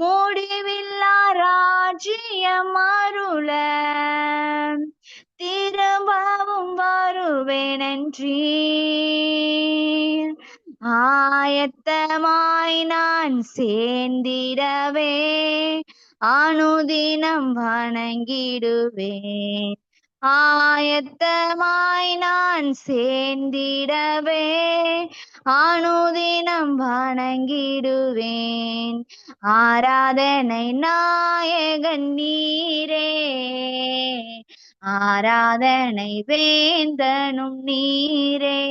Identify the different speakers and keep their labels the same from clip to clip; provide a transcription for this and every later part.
Speaker 1: முடிவில்லா ராஜ்யம் அருள திரும்பவும் வருவேனென்றீர். ஆயத்தமாய் நான் சேர்ந்திடவே அனுதினம் வணங்கிடுவேன். ஆயத்தமாய் நான் சேர்ந்திடவே அனுதினம் வணங்கிடுவேன். ஆராதனை நாயகன் நீரே, ஆராதனை வேந்தனும் நீரே.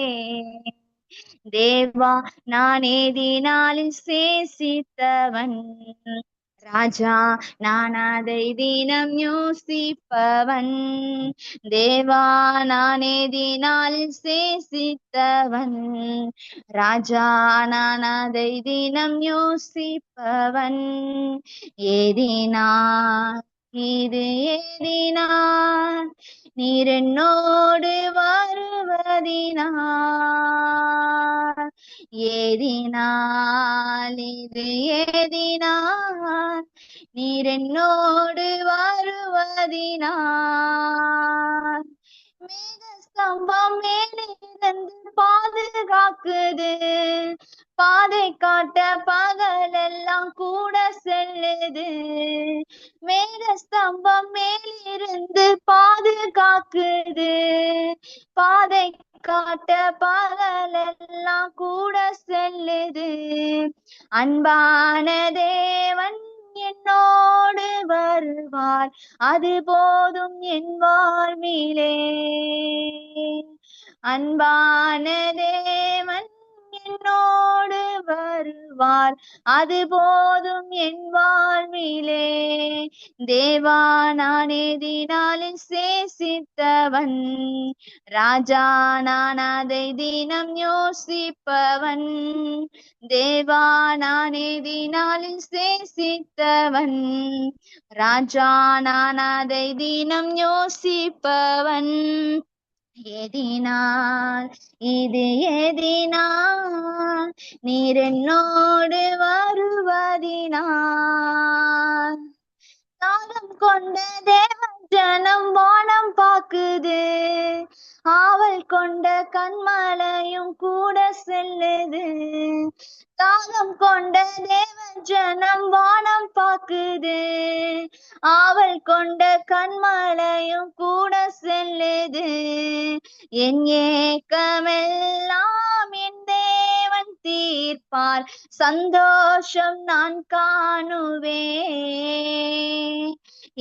Speaker 1: தேவா நான் ஏதினாலும் சேசித்தவன், ராஜா நான் அதை தினம் யோசிப்பவன். தேவா நான் ஏதினாலும் சேசித்தவன், ராஜா நான் அதை தினம் யோசிப்பவன். ஏதினார் இது ஏதினார் நீர் என்னோடு வருவதினார். ஏதினால் இது ஏதினார் நீர் என்னோடு வருவதினார். மேகஸ்தம்பம் மேலிருந்து பாதுகாக்குது, பாதை காட்ட பகலெல்லாம் கூட செல்லுது. மேகஸ்தம்பம் மேலிருந்து பாதுகாக்குது, பாதை காட்ட பகலெல்லாம் கூட செல்லுது. அன்பான தேவன் என்னோடு வருவார், அது போதும் என் வாழ்விலே. அன்பான தேவன் என்னோடு வருவார், அது போதும் என் வாழ்விலே. தேவா நான் ஏதினாலும் சேசித்தவன், ராஜா நான் அதை தினம் யோசிப்பவன். தேவா நான் ஏதினாலும் சேசித்தவன், ராஜா நான் அதை தினம் யோசிப்பவன். ஏதினால் இது ஏதினால் நீர் என்னோடு வருவதினால். தாகம் கொண்ட தேவ ஜனம் வானம் பாக்குது, ஆவல் கொண்ட கண்மலையும் கூட செல்லுது. தாகம் கொண்ட தேவ ஜனம் வானம் பாக்குது, ஆவல் கொண்ட கண்மலையும் கூட செல்லுது. என் ஏக்கமெல்லாம் என் தேவன் தீர்ப்பார், சந்தோஷம் நான் காணுவேன்.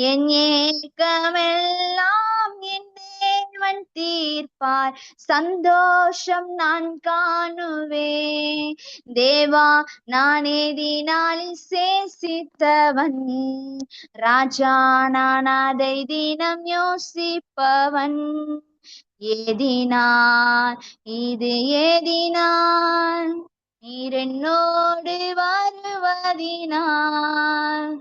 Speaker 1: என் ஏக்கமெல்லாம் என் தேவன் தீர்ப்பார், சந்தோஷம் நான் காணுவேன். தேவா நான் ஏதினாலும் சேசித்தவன், ராஜா நான் அதை தினம் யோசிப்பவன். ஏதினால் இது ஏதினால் நீர் என்னோடு வருவதினால்.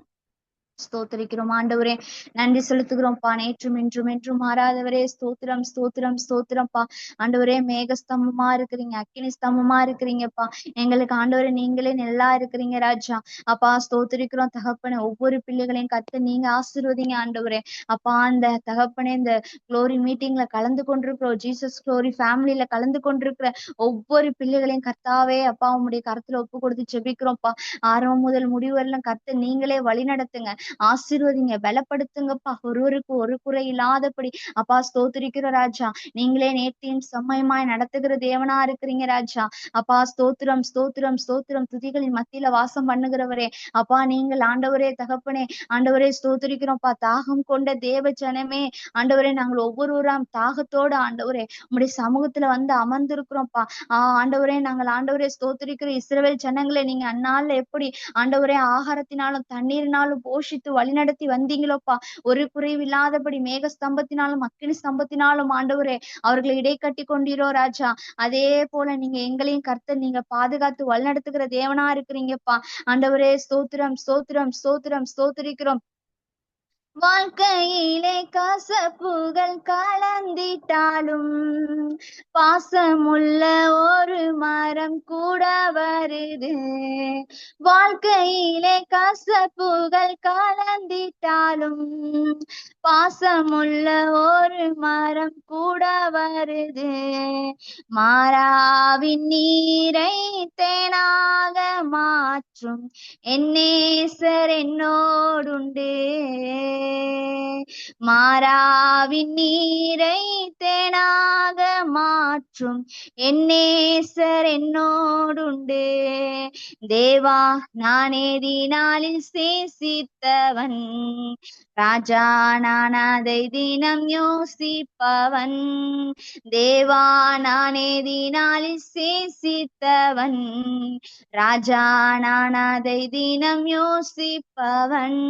Speaker 1: ஸ்தோத்திரிக்கிறோம் ஆண்டவரே, நன்றி செலுத்துகிறோம்ப்பா. நேற்றும் இன்றும் என்றும் மாறாதவரே ஸ்தோத்திரம் ஸ்தோத்திரம் ஸ்தோத்திரம்ப்பா. ஆண்டவரே மேகஸ்தம்பமா இருக்கிறீங்க, அக்கினி ஸ்தம்பமா இருக்கிறீங்கப்பா. எங்களுக்கு ஆண்டவரே நீங்களே நல்லா இருக்கிறீங்க ராஜா. அப்பா ஸ்தோத்திரிக்கிறோம் தகப்பனே. ஒவ்வொரு பிள்ளைகளையும் கத்து நீங்க ஆசீர்வதிங்க ஆண்டவரே. அப்பா அந்த தகப்பனே இந்த குளோரி மீட்டிங்ல கலந்து கொண்டிருக்கிறோம், ஜீசஸ் குளோரி ஃபேமிலியில கலந்து கொண்டிருக்கிற ஒவ்வொரு பிள்ளைகளையும் கர்த்தாவே அப்பா உங்களுடைய கருத்துல ஒப்பு கொடுத்து ஜெபிக்கிறோம்ப்பா. ஆரம்பம் முதல் முடிவு வரலாம் கர்த்த நீங்களே வழி நடத்துங்க, ஆசீர்வதிங்க, பலப்படுத்துங்கப்பா. ஒருவருக்கு ஒரு குறை இல்லாதபடி அப்பா ஸ்தோத்திரிக்கிற ராஜா. நீங்களே நேர்த்தியும் செம்மையுமாய் நடத்துகிற தேவனா இருக்கிறீங்க ராஜா. அப்பா ஸ்தோத்திரம் ஸ்தோத்திரம் ஸ்தோத்திரம். துதிகளின் மத்தியில வாசம் பண்ணுகிறவரே அப்பா நீங்கள் ஆண்டவரே தகப்பனே. ஆண்டவரே ஸ்தோத்திரிக்கிறோம்ப்பா. தாகம் கொண்ட தேவ ஜனமே ஆண்டவரே, நாங்கள் ஒவ்வொருவராம் தாகத்தோடு ஆண்டவரே உங்களுடைய சமூகத்துல வந்து அமர்ந்திருக்கிறோம்ப்பா. ஆண்டவரே நாங்கள் ஆண்டவரே ஸ்தோத்திரிக்கிற இஸ்ரவேல் ஜனங்களை நீங்க அந்நாள்ல எப்படி ஆண்டவரே ஆகாரத்தினாலும் தண்ணீரினாலும் போஷித்து வழிநடத்தி வந்தீங்களோப்பா. ஒரு குறைவில்லாதபடி மேக ஸ்தம்பத்தினாலும் அக்கினி ஸ்தம்பத்தினாலும் ஆண்டவரே அவர்களை இடை கட்டி கொண்டீரோ ராஜா. அதே போல நீங்க எங்களையும் கர்த்தர் நீங்க பாதுகாத்து வழிநடத்துகிற தேவனா இருக்கிறீங்கப்பா. ஆண்டவரே ஸ்தோத்திரம் ஸ்தோத்திரம் ஸ்தோத்திரம் ஸ்தோத்திரிக்கிறோம். வாழ்க்கையிலே கசப்புகள் கலந்திட்டாலும் பாசமுள்ள ஒரு மரம் கூட வருது. வாழ்க்கையிலே கசப்புகள் கலந்திட்டாலும் பாசமுள்ள ஒரு மரம் கூட வருது. மாறாவின் நீரை தேனாக மாற்றும் என் நேசர் என்னோடுண்டு. மாறாவின் நீரை தேனாக மாற்றும் என் நேசர் என்னோடுண்டு. தேவா நான் ஏதினாலில் சேசித்தவன், ராஜா நான் அதை தினம் யோசிப்பவன். தேவா நான் ஏதினாலில் சேசித்தவன், ராஜா நான் அதை தினம் யோசிப்பவன்.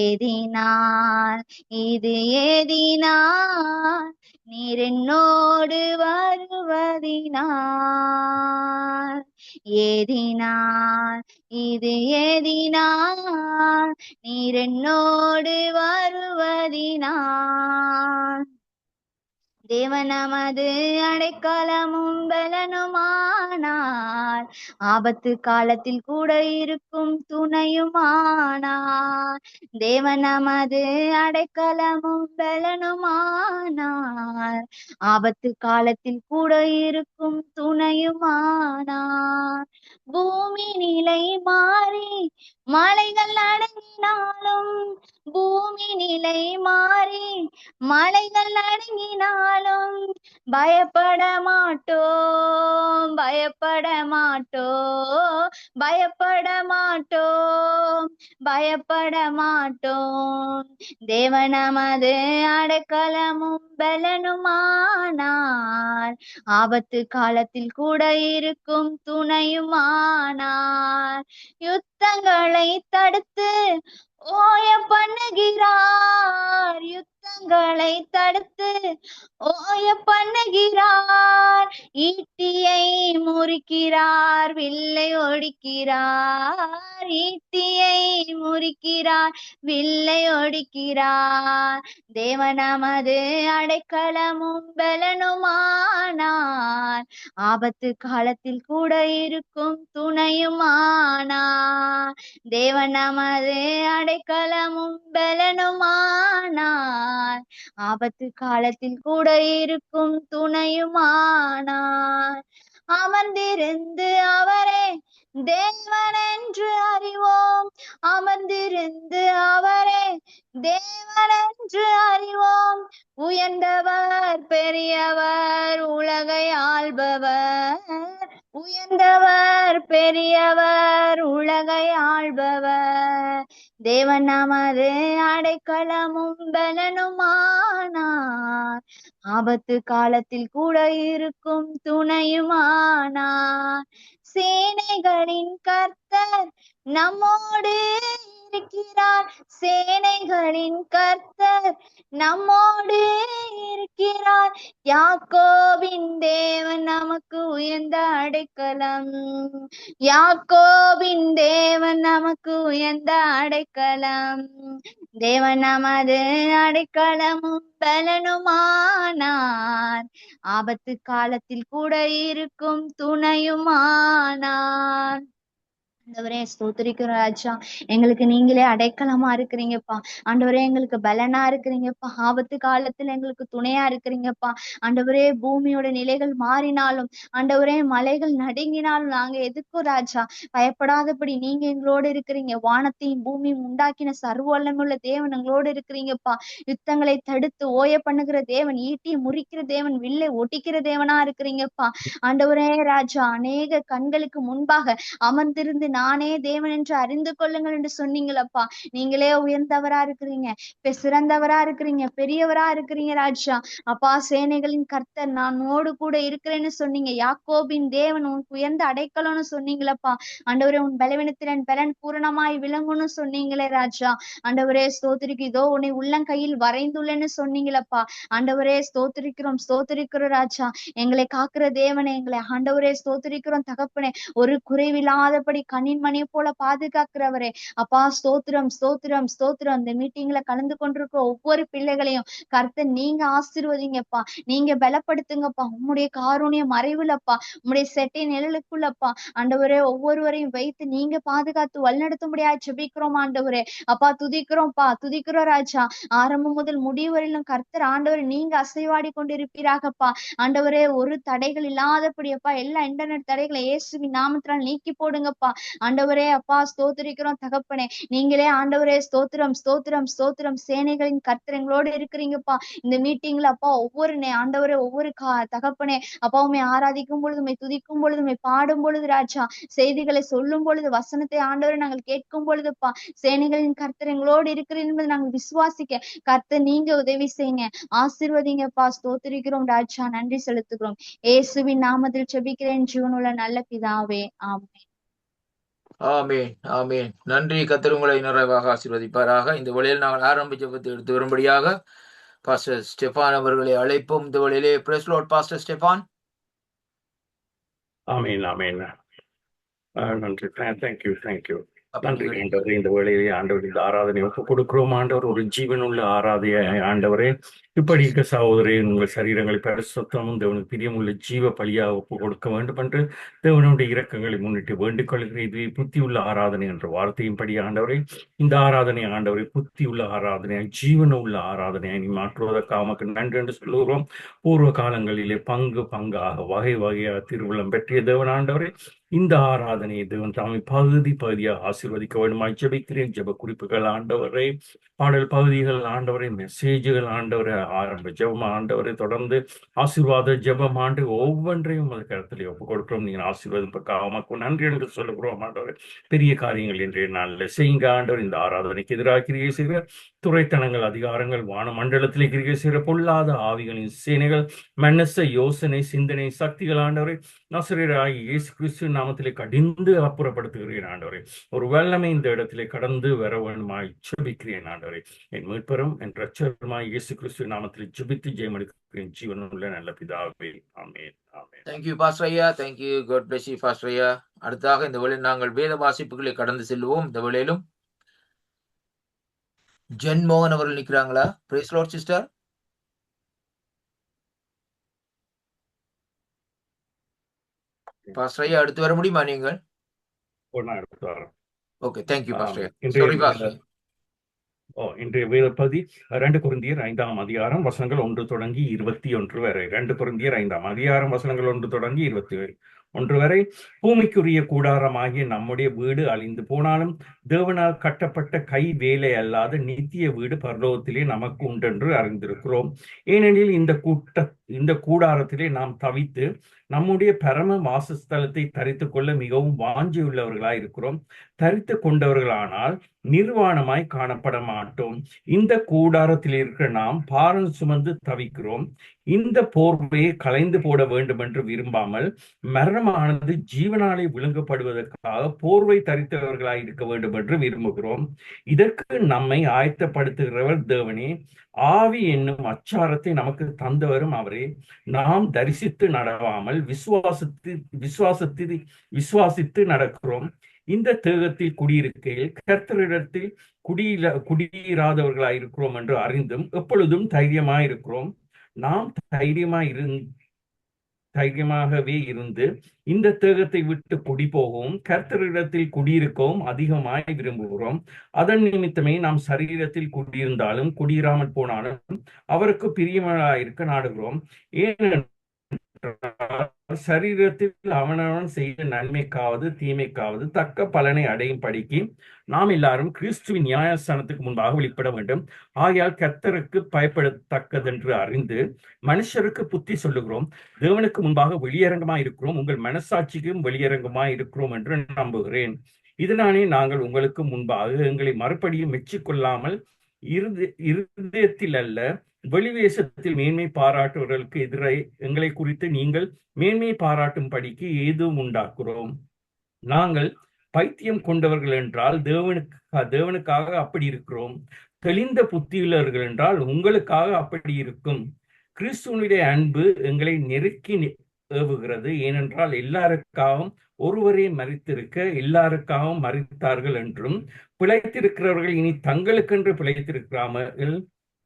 Speaker 1: ஏதினால் இது ஏதினால் நீர் என்னோடு வருவதினால். ஏதினால் இது ஏதினால் நீர் என்னோடு வருவதினால். தேவன் நமது அடைக்கலமும் பலனுமானார், ஆபத்து காலத்தில் கூட இருக்கும் துணையுமானார். தேவன் நமது அடைக்கலமும் பலனுமானார், ஆபத்து காலத்தில் கூட இருக்கும் துணையுமானார். பூமி நிலை மாறி மலைகள் அடங்கினாலும், பூமி நிலை மாறி மலைகள் அடங்கினாலும் பயப்பட மாட்டோம், பயப்பட மாட்டோம், பயப்பட மாட்டோம், பயப்பட மாட்டோம். தேவன் நமது அடைக்கலமும் பலனுமானார், ஆபத்து காலத்தில் கூட இருக்கும் துணையுமானார். யுத்தங்களை தடுத்து ஓய பண்ணுகிறார், யுத்தங்களை தடுத்து ஓய பண்ணுகிறார். ஈட்டியை முறிக்கிறார், வில்லை ஒடிக்கிறார். ஈட்டியை முறிக்கிறார், வில்லை ஒடிக்கிறார். தேவன் நமது அடைக்கலமும் பலனுமானார், ஆபத்து காலத்தில் கூட இருக்கும் துணையுமானார். தேவன் நமது அடைக்கலமும் பலனுமானார், ஆபத்து காலத்தில் கூட இருக்கும் துணையுமானார். அமர்ந்திருந்து அவரே தேவன் என்று அறிவோம், அமர்ந்திருந்து அவரே தேவன் என்று அறிவோம். உயர்ந்தவர் பெரியவர் உலகை ஆள்பவர், உயர்ந்தவர் பெரியவர் உலகை ஆள்பவர். தேவன் நமது அடைக்கலமும் பலனுமானார், ஆபத்து காலத்தில் கூட இருக்கும் துணையுமானார். சேனைகளின் கர்த்தர் நம்மோடு இருக்கிறார், சேனைகளின் கர்த்தர் நம்மோடு இருக்கிறார். யாக்கோபின் தேவன் நமக்கு உயர்ந்த அடைக்கலம், யாக்கோபின் தேவன் நமக்கு உயர்ந்த அடைக்கலம். தேவன் நமது அடைக்கலமும் பலனுமானார், ஆபத்து காலத்தில் கூட இருக்கும் துணையுமானார். ஆண்டவரே ஸ்தோத்திரிக்கிறோம் ராஜா, எங்களுக்கு நீங்களே அடைக்கலமா இருக்கிறீங்கப்பா. ஆண்டவரே எங்களுக்கு பலனா இருக்கிறீங்கப்பா, ஆபத்து காலத்துல எங்களுக்கு துணையா இருக்கிறீங்கப்பா. ஆண்டவரே பூமியோட நிலைகள் மாறினாலும், ஆண்டவரே மலைகள் நடுங்கினாலும் நாங்க எதுக்கும் ராஜா பயப்படாதபடி நீங்க எங்களோடு இருக்கிறீங்க. வானத்தையும் பூமியும் உண்டாக்கின சர்வவல்லமையுள்ள தேவன் எங்களோடு இருக்கிறீங்கப்பா. யுத்தங்களை தடுத்து ஓய பண்ணுகிற தேவன், ஈட்டியை முறிக்கிற தேவன், வில்லை ஒட்டிக்கிற தேவனா இருக்கிறீங்கப்பா. ஆண்டவரே ராஜா, அநேக கண்களுக்கு முன்பாக அமர்ந்திருந்து நானே தேவன் என்று அறிந்து கொள்ளுங்கள் என்று சொன்னீங்களப்பா. நீங்களே உயர்ந்தவரா இருக்கிறீங்க, சிறந்தவரா இருக்கிறீங்க, பெரியவரா இருக்கிறீங்க ராஜா. அப்பா, சேனைகளின் கர்த்தர் நான் உன்னோடு கூட இருக்கிறேன்னு சொன்னீங்க. யாக்கோபின் தேவன் உனக்கு உயர்ந்த அடைக்கலம்னு சொன்னீங்களப்பா. ஆண்டவரே, உன் பலவீனத்தில் என் பலன் பூரணமாய் விளங்கும்னு சொன்னீங்களே ராஜா. ஆண்டவரே ஸ்தோத்திரிக்கு, இதோ உன்னை உள்ளங்கையில் வரைந்துள்ளேன்னு சொன்னீங்களப்பா. ஆண்டவரே ஸ்தோத்திரிக்கிறோம், ஸ்தோத்திரிக்கிறோம் ராஜா. எங்களை காக்கிற தேவனே, எங்களை ஆண்டவரே ஸ்தோத்திரிக்கிறோம் தகப்பனே. ஒரு குறைவில்லாதபடி கண்ணி கண்ணின் மணியை போல பாதுகாக்கிறவரே அப்பா, ஸ்தோத்திரம் ஸ்தோத்திரம் ஸ்தோத்திரம். இந்த மீட்டிங்ல கலந்து கொண்டிருக்கிற ஒவ்வொரு பிள்ளைகளையும் கர்த்தர் நீங்க ஆசீர்வதிங்கப்பா, நீங்க பலப்படுத்துங்கப்பா. உம்முடைய காருண்ய மறைவுலப்பா, உம்முடைய செட்டை நிழலுக்குள்ளப்பா ஆண்டவரே ஒவ்வொருவரையும் வைத்து நீங்க பாதுகாத்து வழிநடத்தும்படியா ஜெபிக்கிறோம் ஆண்டவரே. அப்பா, துதிக்கிறோம்ப்பா, துதிக்கிறோம் ராஜா. ஆரம்பம் முதல் முடிவு வரையிலும் கர்த்தர் ஆண்டவரே நீங்க அசைவாடி கொண்டிருப்பீராகப்பா. ஆண்டவரே ஒரு தடைகள் இல்லாதபடியப்பா எல்லா இன்டர்நெட் தடைகளை இயேசுவின் நாமத்தினால் நீக்கி போடுங்கப்பா. ஆண்டவரே அப்பா, ஸ்தோத்திரிக்கிறோம் தகப்பனே. நீங்களே ஆண்டவரே ஸ்தோத்திரம் ஸ்தோத்திரம் ஸ்தோத்திரம். சேனைகளின் கர்த்தர் எங்களோடு இருக்கிறீங்கப்பா. இந்த மீட்டிங்ல அப்பா ஒவ்வொரு ஆண்டவரே ஒவ்வொரு தகப்பனே அப்பா உண்மை ஆராதிக்கும் பொழுது, உண்மை துதிக்கும் பொழுது, உண்மை பாடும் பொழுது ராஜா, செய்திகளை சொல்லும் பொழுது, வசனத்தை ஆண்டவரை நாங்கள் கேட்கும் பொழுதுப்பா, சேனைகளின் கர்த்தர் எங்களோடு இருக்கிறீர் என்பதை நாங்கள் விசுவாசிக்க கர்த்தர் நீங்க உதவி செய்யுங்க. ஆசீர்வதிங்கப்பா. ஸ்தோத்திரிக்கிறோம் ராஜா, நன்றி செலுத்துகிறோம். இயேசுவின் நாமத்தில் ஜெபிக்கிறேன் ஜீவனுள்ள நல்ல பிதாவே, ஆமென்.
Speaker 2: ஆமேன் ஆமேன். நன்றி. கர்த்தர் உங்களை நிறைவாக ஆசீர்வதிப்பாராக. இந்த வழியில் நாங்கள் ஆரம்ப ஜெபத்தை எடுத்து வரும்படியாக பாஸ்டர் ஸ்டெஃபான் அவர்களை அழைப்போம். இந்த வழியிலே praise the Lord pastor Stephen.
Speaker 3: Amen amen. நன்றி. தேங்க்யூ. நன்றி ஆண்டவரே. இந்த வேளையிலே ஆண்டவர் இந்த ஆராதனை ஒப்பு கொடுக்கிறோம் ஆண்டவர். ஒரு ஜீவனுள்ள ஆராதைய ஆண்டவரே, இப்படி இருக்க சகோதரே, உங்கள் சரீரங்களை பரிசுத்தமும் தேவனுக்கு பிரியமுள்ள ஜீவ பலியாக ஒப்பு கொடுக்க வேண்டும் என்று தேவனுடைய இரக்கங்களை முன்னிட்டு வேண்டிக் கொள்கிறேன். இது புத்தியுள்ள ஆராதனை என்ற வார்த்தையும் படி ஆண்டவரே, இந்த ஆராதனை ஆண்டவரை புத்தியுள்ள ஆராதனையாய் ஜீவனுள்ள ஆராதனையாய் நீ மாற்றுவதற்காக நமக்கு நன்றி என்று சொல்லுகிறோம். பூர்வ காலங்களிலே பங்காக வகை வகையாக திருவிழம் பெற்றிய தேவன் ஆண்டவரே, இந்த ஆராதனையை தேவன் தாமை பகுதியாக ஆசீர்வதிக்க வேண்டுமாய் ஜெபிக்கிறேன். ஜெப குறிப்புகள் ஆண்டவரே, பாடல் பகுதிகள் ஆண்டவரை, மெசேஜுகள் ஆண்டவரை, ஆரம்ப ஜெபம் ஆண்டவரை, தொடர்ந்து ஆசீர்வாத ஜெபம் ஆண்டு ஒவ்வொன்றையும் அது கருத்தில் ஒப்பு கொடுக்கிறோம். நீங்கள் ஆசீர்வாதம் நன்றி என்று சொல்லுகிறோம் ஆண்டவரை. பெரிய காரியங்கள் இன்றைய நாளில் செய்யுங்க ஆண்டவர். இந்த ஆராதனைக்கு எதிராக கிரியை செய்கிற துறைத்தனங்கள், அதிகாரங்கள், வான மண்டலத்திலே கிரியை செய்கிற பொல்லாத ஆவிகளின் சேனைகள், மனச யோசனை, சிந்தனை, சக்திகள் ஆண்டவரை நசரேயராகிய இயேசு கிறிஸ்து நாமத்திலே கடிந்து அப்புறப்படுத்துகிறேன் ஆண்டவரே. ஒரு வல்லமை இந்த இடத்திலே கடந்து வர வேண்டுமாய் ஜெபிக்கிறேன் ஆண்டவரே. என் மீட்பரும் என் இரட்சகருமாய் இயேசு கிறிஸ்து நாமத்திலே ஜெபித்து ஜெயமெடுக்கிறேன் ஜீவனுள்ள நல்ல பிதாவே, ஆமென் ஆமென்.
Speaker 2: தேங்க்யூ பாஸ்டர் ஐயா. Thank you. God bless you pastor ஐயா. அடுத்ததாக இந்த வேளையில் நாங்கள் வேத வாசிப்புகளை கடந்து செல்வோம். இந்த வேளையிலும் ஜென் மோகன் அவர்கள் நிற்கிறாங்களா? Praise the Lord sister. Pastor ஐயா அடுத்து வர முடியுமா நீங்கள்? Okay, thank you pastor. Sorry pastor.
Speaker 3: இன்றைய வேத பகுதி 2 கொரிந்தியர் 5ஆம் அதிகாரம் வசனங்கள் 1 தொடங்கி 21 வரை. 2 கொரிந்தியர் 5ஆம் அதிகாரம் வசனங்கள் 1 தொடங்கி 21 வரை. பூமிக்குரிய கூடாரமாகிய நம்முடைய வீடு அழிந்து போனாலும் தேவனால் கட்டப்பட்ட கை வேலை அல்லாத நித்திய வீடு பரலோகத்திலே நமக்கு உண்டென்று அறிந்திருக்கிறோம். ஏனெனில் இந்த கூடாரத்திலே நாம் தவித்து நம்முடைய பரம வாசஸ்தலத்தை தரித்து கொள்ள மிகவும் வாஞ்சியுள்ளவர்களாய் இருக்கிறோம். தரித்து கொண்டவர்களானால் நிர்வாணமாய் காணப்பட மாட்டோம். இந்த கூடாரத்தில் இருக்கிற நாம் பாரம் சுமந்து தவிக்கிறோம். இந்த போர்வையை களைந்து போட வேண்டும் என்று விரும்பாமல் மரணமானது ஜீவனாலே விழுங்கப்படுவதற்காக போர்வை தரித்தவர்களாய் இருக்க வேண்டும் என்று விரும்புகிறோம். இதற்கு நம்மை ஆயத்தப்படுத்துகிறவர் தேவனே. ஆவி என்னும் அச்சாரத்தை நமக்கு தந்தவரும் அவரே. நாம் தரிசித்து நடவாமல் விசுவாசித்து நடக்கிறோம். இந்த தேகத்தில் குடியிருக்கையில் கர்த்தரிடத்தில் குடியிராதவர்களாயிருக்கிறோம் என்று அறிந்தும் எப்பொழுதும் தைரியமாயிருக்கிறோம். நாம் தைரியமாகவே இருந்து இந்த தேகத்தை விட்டு குடி போகவும் கர்த்தரிடத்தில் குடியிருக்கவும் அதிகமாய் விரும்புகிறோம். அதன் நிமித்தமே நாம் சரீரத்தில் குடியிருந்தாலும் குடியிராமல் போனாலும் அவருக்கு பிரியமாயிருக்க நாடுகிறோம். ஏனென்றால் சரீரத்தில் அவனவன் செய்த நன்மைக்காவது தீமைக்காவது தக்க பலனை அடையும் படிக்கு நாம் எல்லாரும் கிறிஸ்துவின் நியாயஸ்தானத்துக்கு முன்பாக வெளிப்பட வேண்டும். ஆகையால் கர்த்தருக்கு பயப்படத்தக்கதென்று அறிந்து மனுஷருக்கு புத்தி சொல்லுகிறோம். தேவனுக்கு முன்பாக வெளியரங்கமாய் இருக்கிறோம், உங்கள் மனசாட்சிக்கும் வெளியரங்கமாய் இருக்கிறோம் என்று நம்புகிறேன். இதனாலே நாங்கள் உங்களுக்கு முன்பாக எங்களை மறுபடியும் மெச்சிக்கொள்ளாமல் இருதயத்தில் அல்ல வெளிவேசத்தில் மேன்மை பாராட்டுவர்களுக்கு எதிராக எங்களை குறித்து நீங்கள் மேன்மை பாராட்டும் படிக்கு ஏதும் உண்டாக்குறோம். நாங்கள் பைத்தியம் கொண்டவர்கள் என்றால் தேவனுக்காக அப்படி இருக்கிறோம். தெளிந்த புத்தியுள்ளவர்கள் என்றால் உங்களுக்காக அப்படி இருக்கும். கிறிஸ்துவனுடைய அன்பு எங்களை நெருக்கி ஏவுகிறது. ஏனென்றால் எல்லாருக்காகவும் ஒருவரே மரித்திருக்க எல்லாருக்காகவும் மரித்தார்கள் என்றும், பிழைத்திருக்கிறவர்கள் இனி தங்களுக்கென்று பிழைத்திருக்கிறாமல்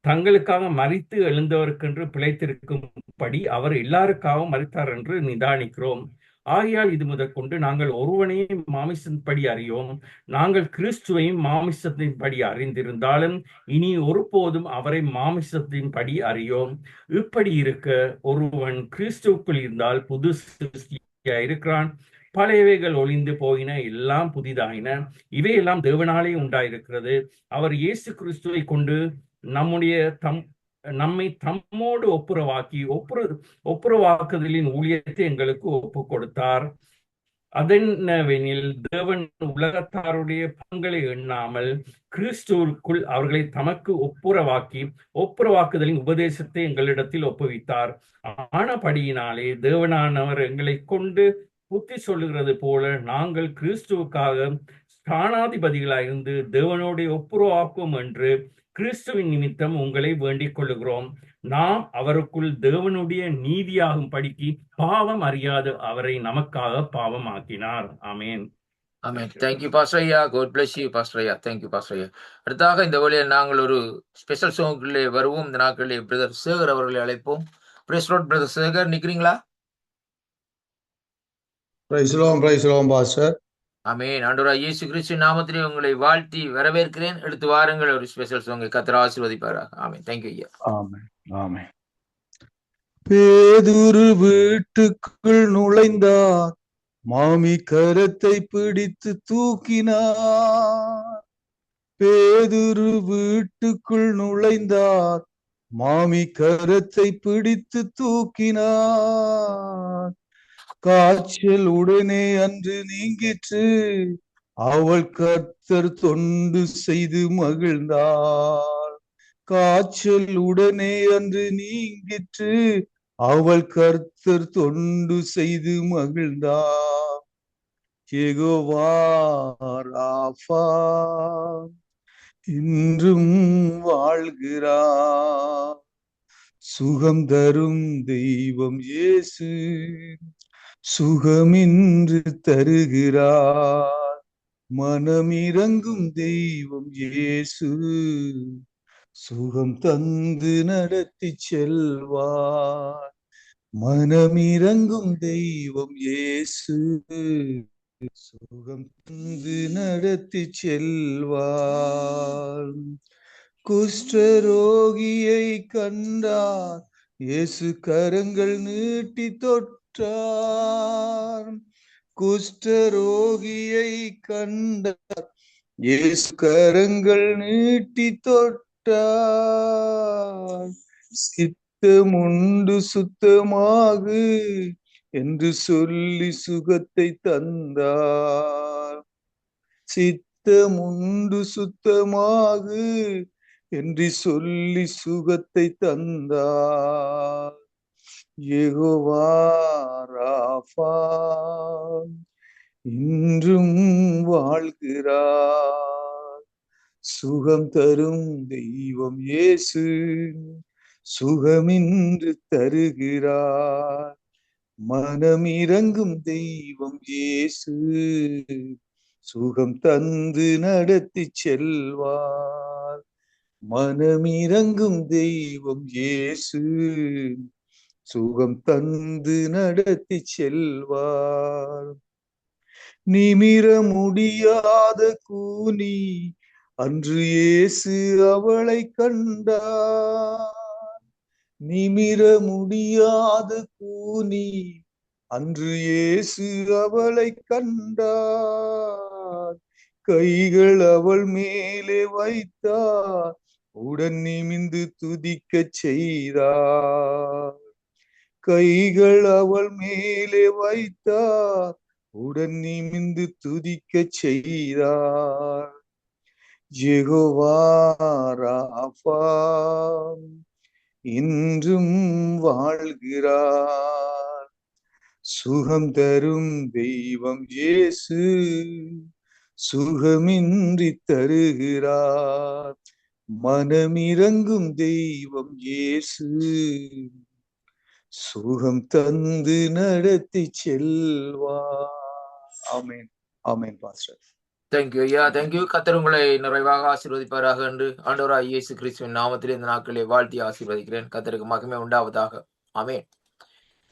Speaker 3: தங்களுக்காக மரித்து எழுந்தவருக்கென்று பிழைத்திருக்கும்படி அவர் எல்லாருக்காகவும் மரித்தார் என்று நிதானிக்கிறோம். ஆகையால் இது முதற்கொண்டு நாங்கள் ஒருவனையே மாமிசத்தின்படி அறியோம். நாங்கள் கிறிஸ்துவையும் மாமிசத்தின்படி அறிந்திருந்தாலும் இனி ஒருபோதும் அவரை மாமிசத்தின்படி அறியோம். இப்படி இருக்க ஒருவன் கிறிஸ்துவுக்குள் இருந்தால் புது சிருஷ்டியா இருக்கிறான். பழையவைகள் ஒளிந்து போயின, எல்லாம் புதிதாயின. இவையெல்லாம் தேவனாலே உண்டாயிருக்கிறது. அவர் இயேசு கிறிஸ்துவை கொண்டு நம்மை தம்மோடு ஒப்புரவாக்குதலின் ஊழியத்தை எங்களுக்கு ஒப்பு கொடுத்தார். அதென்னவெனில், தேவன் உலகத்தாருடைய பங்களை எண்ணாமல் கிறிஸ்துவுக்குள் அவர்களை தமக்கு ஒப்புரவாக்குதலின் உபதேசத்தை எங்களிடத்தில் ஒப்புவித்தார். ஆனபடியினாலே தேவனானவர் எங்களை கொண்டு புத்தி சொல்லுகிறது போல நாங்கள் கிறிஸ்துவுக்காக ஸ்தானாதிபதிகளாயிருந்து தேவனோடைய ஒப்புரவாக்குவோம் என்று கிறிஸ்துவின் நிமித்தம் உங்களை வேண்டிக் கொள்ளுகிறோம். நாம் அவருக்குள் தேவனுடைய நீதியாகும் படிக்கு பாவம் அறியாத அவரை நமக்காக பாவம் ஆக்கினார். ஆமேன்.
Speaker 2: ஆமென். தேங்க்யூ பாஸ்டர் ஐயா. God bless you பாஸ்டர் ஐயா. தேங்க்யூ பாஸ்டர் ஐயா. அடுத்தாக இந்த வழியில் நாங்கள் ஒரு ஸ்பெஷல் சாங்குக்குள்ளே வருவோம். இந்த நாட்களிலே பிரதர் சேகர் அவர்களை அழைப்போம். பிரைஸ் லார்ட் பிரதர் சேகர், நிக்கிறீங்களா?
Speaker 4: Praise Lord pastor.
Speaker 2: ஆமென். ஆண்டவராகிய இயேசு கிறிஸ்துவின் நாமத்திலே உங்களை வாழ்த்தி வரவேற்கிறேன். எடுத்து வாருங்கள், ஒரு ஸ்பெஷல் சாங்கை கர்த்தர் ஆசீர்வதிப்பாராக. ஆமென். தேங்க்யூ ஐயா.
Speaker 4: ஆமென். ஆமென். பேதுரு வீட்டுக்குள் நுழைந்தார், மாமி கரத்தை பிடித்து தூக்கினார். பேதுரு வீட்டுக்குள் நுழைந்தார், மாமி கரத்தை பிடித்து தூக்கினார். காய்ச்சல் உடனே அன்று நீங்கிற்று, அவள் கர்த்தர் தொண்டு செய்து மகிழ்ந்தாள். காய்ச்சல் உடனே அன்று நீங்கிற்று, அவள் கர்த்தர் தொண்டு செய்து மகிழ்ந்தாள். யெகோவா ராஃபா இன்றும் வாழ்கிறார். சுகம் தரும் தெய்வம் இயேசு சுகமின்று தருகிறார். மனமிரங்கும் தெய்வம் இயேசு சுகம் தந்து நடத்தி செல்வார். மனமிரங்கும் தெய்வம் இயேசு சுகம் தந்து நடத்தி செல்வார். குஷ்டரோகியை கண்டார், இயேசு கரங்கள் நீட்டி தொட்டார். குஷ்டரோகியை கண்டார், இயேசு கரங்கள் நீட்டி தொட்டார். சித்தமுண்டு சுத்தமாகு என்று சொல்லி சுகத்தை தந்தார். சித்தமுண்டு சுத்தமாகு என்று சொல்லி சுகத்தை தந்தார். யெகோவா ராஃபா இன்றும் வாழ்கிறார். சுகம் தரும் தெய்வம் இயேசு சுகமின்று தருகிறார். மனமிரங்கும் தெய்வம் இயேசு சுகம் தந்து நடத்தி செல்வார். மனமிரங்கும் தெய்வம் இயேசு சுகம் தந்து நடத்தி செல்வார். நிமிர முடியாத கூனி அன்று இயேசு அவளை கண்டார். நிமிர முடியாத கூனி அன்று இயேசு அவளை கண்டார். கைகள் அவள் மேலே வைத்தார், உடன் நிமிந்து துதிக்க செய்தார். கைகள் அவள் மேலே வைத்தார், உடன் நிமிந்து துதிக்க செய்தார். யெகோவா ராஃபா இன்றும் வாழ்கிறார். சுகம் தரும் தெய்வம் இயேசு சுகமின்றி தருகிறார். மனமிரங்கும் தெய்வம் இயேசு சுகம் தந்து நடத்தி செல்வார். ஆமென் ஆமென் பாஸ்டர்.
Speaker 2: தேங்க்யூ ஐயா, தேங்க்யூ. கர்த்தர் உங்களை நிறைவாக ஆசீர்வதிப்பாராக என்று ஆண்டவராகிய இயேசு கிறிஸ்துவின் நாமத்திலே இந்த நாட்களை வாழ்த்தி ஆசீர்வதிக்கிறேன். கர்த்தருக்கு மகிமை உண்டாவதாக. ஆமென்.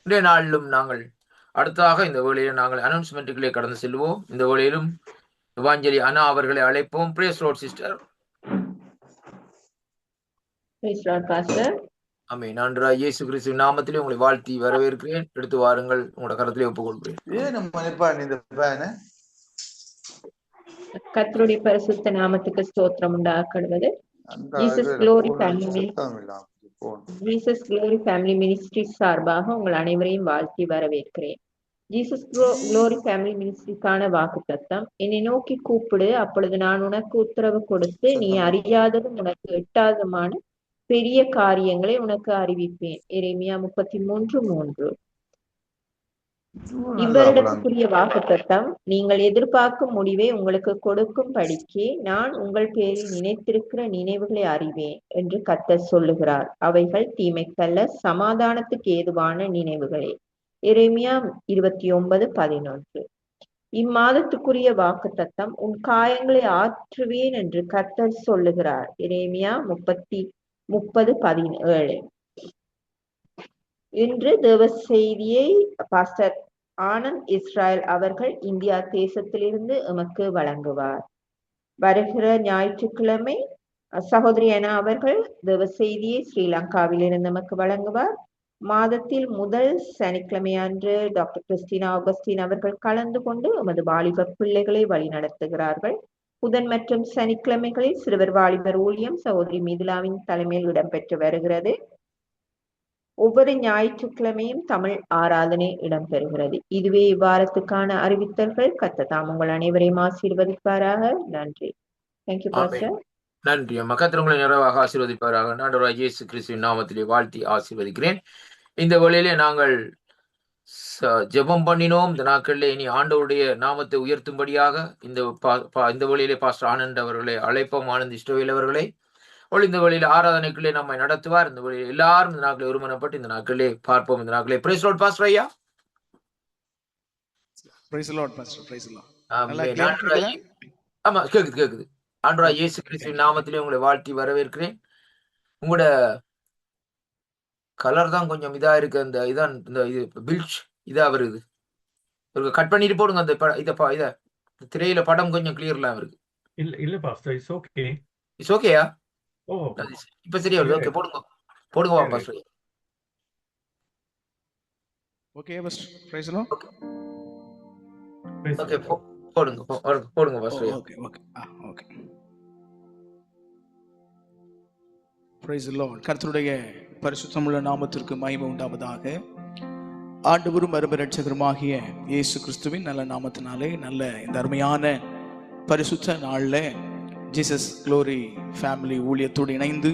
Speaker 2: இன்றைய நாளிலும் நாங்கள் அடுத்ததாக இந்த வேளையில் நாங்கள் அனௌன்ஸ்மெண்ட்டுகளே கடந்து செல்வோம். இந்த வேளையிலும் இவாஞ்சலி அண்ணா அவர்களை அழைப்போம். Praise Lord sister. ஆமென். ஆண்டவராகிய இயேசு கிறிஸ்துவின் நாமத்திலே உங்களை வாழ்த்தி வரவேற்கிறேன். எடுத்து வாருங்கள், உங்களோட கரத்திலே ஒப்புக்கொள்கிறேன்.
Speaker 5: கர்த்தருடைய பரிசுத்த நாமத்துக்கு ஸ்தோத்திரம் உண்டாக்கப்படுவது. ஜீசஸ் குளோரி ஃபேமிலி மினிஸ்ட்ரி சார்பாக உங்கள் அனைவரையும் வாழ்த்தி வரவேற்கிறேன். ஜீசஸ் குளோரி ஃபேமிலி மினிஸ்ட்ரிக்கான வாக்குத்தத்தம், என்னை நோக்கி கூப்பிடு, அப்பொழுது நான் உனக்கு உத்தரவு கொடுத்து நீ அறியாததும் உனக்கு எட்டாததுமான பெரிய காரியங்களை உனக்கு அறிவிப்பேன். எரேமியா 33:3. இவ்வருடத்துக்குரிய வாக்குத்தத்தம், நீங்கள் எதிர்பார்க்கும் முடிவை உங்களுக்கு கொடுக்கும் படிக்கு நான் உங்கள் பேரில் நினைத்திருக்கிற நினைவுகளை அறிவேன் என்று கர்த்தர் சொல்லுகிறார். அவைகள் தீமைக்கல்ல, சமாதானத்துக்கு ஏதுவான நினைவுகளே. எரேமியா 29:11. இம்மாதத்துக்குரிய வாக்குத்தத்தம், உன் காயங்களை ஆற்றுவேன் என்று கர்த்தர் சொல்லுகிறார். எரேமியா 30:17. இன்று தேவ செய்தியை பாஸ்டர் ஆனந்த் இஸ்ராயல் அவர்கள் இந்தியா தேசத்திலிருந்து எமக்கு வழங்குவார். வருகிற ஞாயிற்றுக்கிழமை சகோதரி அனா அவர்கள் தேவ செய்தியை ஸ்ரீலங்காவிலிருந்து நமக்கு வழங்குவார். மாதத்தில் முதல் சனிக்கிழமை அன்று டாக்டர் கிறிஸ்டினா ஆகஸ்டின் அவர்கள் கலந்து கொண்டு எமது வாலிப பிள்ளைகளை வழி நடத்துகிறார்கள். புதன் மற்றும் சனிக்கிழமைகளில் சிறுவர் வாலிபர் ஊழியம் சகோதரி மிதுலாவின் தலைமையில் இடம்பெற்று வருகிறது. ஒவ்வொரு ஞாயிற்றுக்கிழமையும் தமிழ் ஆராதனை இடம்பெறுகிறது. இதுவே இவ்வாரத்துக்கான அறிவித்தல்கள். கர்த்தர் தாம் உங்கள் அனைவரையும் ஆசீர்வதிப்பாராக. நன்றி. Thank you pastor.
Speaker 2: நன்றி அம்மா. கர்த்தர் உங்களை நிறைவாக ஆசீர்வதிப்பாராக. ஆண்டவராகிய இயேசு கிறிஸ்துவின் நாமத்திலே வாழ்த்தி ஆசீர்வதிக்கிறேன். இந்த வேளையிலே நாங்கள் ஜெபம் பண்ணினோம். இந்த நாட்களிலே இனி ஆண்டவருடைய நாமத்தை உயர்த்தும்படியாக இந்த வேளையிலே பாஸ்டர் ஆனந்த் அவர்களை அழைப்போம். ஆனந்த் இஸ்ரவேல் அவர்களை இந்த வழியில் ஆராதனைக்குள்ளே நம்மை நடத்துவார். இந்த வழியில் எல்லாரும் இந்த நாட்களை ஒருமனப்பட்டு இந்த நாட்களே பார்ப்போம். இந்த நாட்களே பிரைஸ் லார்ட் பாஸ்டர் ஐயா.
Speaker 6: Praise Lord pastor. Praise Lord.
Speaker 2: ஆமா, கேக்குது. ஆண்டவராகிய இயேசு கிறிஸ்துவின் நாமத்திலே உங்களை வாழ்த்தி வரவேற்கிறேன். உங்களோட கலர் தான் கொஞ்சம் இதா இருக்கு. அந்த இதான் இந்த இது பில்ச் இதா வருது. கட் பண்ணிட்டு போடுங்க. அந்த இத திரையில படம் கொஞ்சம் கிளியர்லாம் இருக்கு.
Speaker 3: இல்ல பாஸ்டர், இட்ஸ் ஓகே.
Speaker 2: இட்ஸ் ஓகேயா?
Speaker 3: ஓ,
Speaker 2: இப்ப சரியா வருது. ஓகே, போடுங்க வா pastor.
Speaker 6: Okay pastor. Praise Lord.
Speaker 2: Okay, போடுங்க பாஸ்டர்.
Speaker 6: ஓகே. Praise Lord. கர்த்தருடைய பரிசுத்தமுள்ள நாமத்திற்கு மகிமை உண்டாவதாக. ஆண்டவரும் அருமை இரட்சகருமாகிய இயேசு கிறிஸ்துவின் நல்ல நாமத்தினாலே நல்ல இந்த அருமையான பரிசுத்த நாள்ல ஜீசஸ் குளோரி ஃபேமிலி ஊழியத்தோடு இணைந்து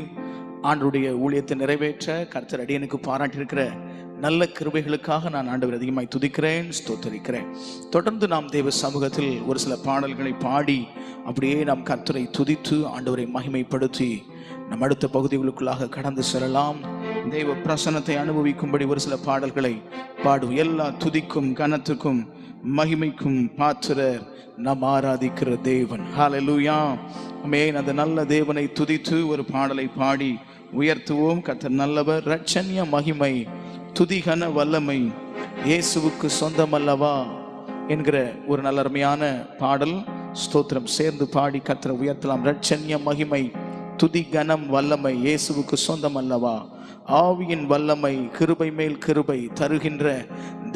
Speaker 6: ஆண்டவருடைய ஊழியத்தை நிறைவேற்ற கர்த்தர் அடியனுக்கு பாராட்டியிருக்கிற நல்ல கிருபைகளுக்காக நான் ஆண்டவரை அதிகமாய் துதிக்கிறேன், ஸ்தோத்தரிக்கிறேன். தொடர்ந்து நாம் தேவ சமூகத்தில் ஒரு சில பாடல்களை பாடி அப்படியே நாம் கர்த்தரை துதித்து ஆண்டவரை மகிமைப்படுத்தி நம் அடுத்த பகுதிகளுக்குள்ளாக கடந்து செல்லலாம். தெய்வ பிரசன்னத்தை அனுபவிக்கும்படி ஒரு சில பாடல்களை பாடும். எல்லா துதிக்கும் கனத்துக்கும் மகிமைக்கும் பாத்திரர் நாம் ஆராதிக்கிற தேவன். ஹல்லேலூயா. ஆமென். அந்த நல்ல தேவனை துதித்து ஒரு பாடலை பாடி உயர்த்துவோம். கர்த்தர் நல்லவர், இரட்சண்ய மகிமை துதிகன வல்லமை இயேசுவுக்கு சொந்தமல்லவா என்கிற ஒரு நல்ல அருமையான பாடல். ஸ்தோத்திரம். சேர்ந்து பாடி கர்த்தரை உயர்த்தலாம். இரட்சண்ய மகிமை துதி கனம் வல்லமை இயேசுவுக்கு சொந்தம் அல்லவா. ஆவியின் வல்லமை கிருபை மேல் கிருபை தருகின்ற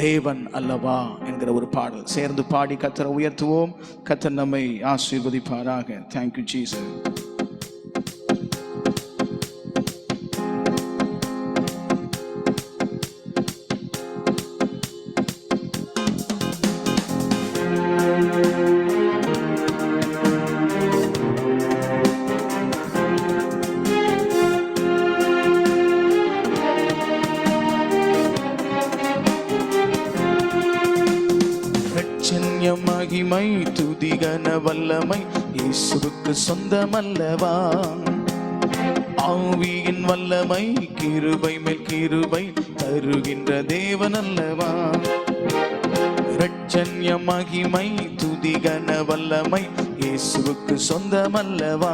Speaker 6: தேவன் அல்லவா என்கிற ஒரு பாடல். சேர்ந்து பாடி கர்த்தரை உயர்த்துவோம். கர்த்தர் நம்மை ஆசீர்வதிப்பாராக. Thank you Jesus. மகிமை துதிகன வல்லமை இயேசுவுக்கு சொந்தமல்லவா. ஆவியின் வல்லமை கிருபை மேல் கிருபை தருகின்ற தேவன் அல்லவா. ரட்சண்ய மகிமை துதிகன வல்லமை இயேசுவுக்கு சொந்தமல்லவா?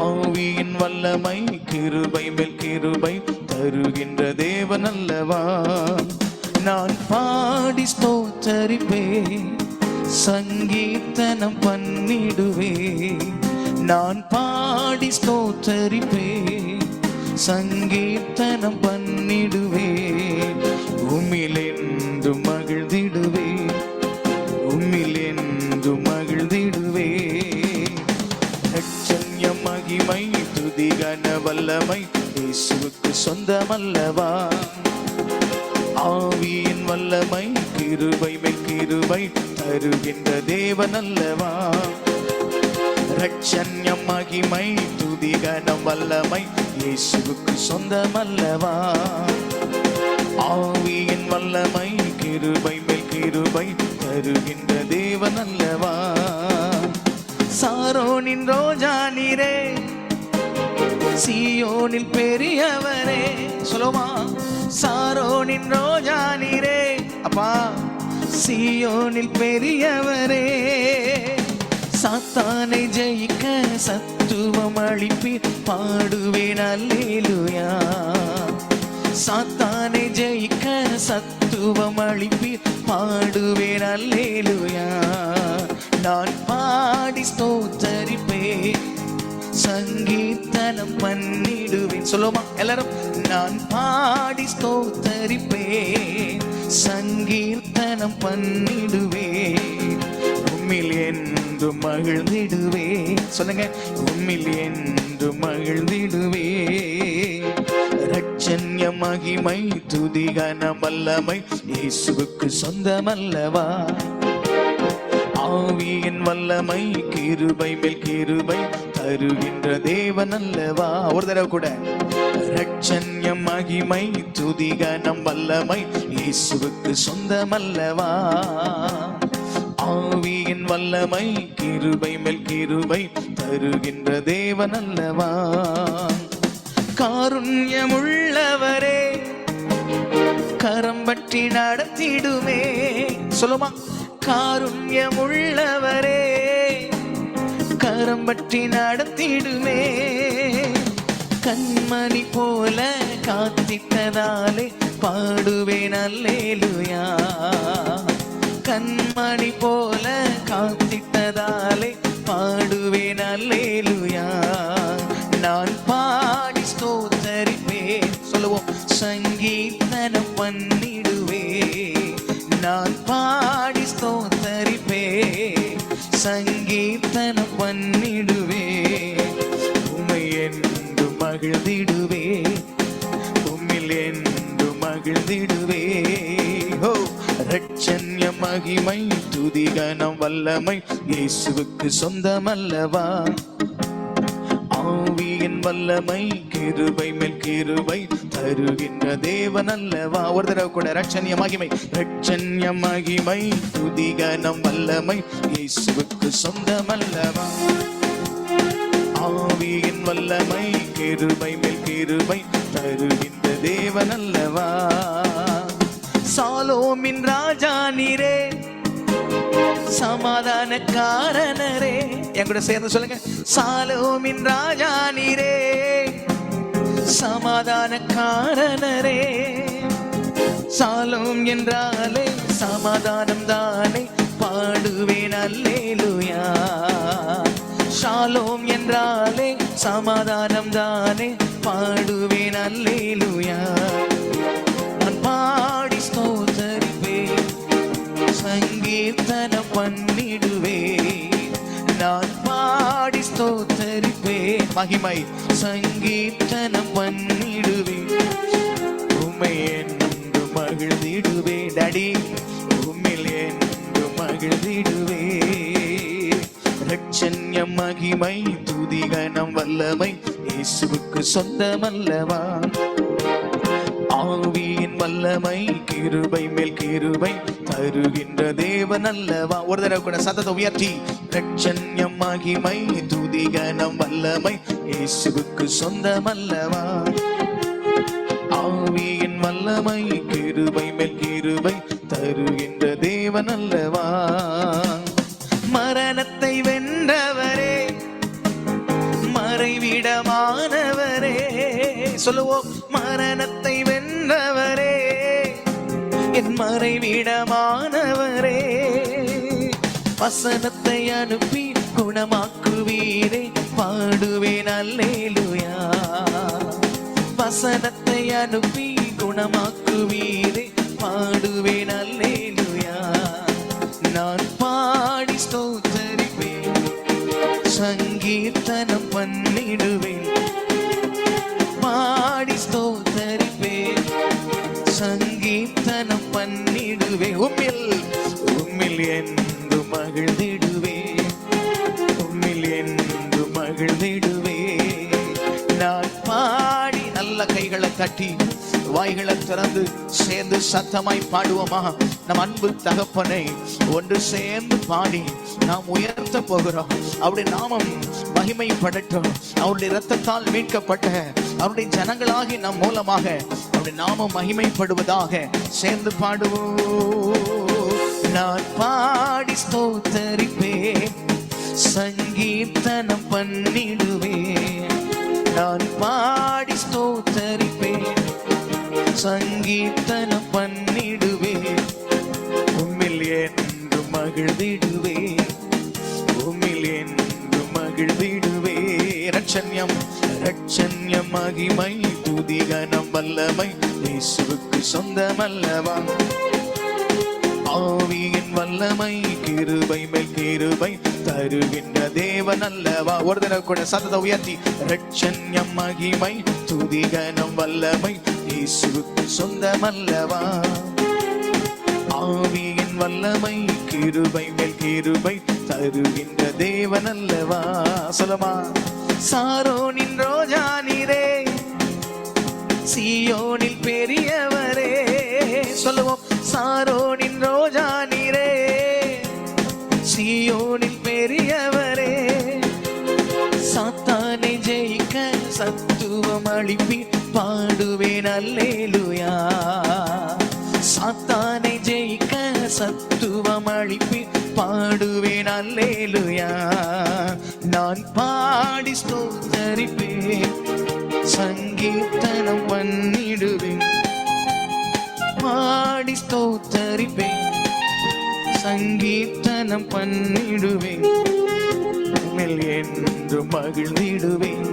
Speaker 6: ஆவியின் வல்லமை கிருபை மேல் கிருபை தருகின்ற தேவன் அல்லவா? நான் பாடி ஸ்தோத்தரிப்பே, சங்கீர்த்தனம் பண்ணிடுவே. நான் பாடி ஸ்தோத்தரிப்பே, சங்கீர்த்தனம் பண்ணிடுவே. உம்மில் என்று மகிழ்ந்திடுவே, உம்மில் என்று மகிழ்ந்திடுவே. ரட்சண்ய மகிமை துதிகன வல்லமை இயேசுவுக்கு சொந்தமல்லவா? ஆவியின் வல்லமை கிருபை மேல் கிருபை தருகின்ற தேவன் அல்லவா? ரட்சண்ய மகிமை துதிகனம் வல்லமை இயேசுவுக்கு சொந்தமல்லவா? ஆவியின் வல்லமை கிருபை மேல் கிருபை தருகின்ற தேவன் அல்லவா? சாரோனின் ரோஜா நீரே, சீயோனில் பெரியவரே. சொல்லுமா, சாரோனின் ரோஜா நீரே, அப்பா சீயோனில் பெரியவரே. சாத்தானை ஜெயிக்க சத்துவம் அளிப்பீர், பாடுவேன் அல்லேலூயா. சாத்தானை ஜெயிக்க சத்துவம் அளிப்பீர், பாடுவேன் அல்லேலூயா. நான் பாடி ஸ்தோத்தரிப்பேன், சங்கீர்த்தனம் பண்ணிடுவேன். சொல்லுமா எல்லாரும், நான் பாடி ஸ்தோத்தரிப்பேன், சங்கீர்த்தனம் பண்ணிடுவேன். உம்மில் என்று மகிழ்ந்திடுவே. சொல்லுங்க, உம்மில் என்று மகிழ்ந்திடுவே. ரட்சண்ய மகிமை துதிகன வல்லமை இயேசுவுக்கு சொந்தமல்லவா? ஆவியின் வல்லமை கிருபை மேல் கிருபை தருகின்ற தேவன் அல்லவா? ஒரு தடவை கூட, ரட்சண்ய மகிமை துதிகனம் வல்லமை இயேசுவுக்கு சொந்தமல்லவா? ஆவியின் வல்லமை கிருபை மேல் கிருபை தருகின்ற தேவன் அல்லவா? காருண்யமுள்ளவரே, கரம் பற்றி நடத்திடுமே. சொல்லுமா, காருண்யமுள்ளவரே, கரம் பற்றி நடத்திடுமே. கண்மணி போல காத்திட்டதாலே பாடுவேன் அல்லேலூயா. கண்மணி போல காத்திட்டதாலே பாடுவேன் அல்லேலூயா. நான் பாடி ஸ்தோத்தரிப்பேன். சொல்லுவோம், சங்கீர்த்தனம் பண்ணிடுவே. நான் பாடி ஸ்தோத்தரிப்பேன், சங்கீர்த்தனம் பண்ணிடுவே. உம்மை என்று மகிழ்ந்திடுவே, உம்மில் என்று மகிழ்ந்திடுவே. ஹோ, ரட்சண்ய மகிமை துதிகனம் வல்லமை இயேசுவுக்கு சொந்தமல்லவா? ஆவியின் வல்லமை கிருபை மேல் கிருபை தருகின்ற தேவன் அல்லவா? ஒரு தடவை கூட, ரட்சண்ய மகிமை, ரட்சண்ய மகிமை துதிகனம் வல்லமை இயேசுவுக்கு சொந்தமல்லவா? ஆவியின் வல்லமை கிருபை மேல் கிருபை தருகின்ற தேவன் அல்லவா? சாலோமின் ராஜா நீரே, சமாதானக்காரனரே. என் கூட சேர்ந்து சொல்லுங்க, சாலோமின் ராஜா நீரே, சமாதானக்காரனரே. சாலோம் என்றாலே சமாதானம் தானே, பாடுவேன் அல்லேலூயா. ஷாலோம் என்றாலே சமாதானம் தானே, பாடுவேன் அல்லேலூயா. நான் பாடி ஸ்தோத்தரிப்பேன், சங்கீர்த்தனம் பண்ணிடுவே. நான் பாடி ஸ்தோத்தரிப்பேன், மகிமை சங்கீர்த்தனம் பண்ணிடுவே. உம்மை என்று மகிழ்ந்திடுவே. டாடி, உம்மில் என்று மகிழ்ந்திடுவே. ரட்சண்ய மகிமை துதிகனம் வல்லமை இயேசுவுக்கு சொந்தமல்லவா? ஆவியின் வல்லமை கிருபை மேல் கிருபை தருகின்ற தேவன் அல்லவா? ஒரு தடவை கூட சத்தத்தை உயர்த்தி, ரட்சண்ய மகிமை துதிகனம் வல்லமை இயேசுவுக்கு சொந்தமல்லவா? ஆவியின் வல்லமை கிருபை மேல் கிருபை தருகின்ற தேவன் அல்லவா. மரணத்தை வென்றவரே, மறைவிடமானவரே, சொல்லுவோம். மரணத்தை வென்றவரே, என் மறைவிடமானவரே, வசனத்தை அனுப்பி குணமாக்குவீரே, பாடுவேன் அல்லேலூயா. வசனத்தை அனுப்பி குணமாக்குவீரே, பாடுவேன் அல்லேலூயா. நான் பாடி ஸ்தோத்தரிப்பேன், சங்கீர்த்தனம் பண்ணிடுவேன். பாடி ஸ்தோத்தரிப்பேன், சங்கீர்த்தனம் பண்ணிடுவேன். உம்மில் என்று மகிழ்ந்திடுவேன், உம்மில் என்று மகிழ்ந்திடுவேன். நான் பாடி, நல்ல கைகளை தட்டி வாய்களை திறந்து சேர்ந்து சத்தமாய் பாடுவோமா? நம் அன்பு தகப்பனை ஒன்று சேர்ந்து பாடி நாம் உயர்த்த போகிறோம். அவருடைய நாமம் மகிமைப்படட்டும். அவருடைய இரத்தத்தால் மீட்கப்பட்ட அவருடைய ஜனங்களாகி நம் மூலமாக அவருடைய நாமம் மகிமைப்படுவதாக. சேர்ந்து பாடுவோம். நான் பாடி ஸ்தோத்தரிப்பேன், சங்கீர்த்தனம் பண்ணிடுவேன். நான் பாடி ஸ்தோத்தரிப்பேன், சங்கீர்த்தனம் பண்ணிடுவேன். உம்மில் என்று மகிழ்ந்திடுவேன், உம்மில் என்று மகிழ்ந்திடுவேன். ரட்சண்யம் ரட்சண்யம் மகிமை துதி கனம் வல்லமை இயேசுவுக்கு சொந்தமல்லவா. ஆவியின் வல்லமை கிருபை மேல் கிருபை தருகின்ற தேவன் அல்லவா. ஒரு தடவை கூட சத்தத்தை உயர்த்தி, ரட்சண்யம் மகிமை துதி கனம் வல்லமை இயேசுவுக்கு சொந்தமல்லவா. ஆவியின் வல்லமை கிருபை மேல் கிருபை தருகின்ற தேவன் அல்லவா. சொல்லுமா. சாரோனின் ரோஜா நீரே, சீயோனில் பெரியவரே, சொல்லுவோம். சாரோனின் ரோஜா நீரே, சீயோனில் பெரியவரே, சாத்தானை ஜெயிக்க சத்துவம் அளிப்பி பாடுவேன் அல்லேலூயா. சாத்தானை ஜெயிக்க சத்துவம் அளிப்பி பாடுவேன் அல்லேலூயா. நான் பாடி ஸ்தோத்தரிப்பேன், சங்கீர்த்தனம் பண்ணிடுவேன். பாடி ஸ்தோத்தரிப்பேன், சங்கீர்த்தனம் பண்ணிடுவேன். உம்மில் என்று மகிழ்ந்திடுவேன்,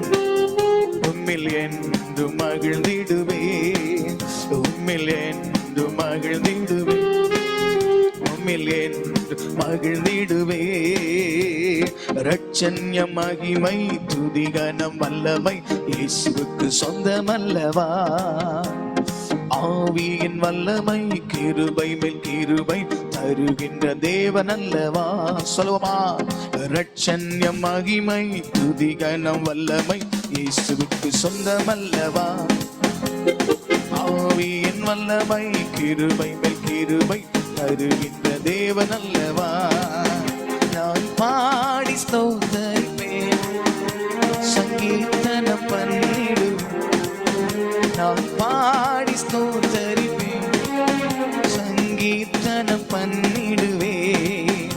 Speaker 6: உம்மில் என்று மகிழ்ந்திடுவேன், உம்மில் என்று மகிழ்ந்திடுவேன், உம்மில் என்று மகிழ்ந்திடுவேன். ரட்சண்யம் மகிமை துதி கனம் வல்லமை இயேசுவுக்கு சொந்தமல்லவா. ஆவியின் வல்லமை கிருபை மேல் கிருபை தருகின்ற தேவன் அல்லவா. சொல்லுவோமா. ரட்சண்யம் மகிமை துதி கனம் வல்லமை இயேசுவுக்கு சொந்தமல்லவா. ஆவியின் வல்லமை கிருபை மேல் கிருபை தருகின்ற தேவன் அல்லவா. நான் பாடி ஸ்தோத்தரிப்பேன், சங்கீர்த்தனம் பண்ணிடுவேன். நான் பாடி ஸ்தோத்தரிப்பேன், சங்கீர்த்தனம் பண்ணிடுவேன்.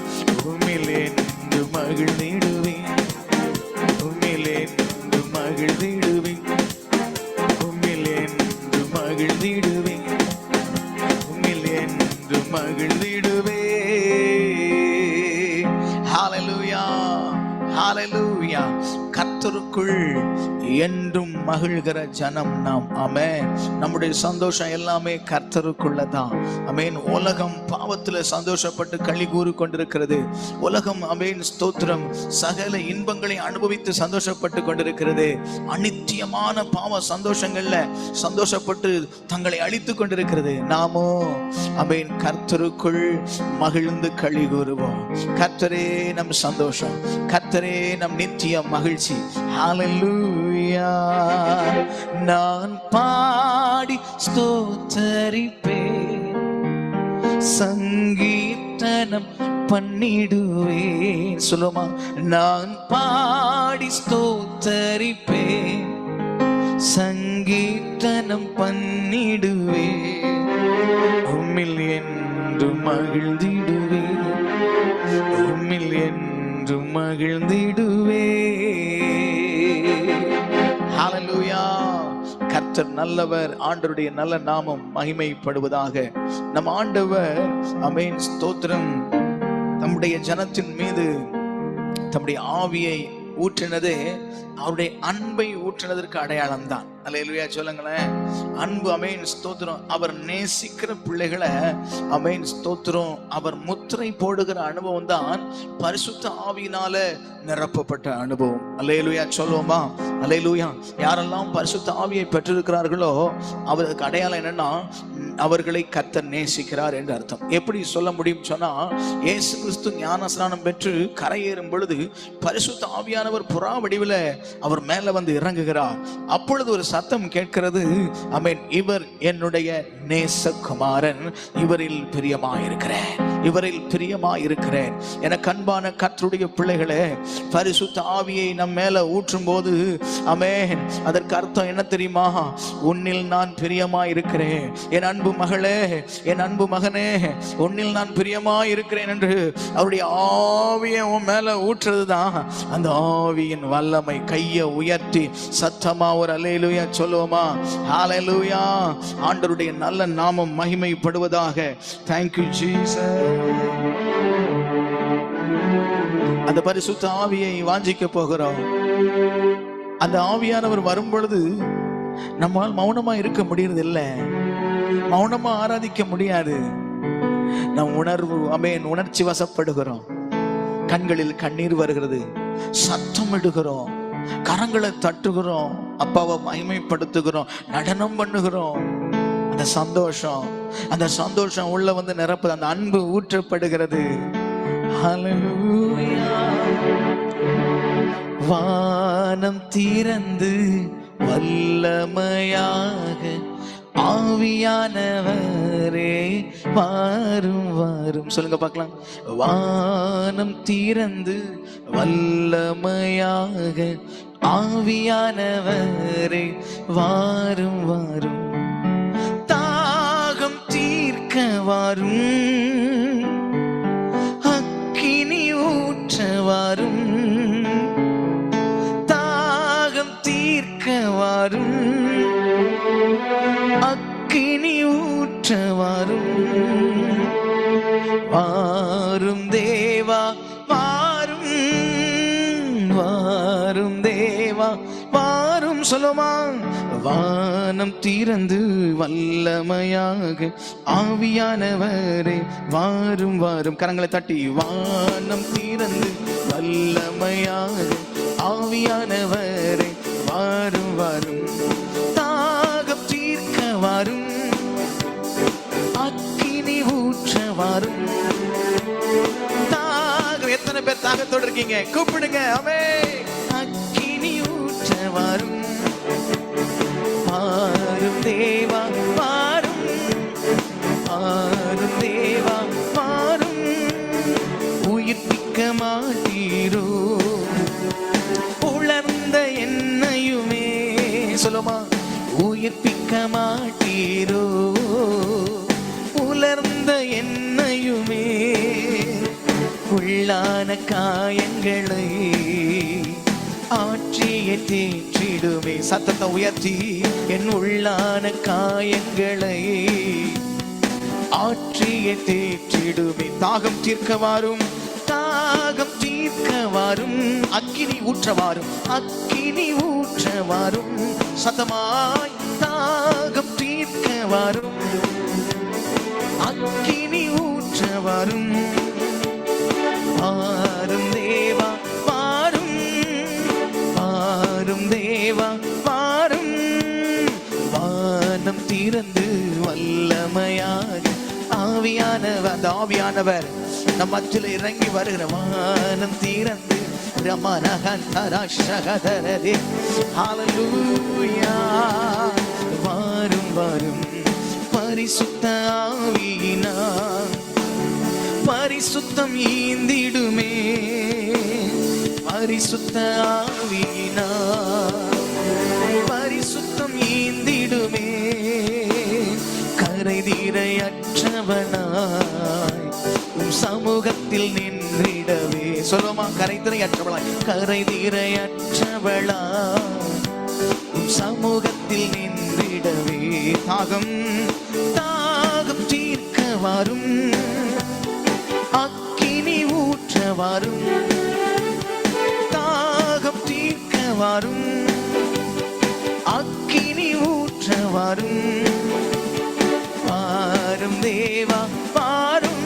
Speaker 6: உம்மில் என்று மகிழ்ந்திடுவேன், உம்மில் என்று மகிழ்ந்திடுவேன், உம்மில் என்று மகிழ்ந்திடுவேன், உம்மில் என்று மகிழ்ந்திடுவேன். ஹalleluya, ஹalleluya. கர்த்தருக்குள் என்றும் மகிழ்கிற ஜனம் நாம். ஆமென். நம்முடைய சந்தோஷம் எல்லாமே கர்த்தருக்குள்ளதான். ஆமென். உலகம் பாவத்துல சந்தோஷப்பட்டு களி கூறு கொண்டிருக்கிறது. உலகம் ஆமென் ஸ்தோத்திரம் சகல இன்பங்களை அனுபவித்து சந்தோஷப்பட்டு கொண்டிருக்கிறது. அநித்தியமான பாவ சந்தோஷங்கள்ல சந்தோஷப்பட்டு தங்களை அழித்து கொண்டிருக்கிறது. நாமோ ஆமென் கர்த்தருக்குள் மகிழ்ந்து களி கூறுவோம். கர்த்தரே நம் சந்தோஷம், கர்த்தரே நம் நித்திய மகிழ்ச்சி. ஹalleluya. நான் பாடி ஸ்தோத்தரிப்பேன், சங்கீர்த்தனம் பண்ணிடுவேன். சொல்லுமா. நான் பாடி ஸ்தோத்தரிப்பேன், சங்கீர்த்தனம் பண்ணிடுவேன். உம்மில் என்றும் மகிழ்ந்திடுவே, உம்மில் என்றும் மகிழ்ந்திடுவே. ஹல்லேலூயா. கர்த்தர் நல்லவர், ஆண்டவருடைய நல்ல நாமம் மகிமைப்படுவதாக. நம் ஆண்டவர் ஆமென் ஸ்தோத்திரம் தம்முடைய ஜனத்தின் மீது தம்முடைய ஆவியை ஊற்றினதே அவருடைய அன்பை ஊற்றினதற்கு அடையாளம் தான். அல்லேலூயா சொல்லுங்களேன். அன்பு அமேன் ஸ்தோத்திரம். அவர் நேசிக்கிற பிள்ளைகளை அமேன் ஸ்தோத்திரம் அவர் முத்திரை போடுகிற அனுபவம் தான் பரிசுத்த ஆவியினால நிரப்பப்பட்ட அனுபவம். அல்லேலூயா சொல்லுவோமா? அல்லேலூயா. யாரெல்லாம் பரிசுத்த ஆவியை பெற்றிருக்கிறார்களோ அவருக்கு அடையாளம் என்னன்னா அவர்களை கர்த்தர் நேசிக்கிறார் என்று அர்த்தம். எப்படி சொல்ல முடியும் சொன்னா, இயேசு கிறிஸ்து ஞானஸ்நானம் பெற்று கரையேறும் பொழுது பரிசுத்த ஆவியானவர் புறா வடிவில் அவர் மேல வந்து இறங்குகிறார். அப்பொழுது ஒரு சத்தம் கேட்கிறது, ஆமென், இவர் என்னுடைய நேசகுமாரன், இவரில் பிரியமாயிருக்கிறேன், இவரில் பிரியமாயிருக்கிறேன். எனக்கு அன்பான கர்த்தருடைய பிள்ளைகளே, பரிசுத்த ஆவியை நம் மேல ஊற்றும் போது ஆமென், அதற்கு அர்த்தம் என்ன தெரியுமா? உன்னில் நான் பிரியமாயிருக்கிறேன், என் அன்பு மகளே, என் அன்பு மகனே, உன்னில் நான் பிரியமாயிருக்கிறேன் என்று அவருடைய ஆவியை உன் மேல ஊற்றுறது தான் அந்த ஆவியின் வல்லமை. கையை உயர்த்தி சத்தமா ஒரு அல்லேலூயா சொல்லுவோமா? ஹல்லேலூயா. ஆண்டவருடைய நல்ல நாமம் மகிமைப்படுவதாக. Thank you Jesus. அந்த பரிசுத்த ஆவியை வாஞ்சிக்க போகிறோம். அந்த ஆவியானவர் வரும் பொழுது நம்மால் மௌனமா இருக்க முடியறது இல்லை, மௌனமா ஆராதிக்க முடியாது. நம் உணர்வு ஆமென் உணர்ச்சி வசப்படுகிறோம், கண்களில் கண்ணீர் வருகிறது, சத்தமிடுகிறோம், கரங்களை தட்டுகிறோம், அப்பாவை மகிமைப்படுத்துகிறோம், நடனம் பண்ணுகிறோம். அந்த சந்தோஷம் உள்ள வந்து நிரப்பு, அந்த அன்பு ஊற்றப்படுகிறது. ஹல்லேலூயா. வானம் திறந்து வல்லமையாக ஆவியானவரே வாரும் வாரும் சொல்லுங்க பார்க்கலாம். வானம் திறந்து வல்லமையாக ஆவியானவரே வாரும் வாரும். தாகம் தீர்க்க வாரும், அக்கினி ஊற்ற வாரும். தாகம் தீர்க்க வாரும், அக்கினி ஊற்ற வாரும். வாரும் தேவா வாரும், வாரும் தேவா வாரும் சொல்லுமா. வானம் திறந்து வல்லமையாக ஆவியானவரே வாரும் வாரும். கரங்களை தட்டி வானம் திறந்து வல்லமையாக ஆவியானவரே வாரும் வாரும். தாகம் தீர்க்க வாரும், அக்கினி ஊற்ற வாரும். தாகம், எத்தனை பேர் தாகத்தோடு இருக்கீங்க? கூப்பிடுங்க. ஆமென். அக்கினி ஊற்ற வாரும். வாரும் தேவா வாரும், வாரும் தேவா வாரும். உயிர்ப்பிக்க மாட்டீரோ உலர்ந்த என்னையுமே சொல்லுமா. உயிர்ப்பிக்க மாட்டீரோ உலர்ந்த என்னையுமே. உள்ளான காயங்களை ஆற்றிய தேற்றிடுமே. சத்தத்தை உயர்த்தி என் உள்ளான காயங்களை ஆற்றிய தேற்றிடுமே. தாகம் தீர்க்க வாரும், தாகம் தீர்க்க வாரும். அக்கினி ஊற்ற வாரும், அக்கினி ஊற்ற வாரும். சத்தமாய் தாகம் தீர்க்க வாரும், அக்கினி ஊற்ற வாரும். வாரும் தேவா வாரும், வாரும் தேவா வாரும். வானம் திறந்து வல்லமையாக ஆவியானவர், அந்த ஆவியானவர் நம் மத்தியில இறங்கி வருகிற. வானம் திறந்து ரமணகந்தரே ஹல்லேலூயா. வாரும் வாரும் பரிசுத்த ஆவியினார் பரிசுத்தம் ஈந்திடுமே. பரிசுத்த ஆவியினார் பரிசுத்தம் ஈந்திடுமே. கரைதிரையற்றவனா சமூகத்தில் நின்றிடவே. சொல்லுமா, கரைதிரையற்றவளாய், கரைதிரையற்றவளாய் உம் சமூகத்தில் நின்றிடவே. தாகம் தாகம் தீர்க்க வரும், அக்கினி ஊற்ற வரும். தாகம் தீர்க்க வரும், அக்கினி ஊற்ற வரும். வாரும் தேவா வாரும்,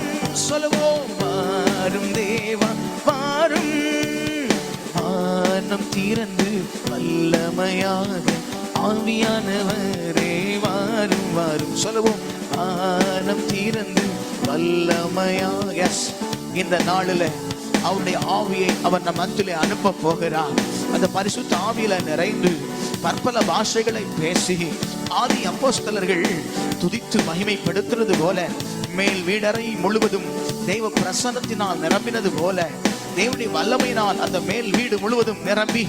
Speaker 6: சொல்லுவோம், வாரும் தேவா வாரும். வானம் திறந்து வல்லமையாக ஆவியானவரே வாரும் வாரும். சொல்லுவோம், வானம் திறந்து வல்லமையா. எஸ், இந்த நாளில் அவருடைய ஆவியை அவர் நம் மத்தியிலே அனுப்ப போகிறார். அந்த பரிசுத்த ஆவியில நிறைந்து பற்பல பாஷைகளை பேசி ஆதி அப்போஸ்தலர்கள் துதித்து மகிமைப்படுத்துறது போல, மேல் வீடறை முழுவதும் தெய்வ பிரசன்னத்தினால் நிரம்பினது போல, தேவனுடைய வல்லமையினால் அந்த மேல் வீடு முழுவதும் நிரம்பி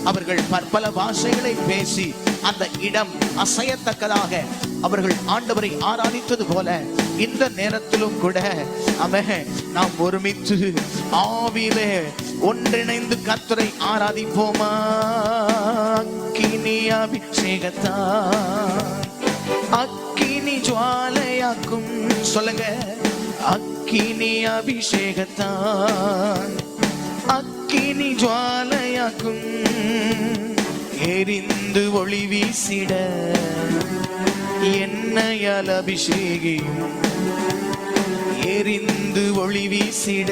Speaker 6: அவர்கள் பற்பல பாஷைகளை பேசி அந்த இடம் அசையத்தக்கதாக அவர்கள் ஆண்டவரை ஆராதித்தது போல, இந்த நேரத்திலும் கூட நாம் ஒருமித்து ஆவியிலே ஒன்றிணைந்து கர்த்தரை ஆராதிப்போமா. அக்கினி அபிஷேகத்தான் அக்கினி ஜுவாலையாக்கும். சொல்லுங்க, அக்கினி அபிஷேகத்தான் அக்கினி ஜுவாலையாக்கும். எரிந்து ஒளி வீசிட என்னையால் அபிஷேகியும். எரிந்து ஒளி வீசிட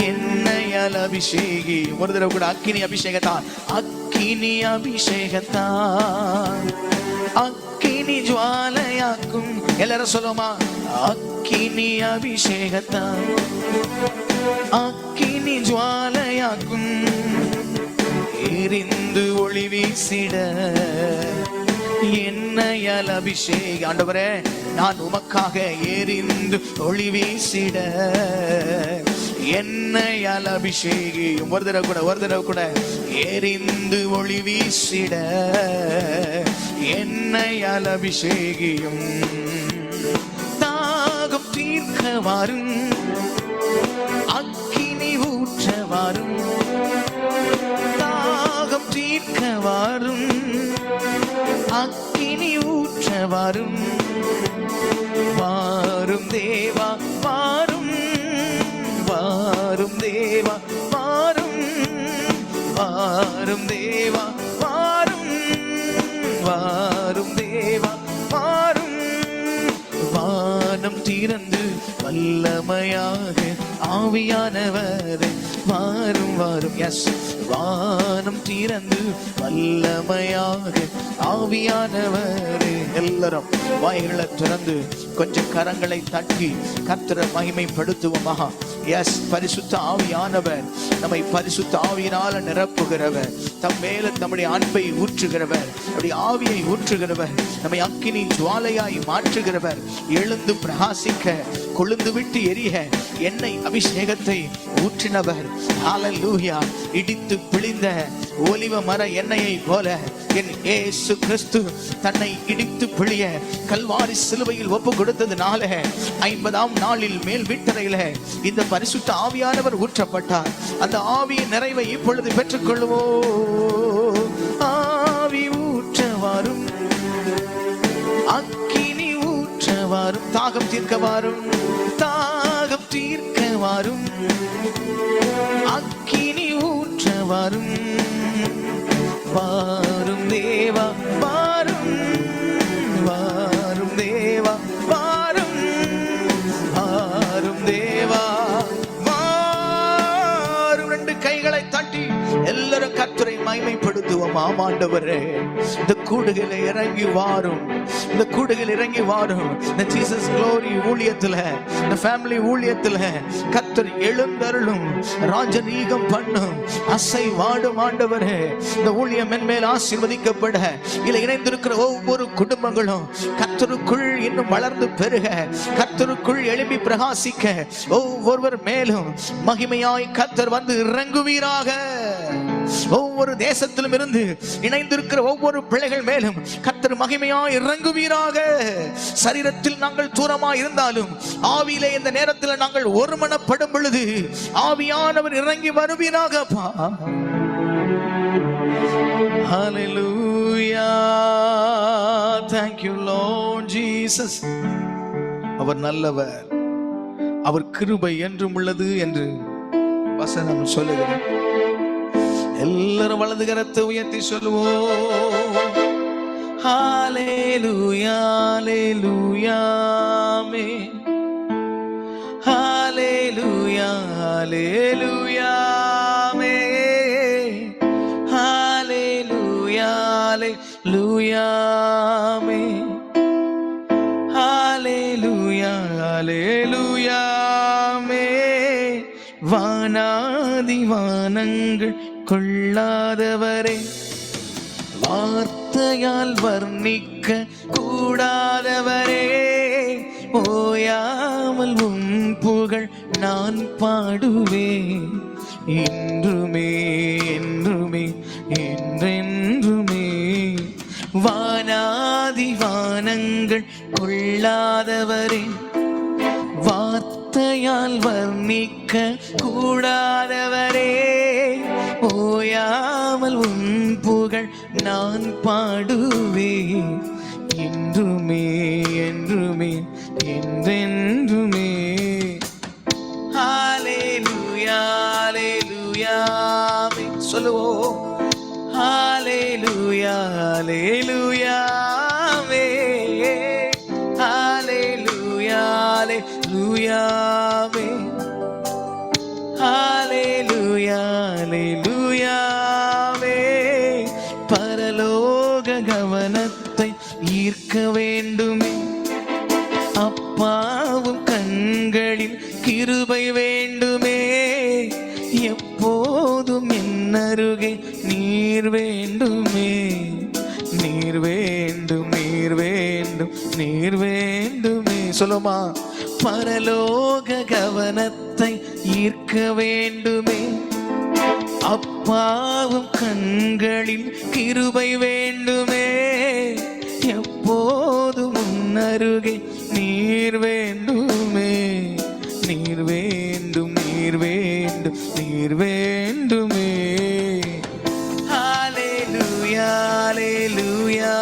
Speaker 6: என்னையால் அபிஷேகியும். ஒரு தடவை கூட, அக்கினி அபிஷேகத்தான் அக்கினி அபிஷேகத்தான் அக்கினி ஜுவாலையாக்கும். எல்லாரும் சொல்லுமா, அக்கினி அபிஷேகத்தான் அக்கினி ஜுவாலையாக்கும். எரிந்து ஒளி வீசிட என்னையால் அபிஷேகம். ஆண்டவரே, நான் உமக்காக எரிந்து ஒளி வீசிட என்னையால் அபிஷேகம். ஒரு தடவை கூட, எரிந்து ஒளி வீசிட என்னையால் அபிஷேகம். தாகம் தீர்க்க வரும், அக்கினி ஊற்ற வரும். தாகம் தீர்க்க வரும், அக்கினி ஊற்ற வரும். வாரும் தேவா வாரும், வாரும் தேவா வாரும். வாரும் தேவா வாரும், வாரும் தேவா வாரும். வானம் திறந்து வல்லமையாக ஆவியானவரே வாரும் வாரும். எஸ், வானம் திறந்து வல்லமையாக ஆவியானவரே. எல்லாரும் வாய்களை திறந்து கொஞ்சம் கரங்களை தட்டி கர்த்தரை மகிமைப்படுத்துவோமா. எஸ், பரிசுத்த ஆவியானவர் நம்மை பரிசுத்த ஆவியினால நிரப்புகிறவர், தம் மேல நம்முடைய அன்பை ஊற்றுகிறவர், நம்முடைய ஆவியை ஊற்றுகிறவர், நம்மை அக்கினி ஜுவாலையாய் மாற்றுகிறவர். எழுந்து பிரகாசிக்க, கொழுந்து விட்டு எரிய எண்ணெய் அபிஷேகத்தை ஊற்றினவர். ஹல்லேலூயா. இடித்து பிழிந்த ஒலிவ மர எண்ணெயை போல என் இயேசு கிறிஸ்து தன்னை இடித்து பிழிய கல்வாரி சிலுவையில் ஒப்பு கொடுத்ததுனால 50ஆம் நாளில் மேல் வீட்டறையில இந்த பரிசுத்த ஆவியானவர் ஊற்றப்பட்டார். அந்த ஆவியின் நிறைவை இப்பொழுது பெற்றுக்கொள்வோம். ஆவி ஊற்ற வரும், அக்கினி ஊற்ற வரும். தாகம் தீர்க்க வரும், தாகம் தீர்க்க வரும். அக்கினி ஊற்ற வரும். வாரும் தேவா வாரும், வாரும் தேவா வாரும். வாரும் தேவா வாரும். ரெண்டு கைகளை தட்டி எல்லாரும் கர்த்தரை மகிமைப்படுத்துவோம். ஆமாண்டவரே, இந்த கூடுகளை இறங்கி வாரும், இந்த கூடுகள் இறங்கி வாரும். இந்த ஜீசஸ் க்ளோரி ஊழியத்துல, இந்த ஃபேமிலி ஊழியத்துல கர்த்தர் எழுந்தருளும், ராஜரீகம் பண்ணும், அசை வாடும். ஆண்டவரே, இந்த ஊழியம் மென்மேல் ஆசீர்வதிக்கப்பட இதில் இணைந்திருக்கிற ஒவ்வொரு குடும்பங்களும் கர்த்தருக்குள் இன்னும் வளர்ந்து பெருக, கர்த்தருக்குள் எழும்பி பிரகாசிக்க ஒவ்வொருவர் மேலும் மகிமையாய் கர்த்தர் வந்து இறங்குவீராக. ஒவ்வொரு தேசத்திலும் இருந்து இணைந்திருக்கிற ஒவ்வொரு பிள்ளைகள் மேலும் கர்த்தர் மகிமையாய் இறங்குவீராக. சரீரத்தில் நாங்கள் தூரமாய் இருந்தாலும் ஆவியிலே இந்த நேரத்தில் நாங்கள் ஒருமனப்படும் பொழுது ஆவியானவர் இறங்கி வருவீராகப்பா. Hallelujah. Thank you Lord Jesus. அவர் நல்லவர், அவர் கிருபை என்றும் உள்ளது என்று வசனம் சொல்லுகிறேன். எல்லாரும் வலது கரத்தை உயர்த்தி சொல்லுவோம். Hallelujah, hallelujah, amen. Hallelujah, hallelujah, amen. Hallelujah, hallelujah, amen. Hallelujah, hallelujah, amen. வானாதி வானங்கள் கொள்ளாதவரே, வார்த்தையால் வர்ணிக்க கூடாதவரே, ஓயாமல் உம் புகழ் நான் பாடுவேன் இன்றுமே என்றுமே என்றென்றுமே. வானாதி வானங்கள் கொள்ளாதவரே, வார்த்தையால் வர்ணிக்க கூடாதவரே, ஓயாமல் உம் புகழ் நான் பாடுவேன் இன்றுமே என்றுமே என்றென்றுமே. ஹalleluya, ஹalleluya, சொல்லுவோம். ஹalleluya, ஹalleluya, ஹalleluya, ஹalleluya, ஹalleluya, ஹalleluya. பரலோக கவனத்தை ஈர்க்க வேண்டுமே, அப்பாவும் கண்களில் கிருபை வேண்டுமே, எப்போதும் என் அருகே நீர் வேண்டுமே, நீர் வேண்டும், நீர் வேண்டும், நீர் வேண்டுமே. சொல்லுமா. பரலோக கவனத்தை ஈர்க்க வேண்டுமே, அப்பாவும் கண்களில் கிருபை வேண்டுமே, எப்போதும் உன் அருகே நீர் வேண்டுமே, நீர் வேண்டும், நீர் வேண்டும், நீர் வேண்டுமே. ஹalleluya, ஹalleluya,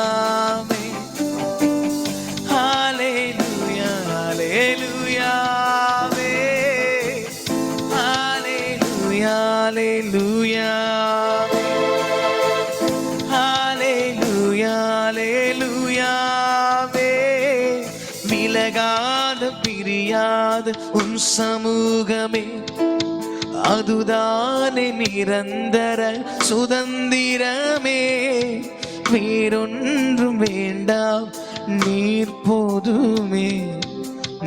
Speaker 6: ஹalleluya, ஹalleluya, ஹalleluya, ஹalleluya, ஹalleluya, ஹalleluya. விலகாத பிரியாத உன் சமூகமே, அதுதானே நிரந்தர சுதந்திரமே. வேறொன்றும் வேண்டாம், நீர் போதுமே,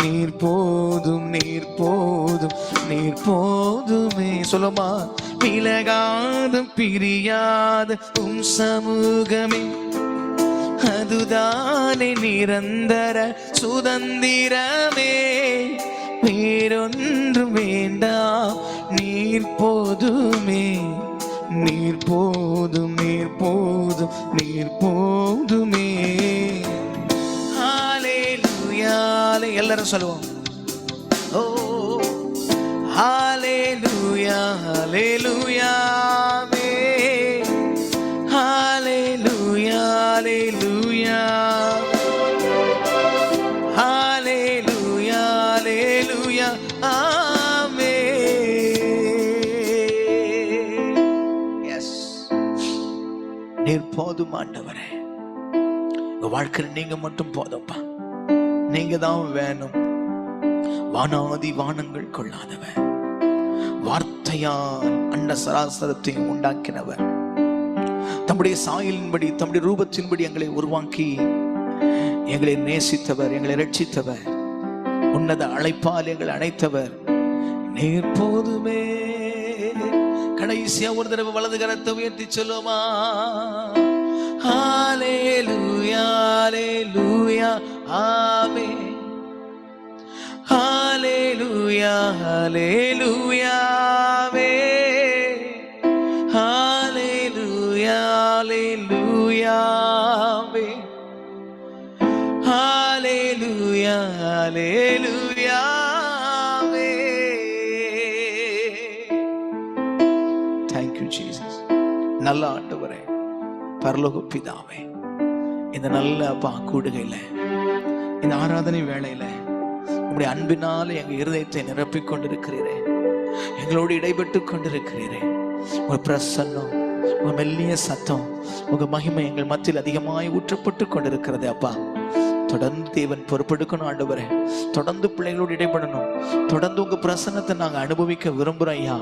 Speaker 6: நீர் போதும், நீர் போதும், நீர் போதுமே. சொல்லுமா. விலகாத பிரியாத உம் சமூகமே, அதுதானே நிரந்தர சுதந்திரமே. வேறொன்றும் வேண்டாம், நீர் போதுமே, நீர் போதும், நீர் போதும், நீர் போதுமே. ஹalleluya, எல்லாரும் சொல்லுவோம். ஓ ஹalleluya, ஹalleluya, ஹalleluya, ஹalleluya, ஹalleluya, ஹalleluya, ஆமென். எஸ், நீர் போதும் ஆண்டவரே. உங்க வாழ்க்கையில் நீங்க மட்டும் போதும்பா, நீங்க தான் வேணும். வானாதி வானங்கள் கொள்ளாதவர், வார்த்தையால் அண்ட சராசரத்தையும் உண்டாக்கினவர், தம்முடைய சாயலின்படி தம்முடைய ரூபத்தின்படி எங்களை உருவாக்கி எங்களை நேசித்தவர், எங்களை ரட்சித்தவர், உன்னத அழைப்பால் எங்களை அழைத்தவர். நீர் போதுமே. கடைசியா ஒரு தடவை வலது கரத்தை உயர்த்தி சொல்லுமா. ஹalleluya, ஹalleluya, ஆமென். ஹalleluya, ஹalleluya, ஹalleluya, ஹalleluyaவே. Thank you Jesus. நல்ல ஆண்டவரே, பரலோக பிதாவே, இந்த நல்ல அப்பா கூடுகையில, இந்த ஆராதனை வேளையில உங்களுடைய அன்பினால எங்க இருதயத்தை நிரப்பிக் கொண்டிருக்கிறீரே, எங்களோடு இடைப்பட்டு கொண்டிருக்கிறீரே. உங்க பிரசன்னம், உங்க மெல்லிய சத்தம், உங்க மகிமை எங்கள் மத்தியில் அதிகமாய் ஊற்றப்பட்டு கொண்டிருக்கிறது அப்பா. தொடர்ந்து தேவன் பொறுப்பெடுக்கணும் ஆண்டவரே. தொடர்ந்து பிள்ளைகளோடு இடைப்படணும். தொடர்ந்து உங்க பிரசன்னத்தை நாங்க அனுபவிக்க விரும்புறோம் ஐயா.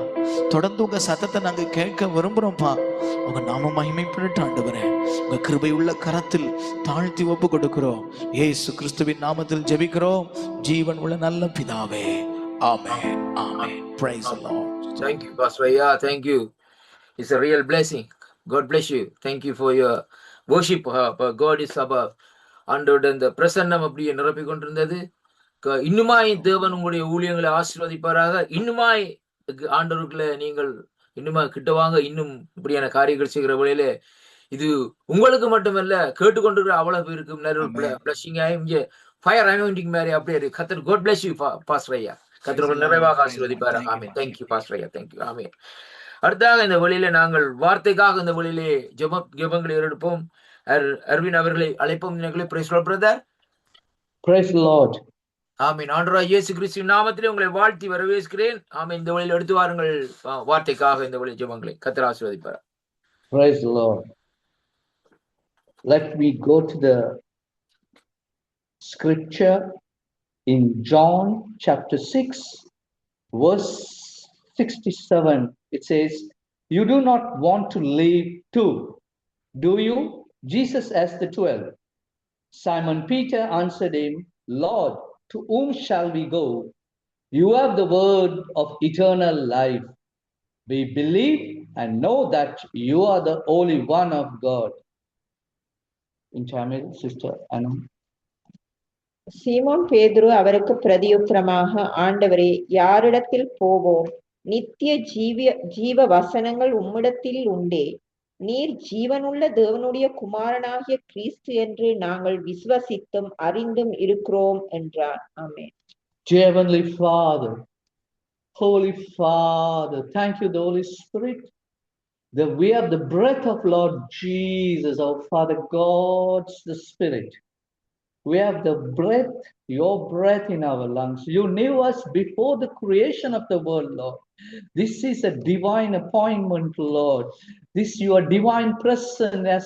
Speaker 6: தொடர்ந்து உங்க சத்தத்தை நாங்க கேட்க விரும்புறோம்ப்பா. உங்க நாம மகிமைப்படட்டும் ஆண்டவரே. உங்க கிருபை உள்ள கரத்தில் தாழ்த்தி ஒப்பு கொடுக்கிறோம். இயேசு கிறிஸ்துவின் நாமத்தில் ஜெபிக்கிறோம் ஜீவன் உள்ள நல்ல பிதாவே. ஆமென். ஆமென். Praise the Lord.
Speaker 2: Thank you, Pastor. Yeah, thank you. It's a real blessing. God bless you. Thank you for your worship. God is above. ஆண்டோட இந்த பிரசன்னம் அப்படியே நிரப்பிக் கொண்டிருந்தது. இன்னுமாய் தேவன் உங்களுடைய ஊழியங்களை ஆசீர்வதிப்பாராக. இன்னுமாய் ஆண்டவருக்குள்ள நீங்கள் இன்னுமா கிட்டவாங்க. இன்னும் இப்படியான காரியங்கள் செய்கிற வழியில இது உங்களுக்கு மட்டுமல்ல, கேட்டுக்கொண்டிருக்கிற அவ்வளவு பேருக்கும் நிறைய பிளஸிங் ஆகும். இங்கே ஃபயர் அனாயிண்டிங் மாதிரி அப்படியே கர்த்தர். God bless you, பாஸ்டர் ஐயா. கர்த்தர் நிறைவாக ஆசீர்வதிப்பாராக. ஆமென். Thank you, பாஸ்டர் ஐயா. Thank you. ஆமென். அடுத்தாக இந்த வழியில நாங்கள் வார்த்தைக்காக இந்த வழியிலே ஜெபங்களை எடுப்போம். அர்வின் அவர்களை அழைப்போம். Praise the Lord, brother.
Speaker 7: Praise the Lord.
Speaker 2: ஆமென். ஆண்டவராகிய இயேசு கிறிஸ்துவின் நாமத்திலே உங்களை வாழ்த்தி வரவேற்கிறேன். ஆமென். இந்த வழியில் எடுத்து வாருங்கள் வார்த்தைக்காக இந்த வழி ஜெபங்களை. கர்த்தர் ஆசீர்வதிப்பார்.
Speaker 7: Praise the Lord. Let me go to the scripture in John chapter 6 verse 67. It says, "You do not want to leave too, do you?" Jesus asked the 12. Simon Peter answered him, "Lord, to whom shall we go? You have the word of eternal life. We believe and know that you are the Holy One of God." In Tamil, Sister Anna.
Speaker 5: சீமோன் பேதுரு அவருக்கு பிரதியுத்தரமாக, ஆண்டவரே, யாரிடத்தில் போவோம்? நித்திய ஜீவ வசனங்கள் உம்மிடத்தில் உண்டே. நீர் ஜீவனுள்ள தேவனுடைய குமாரனாகிய கிறிஸ்து என்று நாங்கள் விசுவசித்தும் அறிந்தும் இருக்கிறோம் என்றார். ஆமென்.
Speaker 7: Dear Heavenly Father, Holy Father, thank you, the Holy Spirit, that we have the breath of Lord Jesus, our Father God, the Spirit. We have the breath, your breath in our lungs. You knew us before the creation of the world, Lord. This is a divine appointment, Lord. This your divine presence, as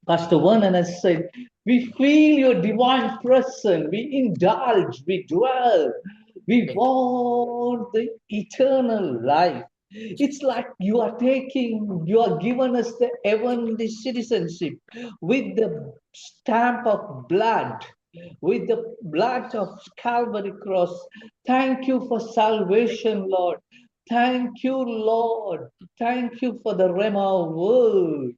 Speaker 7: Pastor Vernon has said. We feel your divine presence. We indulge, we dwell. We want the eternal life. It's like you are given us the heavenly citizenship with the stamp of blood, with the blood of Calvary cross. Thank you for salvation, Lord. Thank you, Lord. Thank you for the Rhema word.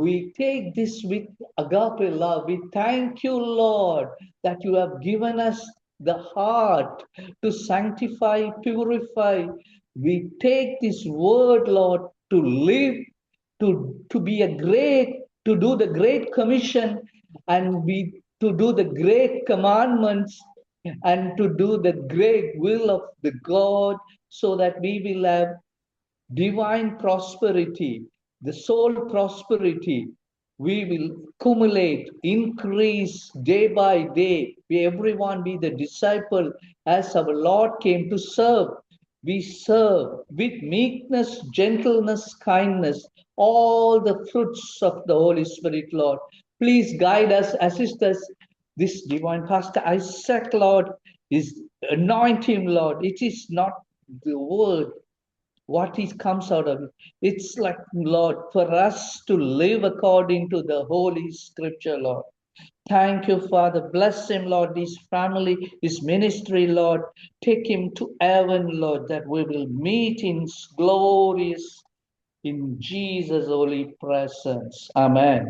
Speaker 7: We take this with agape love. We thank you, Lord, that you have given us the heart to sanctify, purify. We take this word, Lord, to live, to be to do the great commission, and to do the great commandments, and to do the great will of the God, so that we will have divine prosperity, the soul prosperity. We will accumulate, increase day by day. Everyone be the disciple as our Lord came to serve. We serve with meekness, gentleness, kindness, all the fruits of the Holy Spirit, Lord. Please guide us, assist us. This divine Pastor Isaac, Lord, is anoint him, Lord. It is not the word, what comes out of it. It's like, Lord, for us to live according to the Holy Scripture, Lord. Thank you, Father. Bless him, Lord, his family, his ministry, Lord. Take him to heaven, Lord, that we will meet in glorious, in Jesus' holy presence. Amen.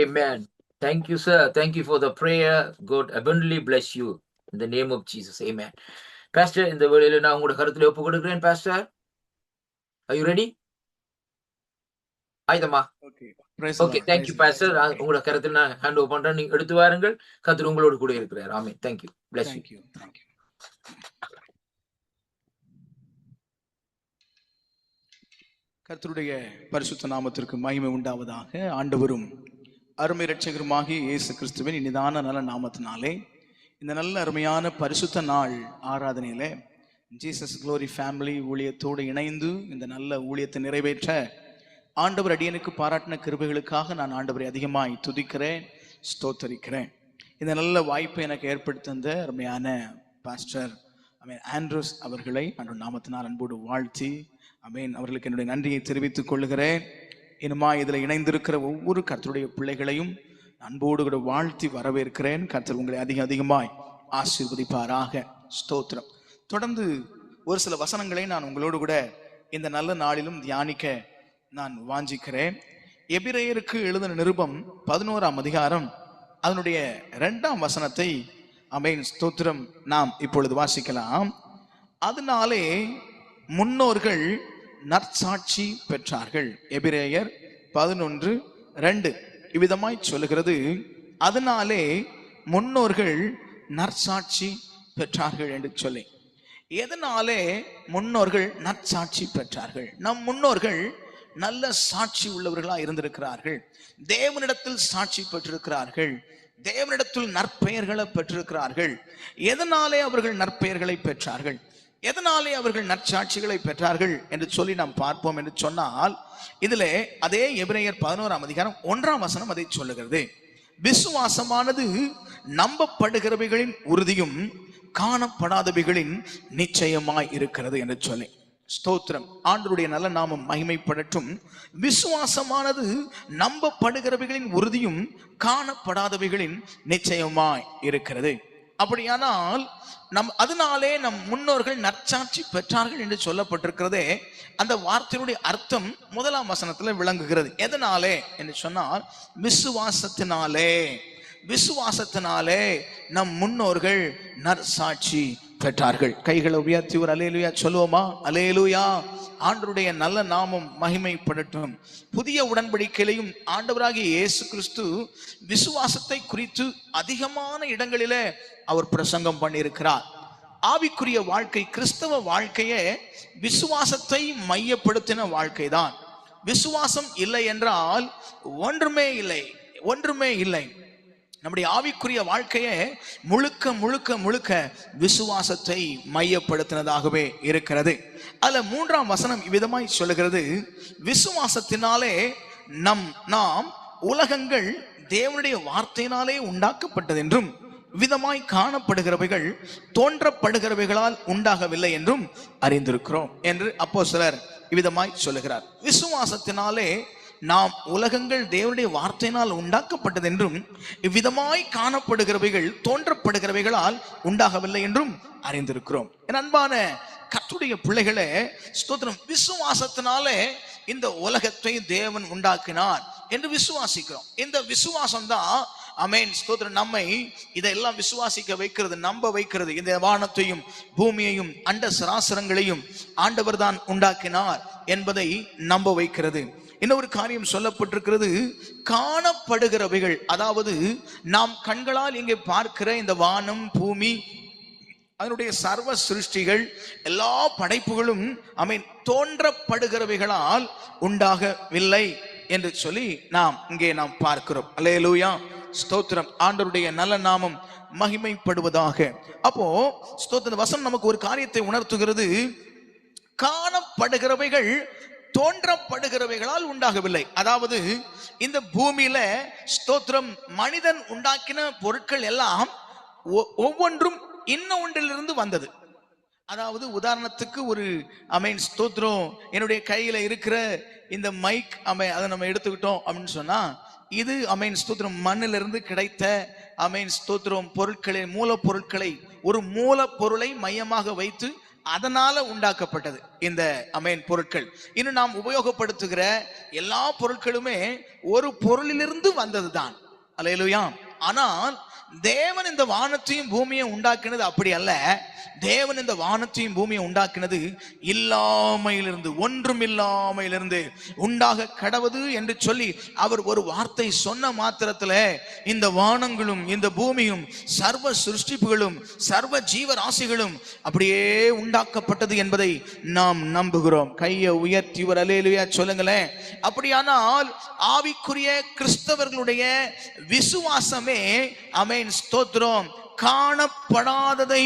Speaker 2: Amen. Thank you, sir. Thank you for the prayer. God abundantly bless you in the name of Jesus. Amen. Pastor, இந்த வேளையில நான் உங்களுடைய கருத்துல ஒப்பு கொடுக்கிறேன். Pastor, are you ready? ஆயுதமா? Okay, thank you pastor. உங்களோட கருத்தில் நான் ஹேண்ட் ஓவர் பண்றேன். நீங்க எடுத்து வாருங்கள். கர்த்தர் உங்களோடு கூட இருக்கிறார். ஆமென். தேங்க்யூ. Bless you.
Speaker 6: கர்த்தருடைய பரிசுத்த நாமத்திற்கு மகிமை உண்டாவதாக. ஆண்டவரும் அருமை இரட்சகருமாகிய இயேசு கிறிஸ்துவின் இனிதான நல்ல நாமத்தினாலே இந்த நல்ல அருமையான பரிசுத்த நாள் ஆராதனையில ஜீசஸ் க்ளோரி ஃபேமிலி ஊழியத்தோடு இணைந்து இந்த நல்ல ஊழியத்தை நிறைவேற்ற ஆண்டவர் அடியனுக்கு பாராட்டின கிருபைகளுக்காக நான் ஆண்டவரை அதிகமாய் துதிக்கிறேன், ஸ்தோத்தரிக்கிறேன். இந்த நல்ல வாய்ப்பை எனக்கு ஏற்படுத்த அருமையான பாஸ்டர் ஆண்ட்ரூஸ் அவர்களை ஆண்டவர் நாமத்தினால் அன்போடு வாழ்த்தி அவர்களுக்கு என்னுடைய நன்றியை தெரிவித்துக் கொள்ளுகிறேன். இனிமா இதில் இணைந்திருக்கிற ஒவ்வொரு கர்த்தருடைய பிள்ளைகளையும் அன்போடு கூட வாழ்த்தி வரவேற்கிறேன். கர்த்தர் உங்களை அதிகமாய் ஆசீர்வதிப்பாராக. ஸ்தோத்திரம். தொடர்ந்து ஒரு சில வசனங்களை நான் உங்களோடு கூட இந்த நல்ல நாளிலும் தியானிக்க நான் வாஞ்சிக்கிறேன். எபிரேயருக்கு எழுதின நிருபம் 11ஆம் அதிகாரம் அதனுடைய 2ஆம் வசனத்தை ஸ்தோத்திரம் நாம் இப்பொழுது வாசிக்கலாம். அதனாலே முன்னோர்கள் நற்சாட்சி பெற்றார்கள். எபிரேயர் 11:2 இவ்விதமாய் சொல்லுகிறது, அதனாலே முன்னோர்கள் நற்சாட்சி பெற்றார்கள் என்று சொல்லி. எதனாலே முன்னோர்கள் நற்சாட்சி பெற்றார்கள்? நம் முன்னோர்கள் நல்ல சாட்சி உள்ளவர்களா இருந்திருக்கிறார்கள். தேவனிடத்தில் சாட்சி பெற்றிருக்கிறார்கள். தேவனிடத்தில் நற்பெயர்களை பெற்றிருக்கிறார்கள். எதனாலே அவர்கள் நற்பெயர்களை பெற்றார்கள்? எதனாலே அவர்கள் நற்சாட்சிகளை பெற்றார்கள் என்று சொல்லி நாம் பார்ப்போம் என்று சொன்னால், இதிலே அதே எபிரேயர் 11ஆம் அதிகாரம் 1ஆம் வசனம் அதை சொல்லுகிறது. விசுவாசமானது நம்பப்படுகிறவைகளின் உறுதியும் காணப்படாதவைகளின் நிச்சயமாய் இருக்கிறது என்று சொல்லி. ஸ்தோத்திரம். ஆண்டவருடைய நல்ல நாமம் மகிமைப்படட்டும். விசுவாசமானது நம்பப்படுகிறவைகளின் உறுதியும் காணப்படாதவைகளின் நிச்சயமாய் இருக்கிறது. அப்படியானால் அதனாலே நம் முன்னோர்கள் நற்சாட்சி பெற்றார்கள் என்று சொல்லப்பட்டிருக்கிறதே, அந்த வார்த்தையினுடைய அர்த்தம் 1ஆம் வசனத்துல விளங்குகிறது. எதனாலே என்று சொன்னால், விசுவாசத்தினாலே. விசுவாசத்தினாலே நம் முன்னோர்கள் நற்சாட்சி பெற்றார்கள். கைகளை உயர்த்தி ஒரு அல்லேலூயா சொல்லுவோமா? அல்லேலூயா. ஆண்டவருடைய நல்ல நாமம் மகிமைப்படட்டும். புதிய உடன்படிக்கையிலையும் ஆண்டவராகிய இயேசு கிறிஸ்து விசுவாசத்தை குறித்து அதிகமான இடங்களிலே அவர் பிரசங்கம் பண்ணியிருக்கிறார். ஆவிக்குரிய வாழ்க்கை, கிறிஸ்தவ வாழ்க்கையே விசுவாசத்தை மையப்படுத்தின வாழ்க்கை தான். விசுவாசம் இல்லை என்றால் ஒன்றுமே இல்லை, ஒன்றுமே இல்லை. நம்முடைய ஆவிக்குரிய வாழ்க்கையே முழுக்க முழுக்க முழுக்க விசுவாசத்தை மையப்படுத்தினதாகவே இருக்கிறது. அதுல 3ஆம் வசனம் இவ்விதமாய் சொல்லுகிறது, விசுவாசத்தினாலே நாம் உலகங்கள் தேவனுடைய வார்த்தையினாலே உண்டாக்கப்பட்டது என்றும் விதமாய் காணப்படுகிறவைகள் தோன்றப்படுகிறவைகளால் உண்டாகவில்லை என்றும் அறிந்திருக்கிறோம் என்று அப்போஸ்தலர் இவ்விதமாய் சொல்லுகிறார். விசுவாசத்தினாலே நாம் உலகங்கள் தேவனுடைய வார்த்தையினால் உண்டாக்கப்பட்டது என்றும் இவ்விதமாய் காணப்படுகிறவைகள் தோன்றப்படுகிறவைகளால் உண்டாகவில்லை என்றும் அறிந்திருக்கிறோம். என் அன்பான கர்த்தருடைய பிள்ளைகளே, ஸ்தோத்திரம். விசுவாசத்தினாலே இந்த உலகத்தை தேவன் உண்டாக்கினார் என்று விசுவாசிக்கிறோம். இந்த விசுவாசம் தான் ஸ்தோத்திரம் நம்மை இதெல்லாம் விசுவாசிக்க வைக்கிறது, நம்ப வைக்கிறது. இந்த வானத்தையும் பூமியையும் அண்ட சராசரங்களையும் ஆண்டவர் தான் உண்டாக்கினார் என்பதை நம்ப வைக்கிறது. இன்னொரு காரியம் சொல்லப்பட்டிருக்கிறது, காணப்படுகிறவைகள், அதாவது நாம் கண்களால் இங்கே பார்க்கிற இந்த வானம் பூமி அதனுடைய சர்வ சிருஷ்டிகள் எல்லா படைப்புகளும் தோன்றப்படுகிறவைகளால் உண்டாகவில்லை என்று சொல்லி இங்கே நாம் பார்க்கிறோம். அல்லேலூயா, ஸ்தோத்திரம். ஆண்டவருடைய நல்ல நாமம் மகிமைப்படுவதாக. அப்போ ஸ்தோத்திர வசனம் நமக்கு ஒரு காரியத்தை உணர்த்துகிறது, காணப்படுகிறவைகள் தோன்றப்படுகிறவைகளால் உண்டாகவில்லை. அதாவது இந்த பூமியில ஸ்தோத்திரம் மனிதன் உண்டாக்கின பொருட்கள் எல்லாம் ஒவ்வொன்றும் இன்னொன்றிலிருந்து வந்தது. அதாவது உதாரணத்துக்கு ஒரு ஸ்தோத்திரம், என்னுடைய கையில இருக்கிற இந்த மைக் அதை நம்ம எடுத்துக்கிட்டோம் அப்படின்னு சொன்னா, இது ஸ்தோத்திரம் மண்ணிலிருந்து கிடைத்த ஸ்தோத்திரம் பொருட்களை, மூலப்பொருட்களை, ஒரு மூலப்பொருளை மையமாக வைத்து அதனால உண்டாக்கப்பட்டது இந்த பொருட்கள். இன்னும் நாம் உபயோகப்படுத்துகிற எல்லா பொருட்களுமே ஒரு பொருளிலிருந்து வந்ததுதான். அல்லேலூயா. ஆனால் தேவன் இந்த வானத்தையும் பூமியை உண்டாக்கினது அப்படி அல்ல. தேவன் இந்த வானத்தையும் பூமியை உண்டாக்கினது இல்லாமையிலிருந்து, ஒன்றும் இல்லாமையிலிருந்து உண்டாக கடவது என்று சொல்லி அவர் ஒரு வார்த்தை சொன்ன மாத்திரத்துல இந்த வானங்களும் இந்த பூமியும் சர்வ சிருஷ்டிப்புகளும் சர்வ ஜீவராசிகளும் அப்படியே உண்டாக்கப்பட்டது என்பதை நாம் நம்புகிறோம். கையை உயர்த்தி ஒரு அல்லேலூயா சொல்லுங்களேன். அப்படியானால் ஆவிக்குரிய கிறிஸ்தவர்களுடைய விசுவாசமே ஆமென் ஸ்தோத்திரம் காணப்படாததை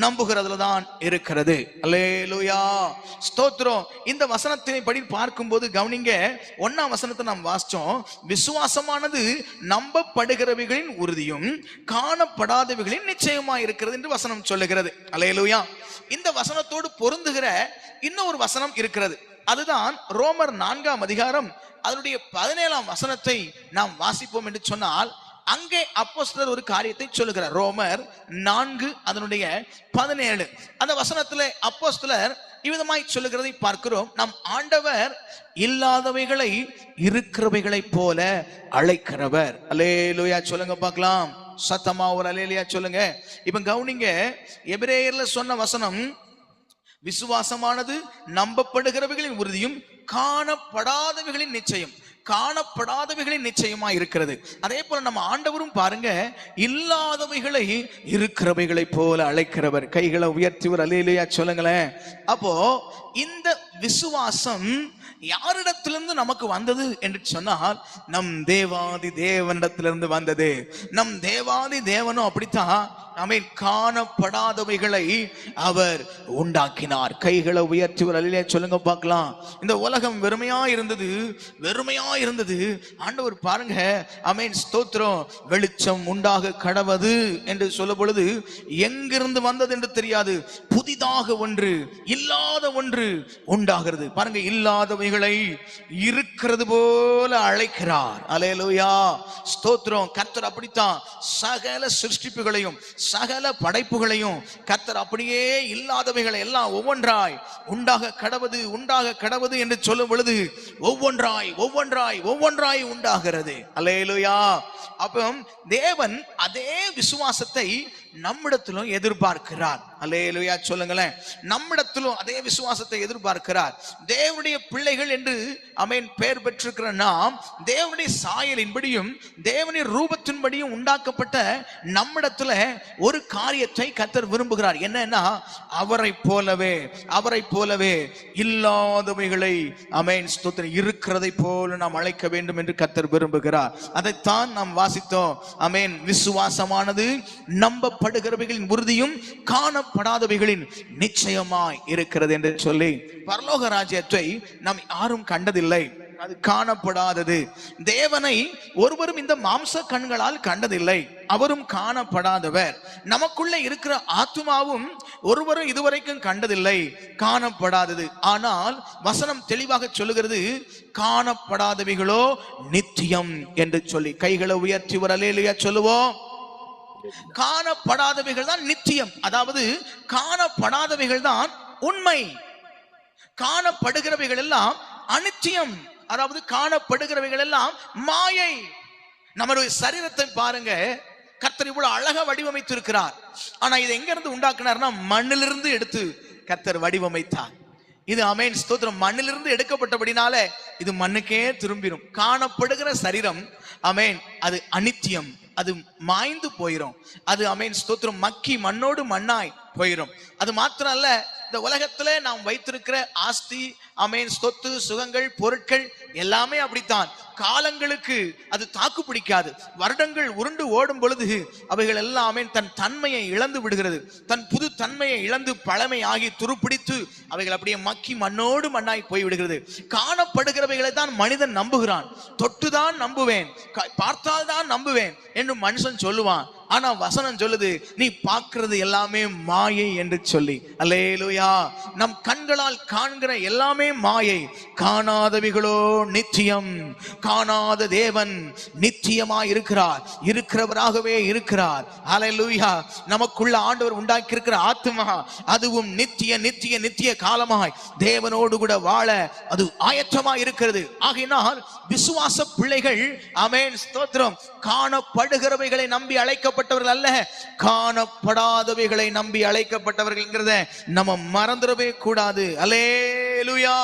Speaker 6: நம்புகிறதுல தான் இருக்கிறது. அல்லேலூயா ஸ்தோத்திரம். இந்த வசனத்தினை படி பார்க்கும்போது கவனிங்க, 1ஆம் வசனத்தை நாம் வாசிச்சோம். விசுவாசமானது நம்பப்படுகிறவைகளின் உறுதியும் காணப்படாதவைகளின் நிச்சயமா இருக்கிறது என்று வசனம் சொல்லுகிறது. அல்லேலூயா. இந்த வசனத்தோடு பொருந்துகிற இன்னொரு வசனம் இருக்கிறது. அதுதான் ரோமர் 4ஆம் அதிகாரம் அதனுடைய 17ஆம் வசனத்தை நாம் வாசிப்போம் என்று சொன்னால், அங்கே அப்போஸ்தலர் ஒரு காரியத்தை சொல்லுகிறார். ரோமர் 4 அதனுடைய 17 அந்த வசனத்திலே அப்போஸ்தலர் இவ்விதமாய் சொல்லுகிறதை பார்க்கிறோம். நம் ஆண்டவர் இல்லாதவைகளை இருக்கிறவைகளை போல அழைக்கிறவர். அல்லேலூயா சொல்லுங்க பார்க்கலாம். சத்தமா ஒரு அல்லேலூயா சொல்லுங்க. இப்ப கவனிங்க, எபிரேயர்ல சொன்ன வசனம் விசுவாசமானது நம்பப்படுகிறவைகளின் உறுதியும் காணப்படாதவைகளின் நிச்சயம், காணப்படாதவைகளின் நிச்சயமா இருக்கிறது. அதே போல நம்ம ஆண்டவரும் பாருங்க, இல்லாதவைகளை இருக்கிறவைகளை போல அழைக்கிறவர். கைகளை உயர்த்தி ஒரு அல்லேலூயா சொல்லுங்களேன். அப்போ இந்த விசுவாசம் யாரிடத்திலிருந்து நமக்கு வந்தது என்று சொன்னால், நம் தேவாதி தேவனிடத்திலிருந்து வந்தது. நம் தேவாதி தேவனும் அப்படித்தான் ஆமென் காணப்படாதவைகளை அவர் உண்டாக்கினார். கைகளை உயர்த்தி ஒரு அல்லேலூயா சொல்லுங்க பார்க்கலாம். இந்த உலகம் வெறுமையா இருந்தது, வெறுமையா இருந்தது. ஆண்டவர் பாருங்க ஆமென் ஸ்தோத்திரம், வெளிச்சம் உண்டாக கடவது என்று சொல்லும் பொழுது எங்கிருந்து வந்தது என்று தெரியாது, புதிதாக ஒன்று, இல்லாத ஒன்று உண்டாகிறது. பாருங்க, இல்லாதவைகளை இருக்கிறது போல அழைக்கிறார். அல்லேலூயா ஸ்தோத்திரம். கர்த்தர் அப்படித்தான் சகல சிருஷ்டிப்புகளையும் சகல படைப்புகளையும் கர்த்தர் அப்படியே இல்லாதவைகளை எல்லாம் ஒவ்வொன்றாய் உண்டாக கடவது, உண்டாக கடவது என்று சொல்லும் பொழுது ஒவ்வொன்றாய் ஒவ்வொன்றாய் ஒவ்வொன்றாய் உண்டாகிறது. அல்லேலூயா. அப்போ தேவன் அதே விசுவாசத்தை நம்மிடத்திலும் எதிர்பார்க்கிறார். அல்லேலூயா சொல்லுங்களேன். நம்மிடத்திலும் அதே விசுவாசத்தை எதிர்பார்க்கிறார். தேவனுடைய பிள்ளைகள் என்று ஆமென் பெயர் பெற்றிருக்கிற நாம் தேவனுடைய சாயலின்படியும் தேவனுடைய ரூபத்தின்படியும் உண்டாக்கப்பட்ட நம்மிடத்துல ஒரு காரியத்தை கர்த்தர் விரும்புகிறார். என்னன்னா, அவரை போலவே இல்லாதவைகளை ஆமென் ஸ்தோத்திரம் இருக்கிறதை போல நாம் அழைக்க வேண்டும் என்று கர்த்தர் விரும்புகிறார். அதைத்தான் நாம் வாசித்தோம். ஆமென். விசுவாசமானது நம்பப்படுகிறவைகளின் உறுதியும் காணப்படாதவைகளின் நிச்சயமாய் இருக்கிறது என்று சொல்லி, பரலோக ராஜ்யத்தை நாம் யாரும் கண்டதில்லை, அது காணப்படாதது. தேவனை ஒருவரும் இந்த மாம்ச கண்களால் கண்டதில்லை, அவரும் காணப்படாதவர். நமக்குள்ள இருக்கிற ஆத்துமாவும் ஒருவரும் இதுவரைக்கும் கண்டதில்லை, காணப்படாதது. ஆனால் வசனம் தெளிவாக சொல்லுகிறது, காணப்படாதவைகளோ நித்தியம் என்று சொல்லி. கைகளை உயர்த்தி ஒரு அல்லேலூயா சொல்லுவோம். காணப்படாதவைகள் தான் நித்தியம், அதாவது காணப்படாதவைகள் தான் உண்மை, காணப்படுகிறவைகள் எல்லாம் அநித்தியம், அதாவது காணப்படுகிறவைகள் எல்லாம் மாயை. நம்மளுடைய சரீரத்தை பாருங்க, கர்த்தர் இவ்வளவு அழகா வடிவமைத்து இருக்கிறார். ஆனா இது எங்க இருந்து உண்டாக்குனார்னா, மண்ணிலிருந்து எடுத்து கர்த்தர் வடிவமைத்தார். இது ஆமென் ஸ்தோத்திரம், மண்ணிலிருந்து எடுக்கப்பட்டபடினால இது மண்ணுக்கே திரும்பிடும். காணப்படுகிற சரீரம் ஆமென் அது அநித்தியம், அது மாய்ந்து போயிடும். அது ஆமென் ஸ்தோத்திரம் மக்கி மண்ணோடு மண்ணாய் போயிடும். அது மாத்திரம் அல்ல, இந்த உலகத்துல நாம் வைத்திருக்கிற ஆஸ்தி ஆமென் சொத்து சுகங்கள் பொருட்கள் எல்லாமே அப்படித்தான். காலங்களுக்கு அது தாக்கு பிடிக்காது. வருடங்கள் உருண்டு ஓடும் பொழுது அவைகள் எல்லாமே தன் தன்மையை இழந்து விடுகிறது. தன் புது தன்மையை இழந்து பழமை ஆகி துருப்பிடித்து அவைகள் அப்படியே மக்கி மண்ணோடு மண்ணாய் போய்விடுகிறது. காணப்படுகிறவைகளை தான் மனிதன் நம்புகிறான். தொட்டுதான் நம்புவேன், பார்த்தால் தான் நம்புவேன் என்று மனுஷன் சொல்லுவான். ஆனா வசனம் சொல்லுது, நீ பார்க்கிறது எல்லாமே மாயை என்று சொல்லி. அல்லேலூயா. நம் கண்களால் காண்கிற எல்லாமே மாயை, காணாதவைகளோ நித்தியம். காணாத தேவன் நித்தியமாய் இருக்கிறார், இருக்கிறவராகவே இருக்கிறார். அல்லேலூயா. நமக்குள்ள ஆண்டவர் உண்டாக்கி இருக்கிற ஆத்துமா அதுவும் நித்திய நித்திய நித்திய காலமாய் தேவனோடு கூட வாழ அது ஆயத்தமாய் இருக்கிறது. ஆகையினால் விசுவாச பிள்ளைகள் ஆமென் ஸ்தோத்திரம் காணப்படுகிறவைகளை நம்பி அழைக்கப்பட்ட அழைக்கப்பட்டவர்கள் அல்ல, காணப்படாதவைகளை நம்பி அழைக்கப்பட்டவர்கள்ங்கிறத நம்ம மறந்துடவே கூடாது. அல்லேலூயா.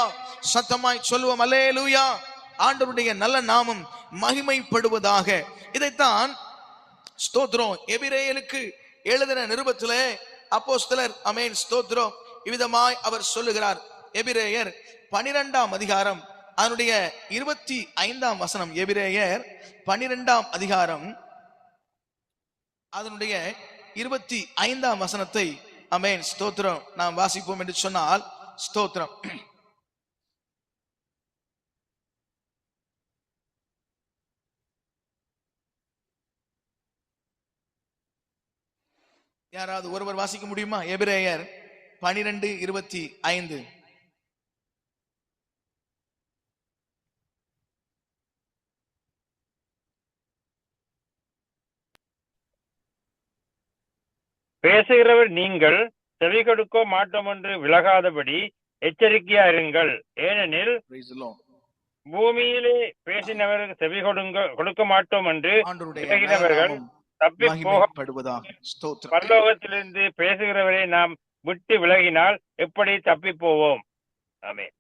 Speaker 6: சத்தமாய் சொல்லுவோம் அல்லேலூயா. ஆண்டவருடைய நல்ல நாமம் மகிமைப்படுவதாக. இதைத்தான் ஸ்தோத்திரம் எபிரேயருக்கு எழுதின நிருபத்திலே அப்போஸ்தலர் ஆமென் ஸ்தோத்திரம் இவ்விதமாய் அவர் சொல்லுகிறார். எபிரேயர் 12ஆம் அதிகாரம் அதனுடைய 25ஆம் வசனம். எபிரேயர் 12ஆம் அதிகாரம் அதனுடைய 25ஆம் வசனத்தை ஆமென் ஸ்தோத்திரம் நாம் வாசிப்போம் என்று சொன்னால் ஸ்தோத்திரம். யாராவது ஒருவர் வாசிக்க முடியுமா? எபிரேயர் 12:25.
Speaker 8: பேசுகிறவர் நீங்கள் செவி கொடுக்க மாட்டோம் என்று விலகாதபடி எச்சரிக்கையா இருங்கள். ஏனெனில் பூமியிலே பேசினவர்கள் செவி கொடுக்க மாட்டோம் என்று விலகினவர்கள் தப்பி போகப்படுவதாக. பரலோகத்திலிருந்து பேசுகிறவரை நாம் விட்டு விலகினால் எப்படி தப்பி போவோம்? ஆமென்.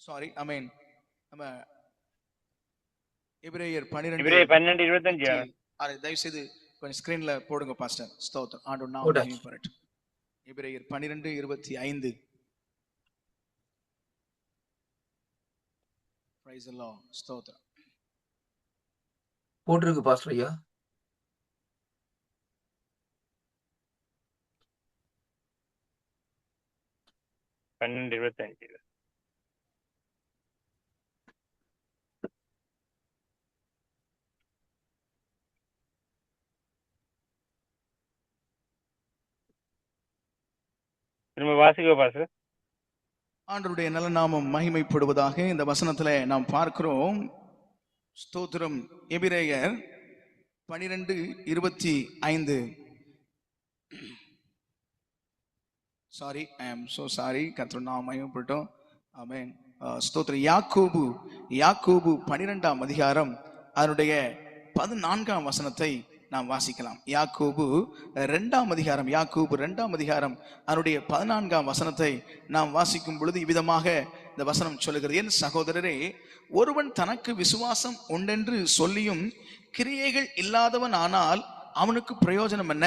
Speaker 6: சாரி ஆமென். நம்ம எபிரேயர்
Speaker 8: 12:25
Speaker 6: தயவு செய்து கொஞ்சம் ஸ்கிரீன்ல போடுங்க பாஸ்டர். ஸ்தோத்திரம். ஆண்டவர் நாமம் மகிமைப்படட்டும். எபிரேயர் 12:25. Price the Lord. ஸ்தோத்திரம்.
Speaker 2: போட்டிருக்கு பாஸ்டர் ஐயா.
Speaker 8: திரும்ப வாசிக்க பாஸ்டர்.
Speaker 6: ஆண்டவருடைய நல்ல நாமம் மகிமைப்படுவதாக. இந்த வசனத்துல நாம் பார்க்கிறோம் ஸ்தோத்திரம். எபிரேயர் 12:25. சாரி, ஐ ஆம் சோ சாரி. கர்த்தர் நாமம் மகிமைப்படட்டும். ஆமென். ஸ்தோத்திரம். யாக்கோபு 12ஆம் அதிகாரம் அதனுடைய 14ஆம் வசனத்தை நாம் வாசிக்கலாம். யாக்கோபு 2ஆம் அதிகாரம் அதனுடைய 14ஆம் வசனத்தை நாம் வாசிக்கும் பொழுது இவ்விதமாக இந்த வசனம் சொல்லுகிறது. என் சகோதரரே, ஒருவன் தனக்கு விசுவாசம் உண்டென்று சொல்லியும் கிரியைகள் இல்லாதவன் ஆனால் அவனுக்கு பிரயோஜனம் என்ன?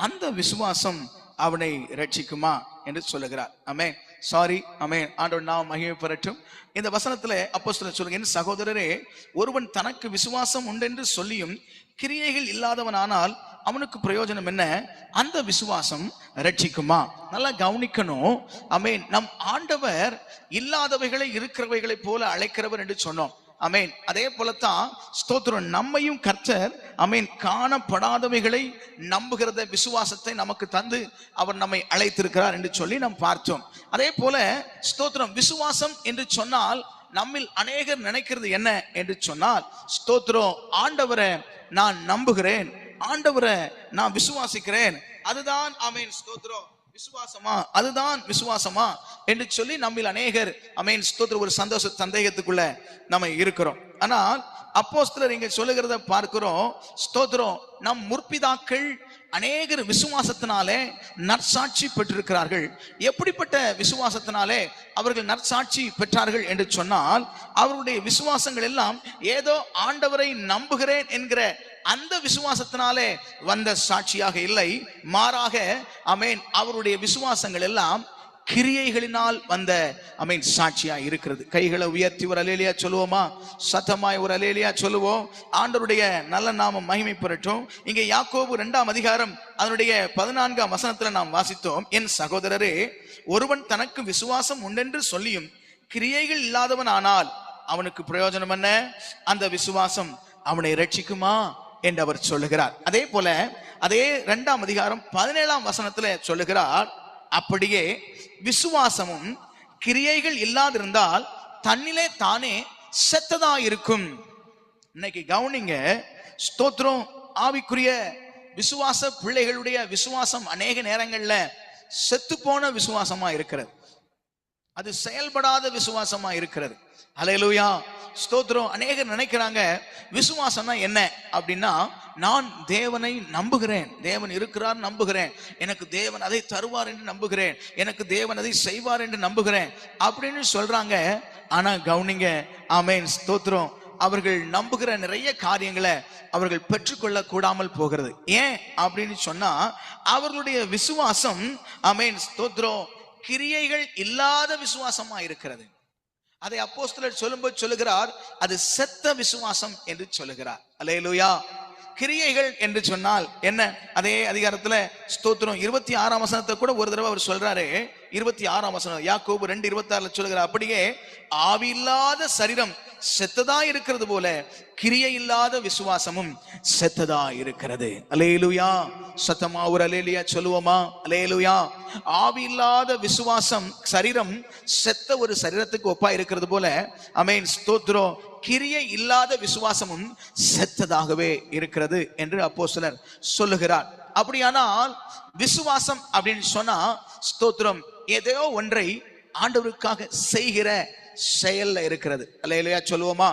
Speaker 6: அந்த விசுவாசம் அவனை ரட்சிக்குமா என்று சொல்லுகிறார். ஆமென். சாரி, ஆமென். ஆண்டவர் நாமம் மகிமைப்படட்டும். இந்த வசனத்துல அப்போஸ்தலர் சொல்லுங்க, என் சகோதரரே, ஒருவன் தனக்கு விசுவாசம் உண்டென்று சொல்லியும் கிரியைகள் இல்லாதவன் ஆனால் அவனுக்கு பிரயோஜனம் என்ன? அந்த விசுவாசம் ரட்சிக்குமா? நல்லா கவனிக்கணும். ஆமென். நம் ஆண்டவர் இல்லாதவைகளை இருக்கிறவைகளை போல அழைக்கிறவர் என்று சொன்னோம். ஆமென். அதே போலத்தான் ஸ்தோத்திரம் நம்மையும் கர்த்தர் ஆமென் காணப்படாதவைகளை நம்புகிறத விசுவாசத்தை நமக்கு தந்து அவர் நம்மை அழைத்திருக்கிறார் என்று சொல்லி நாம் பார்த்தோம். அதே போல ஸ்தோத்திரம் விசுவாசம் என்று சொன்னால் நம்மில் அநேகர் நினைக்கிறது என்ன என்று சொன்னால், ஸ்தோத்திரம் ஆண்டவரை நான் நம்புகிறேன், ஆண்டவரை நான் விசுவாசிக்கிறேன், அதுதான் ஆமென் ஸ்தோத்திரம் விசுவாசமா, அதுதான் விசுவாசமா என்று சொல்லி நம்மில் அநேகர் ஆமென் ஸ்தோத்திரம் ஒரு சந்தோஷ சந்தேகத்துக்குள்ள நம்ம இருக்கிறோம். ஆனால் அப்போஸ்தலர் இங்க சொல்லுகிறத பார்க்கிறோம். ஸ்தோத்திரம் நம் முற்பிதாக்கள் அநேகர் விசுவாசத்தினாலே நற்சாட்சி பெற்றிருக்கிறார்கள். எப்படிப்பட்ட விசுவாசத்தினாலே அவர்கள் நற்சாட்சி பெற்றார்கள் என்று சொன்னால், அவருடைய விசுவாசங்கள் எல்லாம் ஏதோ ஆண்டவரை நம்புகிறேன் என்கிற அந்த விசுவாசத்தினாலே வந்த சாட்சியாக இல்லை, மாறாக ஆமென் அவருடைய விசுவாசங்கள் எல்லாம் கிரியைகளினால் வந்த ஆமென் சாட்சியா இருக்கிறது. கைகளை உயர்த்தி ஒரு அல்லேலியா சொல்லுவோமா? சத்தமாய் ஒரு அல்லேலியா சொல்லுவோம். ஆண்டவருடைய நல்ல நாமம் மகிமை பெறட்டும். இங்கே யாக்கோபு 2ஆம் அதிகாரம் அதனுடைய 14ஆம் வசனத்துல நாம் வாசித்தோம், என் சகோதரரே, ஒருவன் தனக்கு விசுவாசம் உண்டென்று சொல்லியும் கிரியைகள் இல்லாதவன் ஆனால் அவனுக்கு பிரயோஜனம் என்ன? அந்த விசுவாசம் அவனை ரட்சிக்குமா என்று அவர் சொல்லுகிறார். அதே போல அதே 2ஆம் அதிகாரம் 17ஆம் வசனத்துல சொல்லுகிறார், அப்படியே விசுவாசமும் கிரியைகள் இல்லாதிருந்தால் தன்னிலே தானே செத்ததா இருக்கும். இன்னைக்கு கவனிங்க, ஸ்தோத்திரம் ஆவிக்குரிய விசுவாச பிள்ளைகளுடைய விசுவாசம் அநேக நேரங்கள்ல செத்து போன விசுவாசமா இருக்கிறது. அது செயல்படாத விசுவாசமா இருக்கிறது. அல்லேலூயா, ஸ்தோத்திரம். அநேகர் நினைக்கிறாங்க விசுவாசம்னா என்ன அப்படின்னா, நான் தேவனை நம்புகிறேன், தேவன் இருக்கிறார் நம்புகிறேன், எனக்கு தேவன் அதை தருவார் என்று நம்புகிறேன், எனக்கு தேவன் அதை செய்வார் என்று நம்புகிறேன் அப்படின்னு சொல்றாங்க. ஆனா கவனிங்க, ஆமென், ஸ்தோத்திரம், அவர்கள் நம்புகிற நிறைய காரியங்களை அவர்கள் பெற்றுக்கொள்ள கூடாமல் போகிறது. ஏன் அப்படின்னு சொன்னா, அவர்களுடைய விசுவாசம், ஆமென், ஸ்தோத்திரம், கிரியைகள் இல்லாத விசுவாசமா இருக்கிறது. அதை அப்போஸ்தலர் சொல்லும்போது சொல்லுகிறார், அது செத்த விசுவாசம் என்று சொல்லுகிறார். அல்லேலூயா. கிரியைகள் என்று சொன்னால் என்ன? அதே அதிகாரத்துல ஸ்தோத்திரம் 26ஆம் வசனத்தை கூட ஒரு தடவை அவர் சொல்றாரு. 26ஆம் வசனம் யாக்கோபு 2:26 சொல்லுகிறார், அப்படியே ஆவி இல்லாத சரீரம் செத்ததா இருக்கிறது போல கிரியை இல்லாத விசுவாசமும் செத்ததா இருக்கிறது. அல்லேலூயா. சத்தமா ஒரு அல்லேலூயா சொல்லுவோமா? அல்லேலூயா. ஆவி இல்லாத விசுவாசம், சரீரம் செத்த ஒரு சரீரத்துக்கு ஒப்பா இருக்கிறது போல, ஆமென், ஸ்தோத்திரம், கிரியை இல்லாத விசுவாசமும் செத்ததாகவே இருக்கிறது என்று அப்போஸ்தலர் சொல்லுகிறார். அப்படியானால் விசுவாசம் அப்படின்னு சொன்னா, ஸ்தோத்திரம், ஏதோ ஒன்றை ஆண்டவருக்காக செய்கிற செயல்ல இருக்கிறது. அல்லேலூயா சொல்லுவோமா?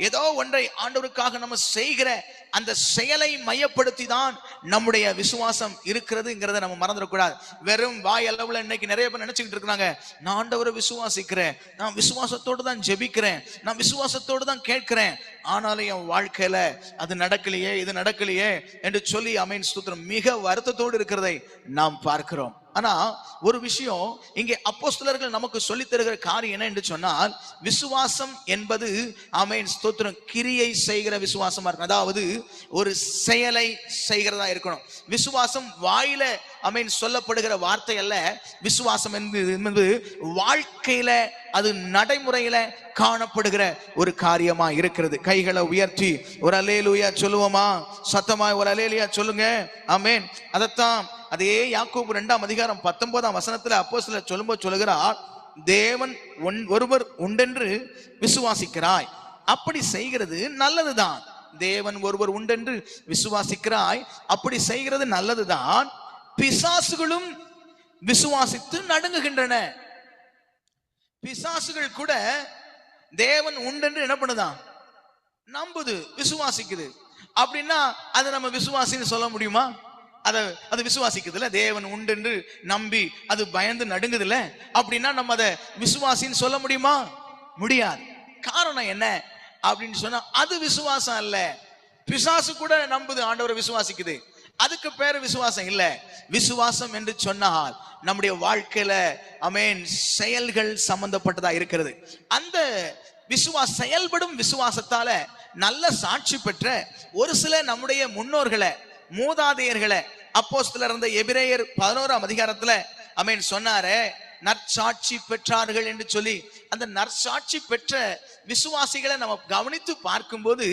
Speaker 6: ஏதோ ஒன்றை ஆண்டவருக்காக நம்ம செய்கிற அந்த செயலை மையப்படுத்தி தான் நம்முடைய விசுவாசம் இருக்கிறதுங்கிறத நம்ம மறந்துடக்கூடாது. வெறும் வாய் அளவுல இன்னைக்கு நிறைய பேர் நினைச்சுக்கிட்டு இருக்கிறாங்க, நான் ஆண்டவரை விசுவாசிக்கிறேன், நான் விசுவாசத்தோடு தான் ஜெபிக்கிறேன், நான் விசுவாசத்தோடு தான் கேட்கிறேன், ஆனாலும் என் வாழ்க்கையில அது நடக்கலையே, இது நடக்கலையே என்று சொல்லி, ஆமென், ஸ்தோத்திரம், மிக வருத்தத்தோடு இருக்கிறதை நாம் பார்க்கிறோம். ஆனா ஒரு விஷயம் இங்கே அப்போஸ்தலர்கள் நமக்கு சொல்லி தருகிற காரியம் என்ன என்று சொன்னால், விசுவாசம் என்பது, ஆமென், ஸ்தோத்திரம், கிரியை செய்கிற விசுவாசமா இருக்கணும். அதாவது ஒரு செயலை செய்கிறதா இருக்கணும். விசுவாசம் வாயில, ஆமென், சொல்லப்படுகிற வார்த்தை அல்ல. விசுவாசம் என்பது வாழ்க்கையில, அது நடைமுறையில காணப்படுகிற ஒரு காரியமா இருக்கிறது. கைகளை உயர்த்தி ஒரு அல்லேலூயா சொல்லுவோமா? சத்தமா ஒரு அல்லேலூயா சொல்லுங்க. ஆமென். அதத்தான் அதே யாக்கோபு 2ஆம் அதிகாரம் 19ஆம் வசனத்துல அப்போஸ்தலர் சொல்லும்போது சொல்லுகிறார், தேவன் ஒருவர் உண்டென்று விசுவாசிக்கிறாய், அப்படி செய்கிறது நல்லதுதான். தேவன் ஒருவர் உண்டென்று விசுவாசிக்கிறாய், அப்படி செய்கிறது நல்லதுதான். பிசாசுகளும் விசுவாசித்து நடுங்குகின்றன. பிசாசுகள் கூட தேவன் உண்டென்று என்ன பண்ணுதான்? நம்புது, விசுவாசிக்குது. அப்படின்னா அது நம்ம விசுவாசின்னு சொல்ல முடியுமா? அது விசுவாசிக்குதுல, தேவன் உண்டென்று நம்பி அது பயந்து நடுங்குதுல, அப்படின்னா நம்ம அதை விசுவாசின்னு சொல்ல முடியுமா? முடியாது. காரணம் என்ன அப்படின்னு சொன்னா, அது விசுவாசம் அல்ல. பிசாசு கூட நம்புது, ஆண்டவரை விசுவாசிக்குது, அதுக்கு பேரு விசுவாசம் இல்ல. விசுவாசம் என்று சொன்னால் நம்முடைய வாழ்க்கையில, ஆமென், செயல்கள் சம்பந்தப்பட்டதா இருக்கிறது. அந்த செயல்படும் விசுவாசத்தால நல்ல சாட்சி பெற்ற ஒரு சில நம்முடைய முன்னோர்களை, மூதாதையர்களை அப்போஸ்தலர் இருந்த எபிரேயர் 11ஆம் அதிகாரத்துல, ஆமென், சொன்னாரே, நற்சாட்சி பெற்றார்கள் என்று சொல்லி, அந்த நற்சாட்சி பெற்ற விசுவாசிகளை நம்ம கவனித்து பார்க்கும்போது,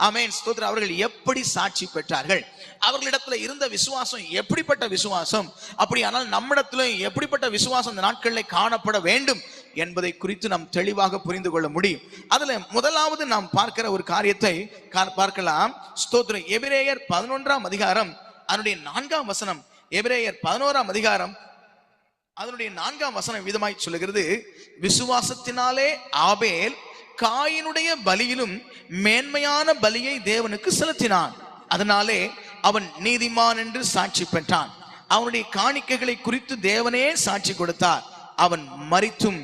Speaker 6: ஆமென், ஸ்தோத்திரம், அவர்கள் எப்படி சாட்சி பெற்றார்கள், அவர்களிடத்துல இருந்த விசுவாசம் எப்படிப்பட்ட விசுவாசம், அப்படியானால் நம்மிடத்துல எப்படிப்பட்ட விசுவாசம் இந்த நாட்களில் காணப்பட வேண்டும் என்பதை குறித்து நாம் தெளிவாக புரிந்து கொள்ள முடியும். அதுல முதலாவது நாம் பார்க்கிற ஒரு காரியத்தை பார்க்கலாம். ஸ்தோத்திரம், எபிரேயர் 11ஆம் அதிகாரம் அதனுடைய 4ஆம் வசனம். எபிரேயர் 11ஆம் அதிகாரம் அதனுடைய 4ஆம் வசனம் விதமாய் சொல்லுகிறது, விசுவாசத்தினாலே ஆபேல் காயினுடைய பலியிலும் மேன்மையான பலியை தேவனுக்கு செலுத்தினான், அதனாலே அவன் நீதிமான் என்று சாட்சி பெற்றான். அவனுடைய காணிக்கைகளை குறித்து தேவனே சாட்சி கொடுத்தார், அவன் மரித்தும்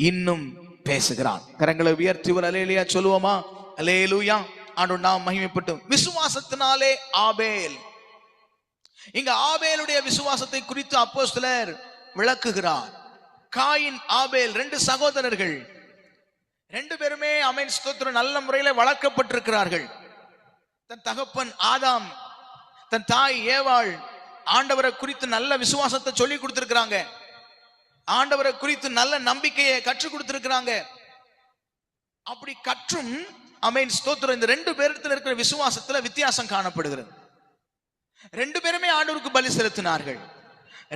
Speaker 6: இன்னும் பேசுகிறான். கரங்களை உயர்த்தி ஒரு அல்லேலூயா சொல்லுவோமா? அல்லேலூயா. ஆண்டவர் நாம் மகிமைப்பட்டோம். விசுவாசத்தினாலே ஆபேல். இங்க ஆபேலுடைய விசுவாசத்தை குறித்து அப்போஸ்தலர் விளக்குகிறார். காயின், ஆபேல் 2 சகோதரர்கள், 2 பேருமே, ஆமென், ஸ்தோத்திரம், நல்ல முறையில வளர்க்கப்பட்டிருக்கிறார்கள். தன் தகப்பன் ஆதாம், தன் தாய் ஏவாள் ஆண்டவரை குறித்து நல்ல விசுவாசத்தை சொல்லி கொடுத்திருக்கிறாங்க, ஆண்டவரை குறித்து நல்ல நம்பிக்கையை கற்றுக் கொடுத்திருக்கிறாங்க. அப்படி கற்றும், ஆமென், ஸ்தோத்திரம், இந்த 2 பேரிடத்தில் இருக்கிற விசுவாசத்துல வித்தியாசம் காணப்படுகிறது. 2 பேருமே ஆண்டவருக்கு பலி செலுத்தினார்கள்,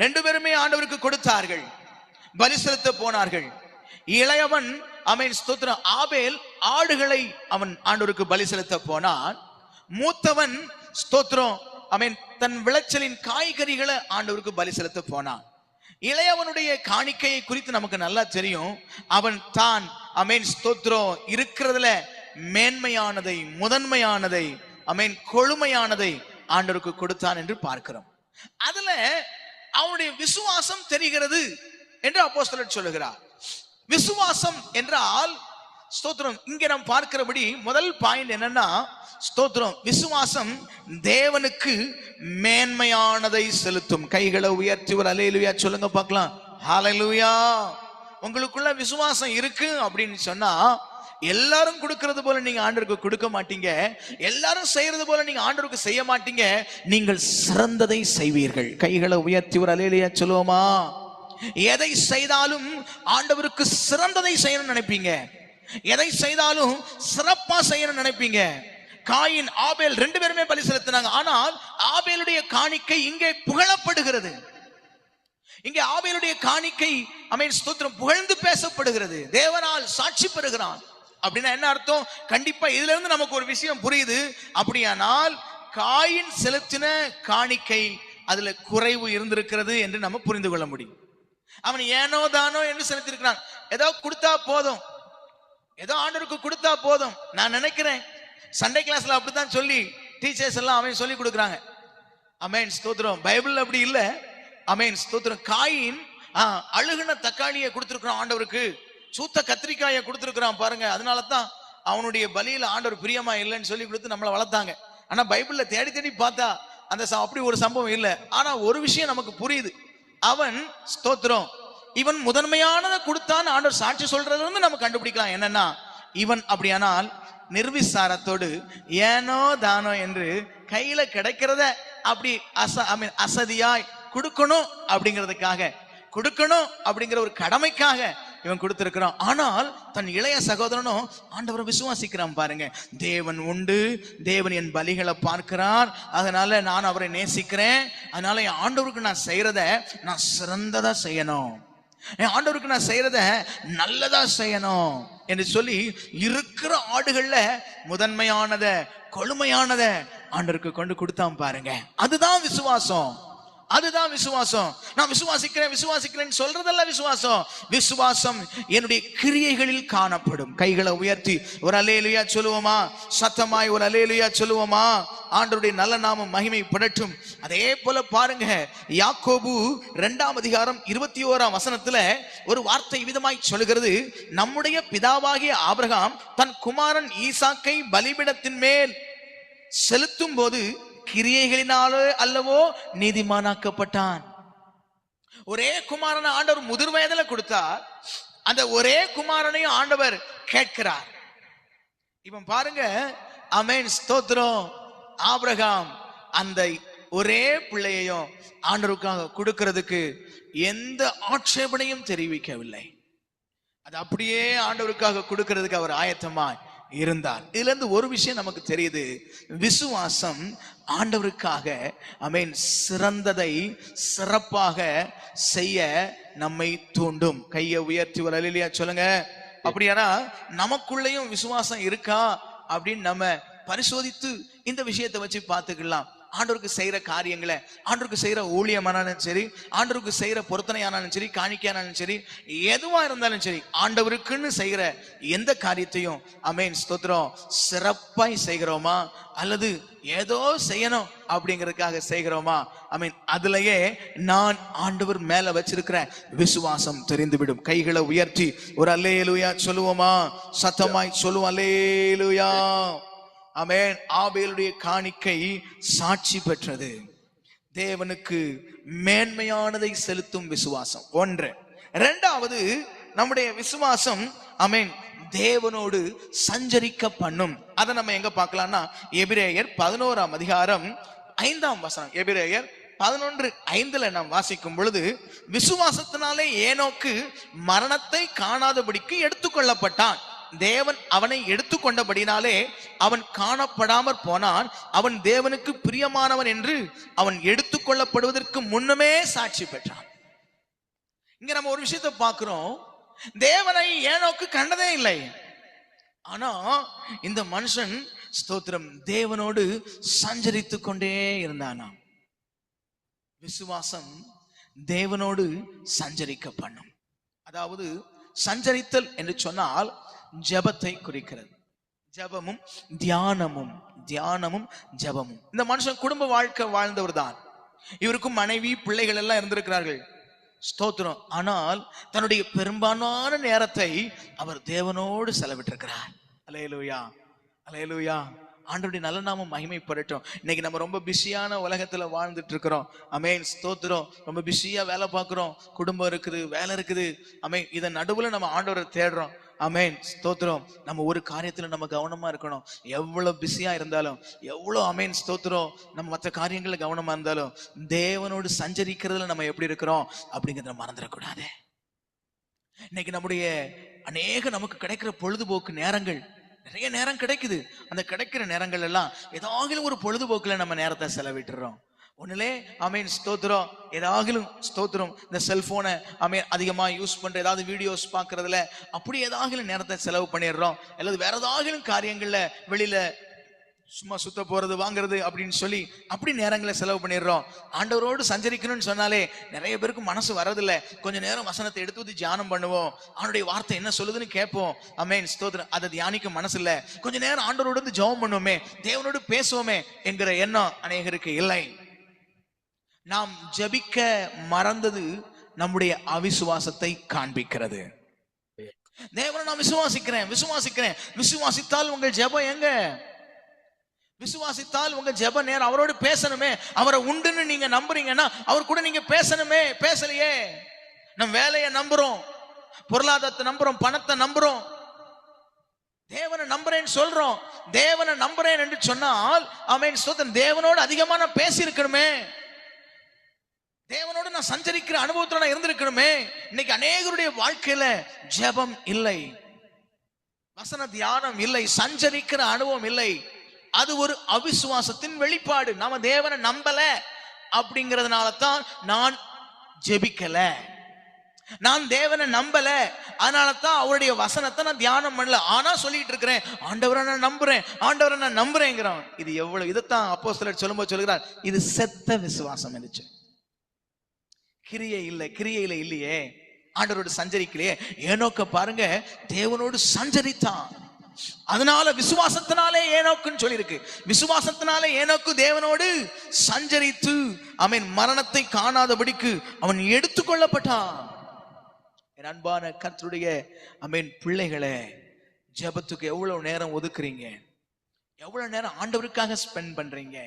Speaker 6: 2 பேருமே ஆண்டவருக்கு கொடுத்தார்கள், பலி செலுத்த போனார்கள். இளையவன், ஆமென், ஸ்தோத்திரம், ஆபேல் ஆடுகளை அவன் ஆண்டவருக்கு பலி செலுத்த போனான். மூத்தவன், ஸ்தோத்திரம், ஆமென், தன் விளைச்சலின் காய்கறிகளை ஆண்டவருக்கு பலி செலுத்த போனான். இளையவனுடைய காணிக்கையை குறித்து நமக்கு நல்லா தெரியும். அவன் தான் அமேன் ஸ்தோத்திரம் இருக்கிறதுல மேன்மையானதை, முதன்மையானதை, அமேன் கொழுமையானதை ஆண்டவருக்கு கொடுத்தான் என்று பார்க்கிறோம். அதுல அவனுடைய விசுவாசம் தெரிகிறது என்று அப்போஸ்தலர் சொல்லுகிறார். விசுவாசம் என்றால் ஸ்தோத்திரம் இங்கே நாம் பார்க்கிறபடி முதல் பாயிண்ட் என்னன்னா, ஸ்தோத்திரம் விசுவாசம் தேவனுக்கு மேன்மையானதை செலுத்தும். கைகளை உயர்த்தி ஒரு அல்லேலூயா சொல்லுங்க பார்க்கலாம். ஹல்லேலூயா. உங்களுக்குள்ள விசுவாசம் இருக்கு அப்படின்னு சொன்னா எல்லாரும் கொடுக்கிறது போல நீங்க ஆண்டவருக்கு கொடுக்க மாட்டீங்க, எல்லாரும் செய்யறது போல நீங்க ஆண்டவருக்கு செய்ய மாட்டீங்க, நீங்கள் சிறந்ததை செய்வீர்கள். கைகளை உயர்த்தி ஒரு அல்லேலூயா சொல்லுவோமா? எதை செய்தாலும் ஆண்டவருக்கு சிறந்ததை செய்யணும்னு நினைப்பீங்க, எதை செய்தாலும் சிறப்பா செய்யணும்னு நினைப்பீங்க. காயின் ஆபேல் 2 பேருமே பலி செலுத்தினாங்க. ஆனால் ஆபேலுடைய காணிக்கை இங்கே புகழப்படுகிறது. இங்கே ஆபேலுடைய காணிக்கை அமேன் ஸ்தோத்திரம் புகழ்ந்து பேசப்படுகிறது. தேவனால் சாட்சி பெறுகிறான். அப்படின்னா என்ன அர்த்தம்? கண்டிப்பா இதுல இருந்து நமக்கு ஒரு விஷயம் புரியுது. அப்படியானால் காயின் செலுத்தின காணிக்கை அதுல குறைவு இருந்திருக்கிறது என்று நம்ம புரிந்து கொள்ள முடியும். அவன் ஏனோ தானோ என்று செலுத்திருக்கிறான். ஏதோ கொடுத்தா போதும், ஏதோ ஆண்டவருக்கு கொடுத்தா போதும். நான் நினைக்கிறேன் சண்டே கிளாஸ்ல அப்படித்தான் சொல்லி டீச்சர்ஸ் எல்லாம் அவன் சொல்லி கொடுக்குறாங்க. அமேன் ஸ்தோத்திரம். பைபிள் அப்படி இல்ல. அமேன் ஸ்தோத்திரம். காயின் அழுகுன தக்காளியை கொடுத்திருக்கிறான் ஆண்டவருக்கு, சூத்த கத்திரிக்காயை கொடுத்திருக்கிறான் பாருங்க. அதனாலதான் அவனுடைய பலியில ஆண்டவர் பிரியமா இல்லைன்னு சொல்லி கொடுத்து நம்மளை வளர்த்தாங்க. ஆனா பைபிள்ல தேடி தேடி பார்த்தா அந்த அப்படி ஒரு சம்பவம் இல்லை. ஆனா ஒரு விஷயம் நமக்கு புரியுது. அவன் ஸ்தோத்திரம் இவன் முதன்மையானதை கொடுத்தான் ஆண்டவர் சாட்சி சொல்றது வந்து நம்ம கண்டுபிடிக்கலாம். என்னன்னா இவன் அப்படியானால் நிர்விசாரத்தோடு ஏனோ தானோ என்று கையில கிடைக்கிறத அப்படி அசதியாய் கொடுக்கணும் அப்படிங்கிறதுக்காக, கொடுக்கணும் அப்படிங்கிற ஒரு கடமைக்காக இவன் கொடுத்திருக்கிறான். ஆனால் தன் இளைய சகோதரனும் ஆண்டவரை விசுவாசிக்கிறான் பாருங்க. தேவன் உண்டு, தேவன் என் பலிகளை பார்க்கிறார், அதனால நான் அவரை நேசிக்கிறேன், அதனால என் ஆண்டவருக்கு நான் செய்யறத நான் சிறந்ததா செய்யணும், என் ஆண்டவருக்கு நான் செய்யறத நல்லதா செய்யணும் என்று சொல்லி இருக்கிற ஆடுகள்ல முதன்மையானத கொழுமையானத ஆண்டவருக்கு கொண்டு கொடுத்தான் பாருங்க. அதுதான் விசுவாசம். அதுதான் விசுவாசம். நான் விசுவாசிக்கிறேன் விசுவாசிக்கிறேன் சொல்றதல்ல விசுவாசம். விசுவாசம் என்னுடைய கிரியைகளில் காணப்படும். கைகளை உயர்த்தி ஒரு அல்லேலூயா சொல்லுவோமா? சத்தமாய் ஒரு அல்லேலூயா சொல்லுவோமா? ஆண்டவருடைய நல்ல நாமம் மகிமைப்படட்டும். அதே போல பாருங்க, யாக்கோபு 2ஆம் அதிகாரம் 21ஆம் வசனத்துல ஒரு வார்த்தை விதமாய் சொல்லுகிறது. நம்முடைய பிதாவாகிய ஆபிரகாம் தன் குமாரன் ஈசாக்கை பலிபீடத்தின் மேல் செலுத்தும் போது கிரியைகளினாலே அல்லவோ நீதிமானாக்கப்பட்டான். ஒரே குமாரனை ஆண்டவர் முதிர் வயதுல கொடுத்தார். அந்த ஒரே குமாரனையும் ஆண்டவர் கேட்கிறார். இவன் பாருங்க, ஆமென் ஸ்தோத்திரம். ஆபிரகாம் அந்த ஒரே பிள்ளையையும் ஆண்டவருக்காக கொடுக்கிறதுக்கு எந்த ஆட்சேபனையும் தெரிவிக்கவில்லை. அது அப்படியே ஆண்டவருக்காக கொடுக்கிறதுக்கு அவர் ஆயத்தமாய் இருந்தார். இதுல இருந்து ஒரு விஷயம் நமக்கு தெரியுது. விசுவாசம் ஆண்டவருக்காக ஆமென் சிறந்ததை சிறப்பாக செய்ய நம்மை தூண்டும். கையை உயர்த்தி ஒரு அல்லேலூயா சொல்லுங்க. அப்படியானா நமக்குள்ளேயும் விசுவாசம் இருக்கா அப்படின்னு நம்ம பரிசோதித்து இந்த விஷயத்தை வச்சு பார்த்துக்கலாம். ஆண்டவருக்கு செய்யற காரியங்களை, ஆண்டவருக்கு செய்யற ஊழியமானாலும் சரி, ஆண்டவருக்கு செய்யற பொருத்தனையானாலும் சரி, காணிக்கையானாலும் சரி, எதுவா இருந்தாலும் சரி, ஆண்டவருக்குன்னு செய்யற எந்த காரியத்தையும் ஆமென் ஸ்தோத்திரம் சிறப்பாய் செய்கிறோமா அல்லது ஏதோ செய்யணும் அப்படிங்கிறதுக்காக செய்கிறோமா? ஆமென். அதுலயே நான் ஆண்டவர் மேல வச்சிருக்கிற விசுவாசம் தெரிந்துவிடும். கைகளை உயர்த்தி ஒரு அல்லேலூயா சொல்லுவோமா? சத்தமாய் சொல்லுவோம் அல்லேலூயா. ஆமென். ஆபேலுடைய காணிக்கை சாட்சி பெற்றது. தேவனுக்கு மேன்மையானதை செலுத்தும் விசுவாசம் ஒன்று. இரண்டாவது, நம்முடைய விசுவாசம் ஆமென் தேவனோடு சஞ்சரிக்க பண்ணும். அதை நம்ம எங்க பார்க்கலாம்னா எபிரேயர் 11ஆம் அதிகாரம் 5ஆம் வசனம். எபிரேயர் 11:5 நாம் வாசிக்கும் பொழுது, விசுவாசத்தினாலே ஏனோக்கு மரணத்தை காணாதபடிக்கு எடுத்துக்கொள்ளப்பட்டான். தேவன் அவனை எடுத்துக்கொண்டபடினாலே அவன் காணப்படாமற் போனான். அவன் தேவனுக்கு பிரியமானவன் என்று அவன் எடுத்துக்கொள்ளப்படுவதற்கு முன்னமே சாட்சி பெற்றான். இங்க நம்ம ஒரு விஷயத்தை பார்க்கிறோம். தேவனை ஏனோக்கு கண்டதே இல்லை. ஆனா இந்த மனுஷன் ஸ்தோத்திரம் தேவனோடு சஞ்சரித்து கொண்டே இருந்தானா. விசுவாசம் தேவனோடு சஞ்சரிக்க பண்ணும். அதாவது சஞ்சரித்தல் என்று சொன்னால் ஜெபத்தை குறிக்கிறது. ஜெபமும் தியானமும், தியானமும் ஜெபமும். இந்த மனுஷன் குடும்ப வாழ்க்கை வாழ்ந்தவர் தான். இவருக்கும் மனைவி பிள்ளைகள் எல்லாம் இருந்திருக்கிறார்கள். ஸ்தோத்திரம். ஆனால் தன்னுடைய பெரும்பாலான நேரத்தை அவர் தேவனோடு செலவிட்டிருக்கிறார். அல்லேலூயா, அல்லேலூயா. ஆண்டவருடைய நல்ல நாமம் மகிமைப்படட்டும். இன்னைக்கு நம்ம ரொம்ப பிஸியான உலகத்துல வாழ்ந்துட்டு இருக்கிறோம். அமேன், ஸ்தோத்திரம். ரொம்ப பிஸியா வேலை பார்க்கிறோம், குடும்பம் இருக்குது, வேலை இருக்குது. அமேன், இதன் நடுவுல நம்ம ஆண்டவரை தேடுறோம். அமேன், ஸ்தோத்திரம். நம்ம ஒரு காரியத்துல நம்ம கவனமா இருக்கணும். எவ்வளவு பிஸியா இருந்தாலும், எவ்வளவு அமேன் ஸ்தோத்திரம் நம்ம மற்ற காரியங்கள்ல கவனமா இருந்தாலும், தேவனோடு சஞ்சரிக்கிறதுல நம்ம எப்படி இருக்கிறோம் அப்படிங்கிறத மறந்துடக்கூடாது. இன்னைக்கு நம்முடைய நமக்கு கிடைக்கிற பொழுதுபோக்கு நேரங்கள், நிறைய நேரம் கிடைக்குது. அந்த கிடைக்கிற நேரங்கள் எல்லாம் ஏதாவது ஒரு பொழுதுபோக்குல நம்ம நேரத்தை செலவிட்டுறோம். ஒண்ணுலே அமேன் ஸ்தோத்திரம், ஏதாவது ஸ்தோத்திரம் இந்த செல்போனை அமேன் அதிகமா யூஸ் பண்ற, ஏதாவது வீடியோஸ் பாக்குறதுல அப்படி ஏதாவது நேரத்தை செலவு பண்ணிடுறோம். அல்லது வேற ஏதாவது காரியங்கள்ல வெளியில சும்மா சுத்த போறது, வாங்குறது அப்படின்னு சொல்லி அப்படி நேரங்களை செலவு பண்ணிடுறோம். ஆண்டவரோடு சஞ்சரிக்கணும்னு சொன்னாலே நிறைய பேருக்கு மனசு வரதில்லை. கொஞ்ச நேரம் வசனத்தை எடுத்து ஊத்தி தியானம் பண்ணுவோம், அவனுடைய வார்த்தை என்ன சொல்லுதுன்னு கேட்போம். அமேன் ஸ்தோத்திரம். அதை தியானிக்க மனசு இல்லை. கொஞ்ச நேரம் ஆண்டவரோடு வந்து ஜெபம் பண்ணுவோமே, தேவனோடு பேசுவோமே என்கிற எண்ணம் அநேகருக்கு இல்லை. நாம் ஜெபிக்க மறந்தது நம்முடைய அவிசுவாசத்தை காண்பிக்கிறது. தேவனை நான் விசுவாசிக்கிறேன், விசுவாசிக்கிறேன். விசுவாசித்தால் உங்கள் ஜெபம் எங்க? விசுவாசித்தால் உங்க ஜெப நேரம் அவரோடு பேசணுமே. அவரை உண்டுன்னு நீங்க நம்புறீங்கன்னா அவர் கூட நீங்க பேசணுமே. பேசலையே. நம் வேலையை நம்புறோம், பொருளாதாரத்தை நம்புறோம், பணத்தை நம்புறோம், தேவனை நம்புறேன்னு சொல்றோம். தேவனை நம்புறேன் என்று சொன்னால் ஆமென் ஸ்தோத்திரம், தேவனோடு அதிகமா நான் பேசி இருக்கணுமே, தேவனோடு நான் சஞ்சரிக்கிற அனுபவத்துல நான் இருந்திருக்கணுமே. இன்னைக்கு அநேகருடைய வாழ்க்கையில ஜெபம் இல்லை, வசன தியானம் இல்லை, சஞ்சரிக்கிற அனுபவம் இல்லை. அது ஒரு அவிசுவாசத்தின் வெளிப்பாடு. நாம தேவனை நம்பல அப்படிங்கிறதுனால தான் நான் ஜெபிக்கல. நான் தேவனை நம்பல, அதனால தான் அவருடைய வசனத்தை நான் தியானம் பண்ணல. ஆனா சொல்லிட்டு இருக்கிறேன், ஆண்டவரை நான் நம்புறேன், ஆண்டவரை நான் நம்புறேங்கிறோம். இது எவ்வளவு, இதைத்தான் அப்போஸ்தலர் சொல்லும்போது சொல்லுகிறார், இது செத்த விசுவாசம் இருந்துச்சு. கிரியை இல்லை, கிரியையில இல்லையே, ஆண்டவரோடு சஞ்சரிக்கலையே. ஏனோக்க பாருங்க, தேவனோடு சஞ்சரித்தான். அதனால விசுவாசத்தினாலே ஏனோக்குன்னு சொல்லியிருக்கு. விசுவாசத்தினாலே ஏனோக்கு தேவனோடு சஞ்சரித்து அவன் மரணத்தை காணாதபடிக்கு அவன் எடுத்துக்கொள்ளப்பட்டான். என் அன்பான கர்த்தருடைய அமேன் பிள்ளைகளே, ஜெபத்துக்கு எவ்வளவு நேரம் ஒதுக்குறீங்க? எவ்வளவு நேரம் ஆண்டவருக்காக ஸ்பெண்ட் பண்றீங்க?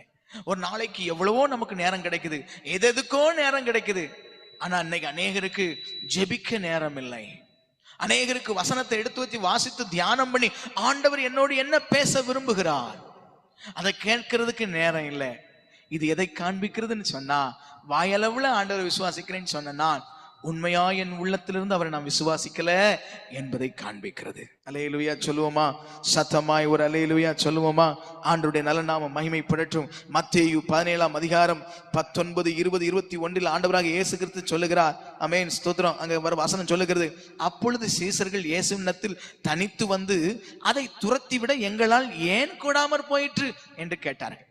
Speaker 6: ஒரு நாளைக்கு எவ்வளவோ நமக்கு நேரம் கிடைக்குது, எதுக்கோ நேரம் கிடைக்குது. ஆனா இன்னைக்கு அநேகருக்கு ஜெபிக்க நேரம் இல்லை. அநேகருக்கு வசனத்தை எடுத்து வச்சு வாசித்து தியானம் பண்ணி ஆண்டவர் என்னோடு என்ன பேச விரும்புகிறார் அதை கேட்கறதுக்கு நேரம் இல்லை. இது எதை காண்பிக்கிறதுன்னு சொன்னா, வாயளவுல ஆண்டவர் விசுவாசிக்கிறேன்னு சொன்ன நான் உண்மையா என் உள்ளத்திலிருந்து அவரை நான் விசுவாசிக்கல என்பதை காண்பிக்கிறது. அல்லேலூயா சொல்லுவோமா? சத்தமாய் ஒரு அல்லேலூயா சொல்லுவோமா? ஆண்டவருடைய நல்ல நாமம் மகிமைப்படட்டும். மத்தேயு 17ஆம் அதிகாரம் 19, 20, 21 ஆண்டவராக இயேசு கிறிஸ்து சொல்லுகிறார். ஆமென் ஸ்தோத்திரம். அங்க வர வசனம் சொல்லுகிறது, அப்பொழுது சீசர்கள் இயேசுவினிடத்தில் தனித்து வந்து அதை துரத்திவிட எங்களால் ஏன் கூடாமற் போயிற்று என்று கேட்டார்கள்.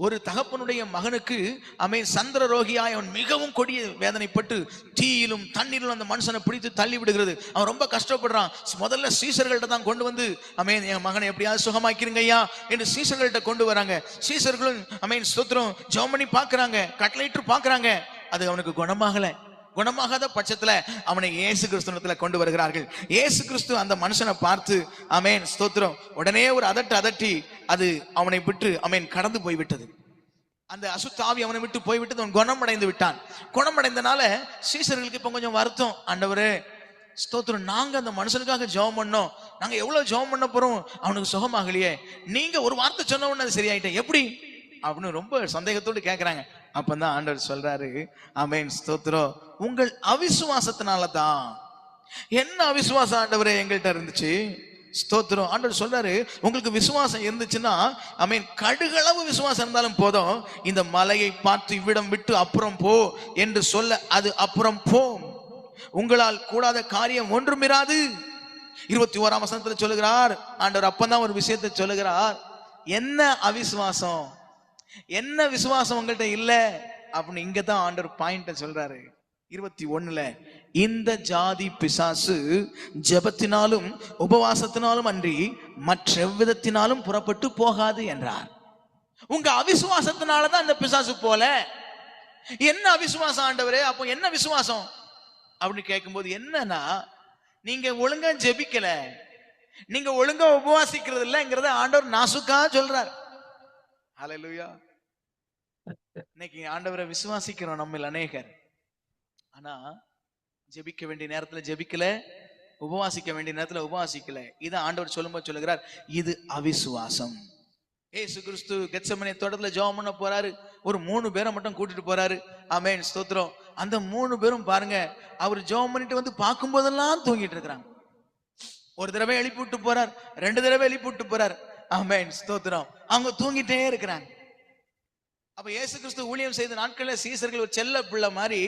Speaker 6: ஒரு தகப்பனுடைய மகனுக்கு அமேன் சந்திர ரோகியாய் அவன் மிகவும் கொடிய வேதனைப்பட்டு தீயிலும் தண்ணீரிலும் அந்த மனுஷனை பிடித்து தள்ளி விடுகிறது. அவன் ரொம்ப கஷ்டப்படுறான். முதல்ல சீசர்கள்ட்ட தான் கொண்டு வந்து அமேன் என் மகனை எப்படியாவது சுகமாக்கிறீங்க ஐயா என்று சீசர்கள்ட்ட கொண்டு வராங்க. சீசர்களும் அமேன் ஸ்தோத்திரம் ஜெபம் பண்ணி பாக்குறாங்க, கட்டளையிட்டு பாக்குறாங்க. அது அவனுக்கு குணமாகாத பட்சத்துல அவனை இயேசு கிறிஸ்துவத்துல கொண்டு வருகிறார்கள். இயேசு கிறிஸ்து அந்த மனுஷனை பார்த்து அமேன் ஸ்தோத்திரம் உடனே ஒரு அதட்டி அது அவனை விட்டு அமேன் கடந்து போய்விட்டது. அந்த அசுத்தாவி அவனை விட்டு போய்விட்டது. அவன் குணமடைந்து விட்டான். குணமடைந்தனால சீசர்களுக்கு இப்ப கொஞ்சம் வருத்தம். ஆண்டவரே ஸ்தோத்திரம், நாங்க அந்த மனுஷனுக்காக ஜெபம் பண்ணோம், நாங்க எவ்வளவு ஜெபம் பண்ண போறோம், அவனுக்கு சுகமாகலையே, நீங்க ஒரு வார்த்தை சொன்ன உடனே அது சரியாயிட்டேன் எப்படி அப்படின்னு ரொம்ப சந்தேகத்தோடு கேட்கிறாங்க. அப்பதான் ஆண்டவர் சொல்றாரு, ஆமென் ஸ்தோத்திரம், உங்கள் அவிசுவாசத்தினாலதான். என்ன அவிசுவாசம் ஆண்டவரே எங்கள்கிட்ட இருந்துச்சு? ஸ்தோத்திரம். ஆண்டவர் சொல்றாரு, உங்களுக்கு விசுவாசம் இருந்துச்சுன்னா ஆமென் கடுகளவு விசுவாசம் இருந்தாலும் போதும், இந்த மலையை பார்த்து இவ்விடம் விட்டு அப்புறம் போ என்று சொல்ல அது அப்புறம் போம். உங்களால் கூடாத காரியம் ஒன்றுமிராது. 21ஆம் வசனத்துல சொல்லுகிறார் ஆண்டவர். அப்பதான் ஒரு விஷயத்தை சொல்லுகிறார், என்ன அவிசுவாசம், என்ன விசுவாசம் உங்கள்கிட்ட இல்ல? அப்படின்னு இங்கதான் ஆண்டவர் பாயிண்ட சொல்றாரு. 21 இந்த ஜாதி பிசாசு ஜெபத்தினாலும் உபவாசத்தினாலும் அன்றி மற்றெவ்விதத்தினாலும் புறப்பட்டு போகாது என்றார். உங்க அவிசுவாசத்தினாலதான் இந்த பிசாசு போல. என்ன அவிசுவாசம் ஆண்டவரே? அப்போ என்ன விசுவாசம் அப்படின்னு கேட்கும்போது என்னன்னா, நீங்க ஒழுங்கா ஜெபிக்கல, நீங்க ஒழுங்கா உபவாசிக்கிறது இல்லைங்கிறத ஆண்டவர் நாசுக்கா சொல்றார். ஹல்லேலூயா. இன்னைக்கு ஆண்டவரை விசுவாசிக்கிறோம் நம்மில் அநேகர், ஆனா ஜெபிக்க வேண்டிய நேரத்துல ஜெபிக்கல, உபவாசிக்க வேண்டிய நேரத்துல உபவாசிக்கல. இதை ஆண்டவர் சொல்லும்போது சொல்லுகிறார், இது அவிசுவாசம். ஏசு கிறிஸ்து கெத்செமனே தோட்டத்துல ஜெபம் பண்ண போறாரு. ஒரு 3 பேரை மட்டும் கூட்டிட்டு போறாரு. ஆமென், ஸ்தோத்திரம். அந்த 3 பேரும் பாருங்க, அவர் ஜெபம் பண்ணிட்டு வந்து பார்க்கும் போதெல்லாம் தூங்கிட்டு இருக்கிறாங்க. ஒரு தடவை எழுப்பி விட்டு போறார், 2 தடவை எழுப்பி விட்டு போறார். ஆமென், ஸ்தோத்திரம். அவங்க தூங்கிட்டே இருக்கிறாங்க. அப்ப இயேசு கிறிஸ்து ஊழியம் செய்த நாட்கள்ல சீசர்கள் ஒரு செல்ல பிள்ளை மாதிரி,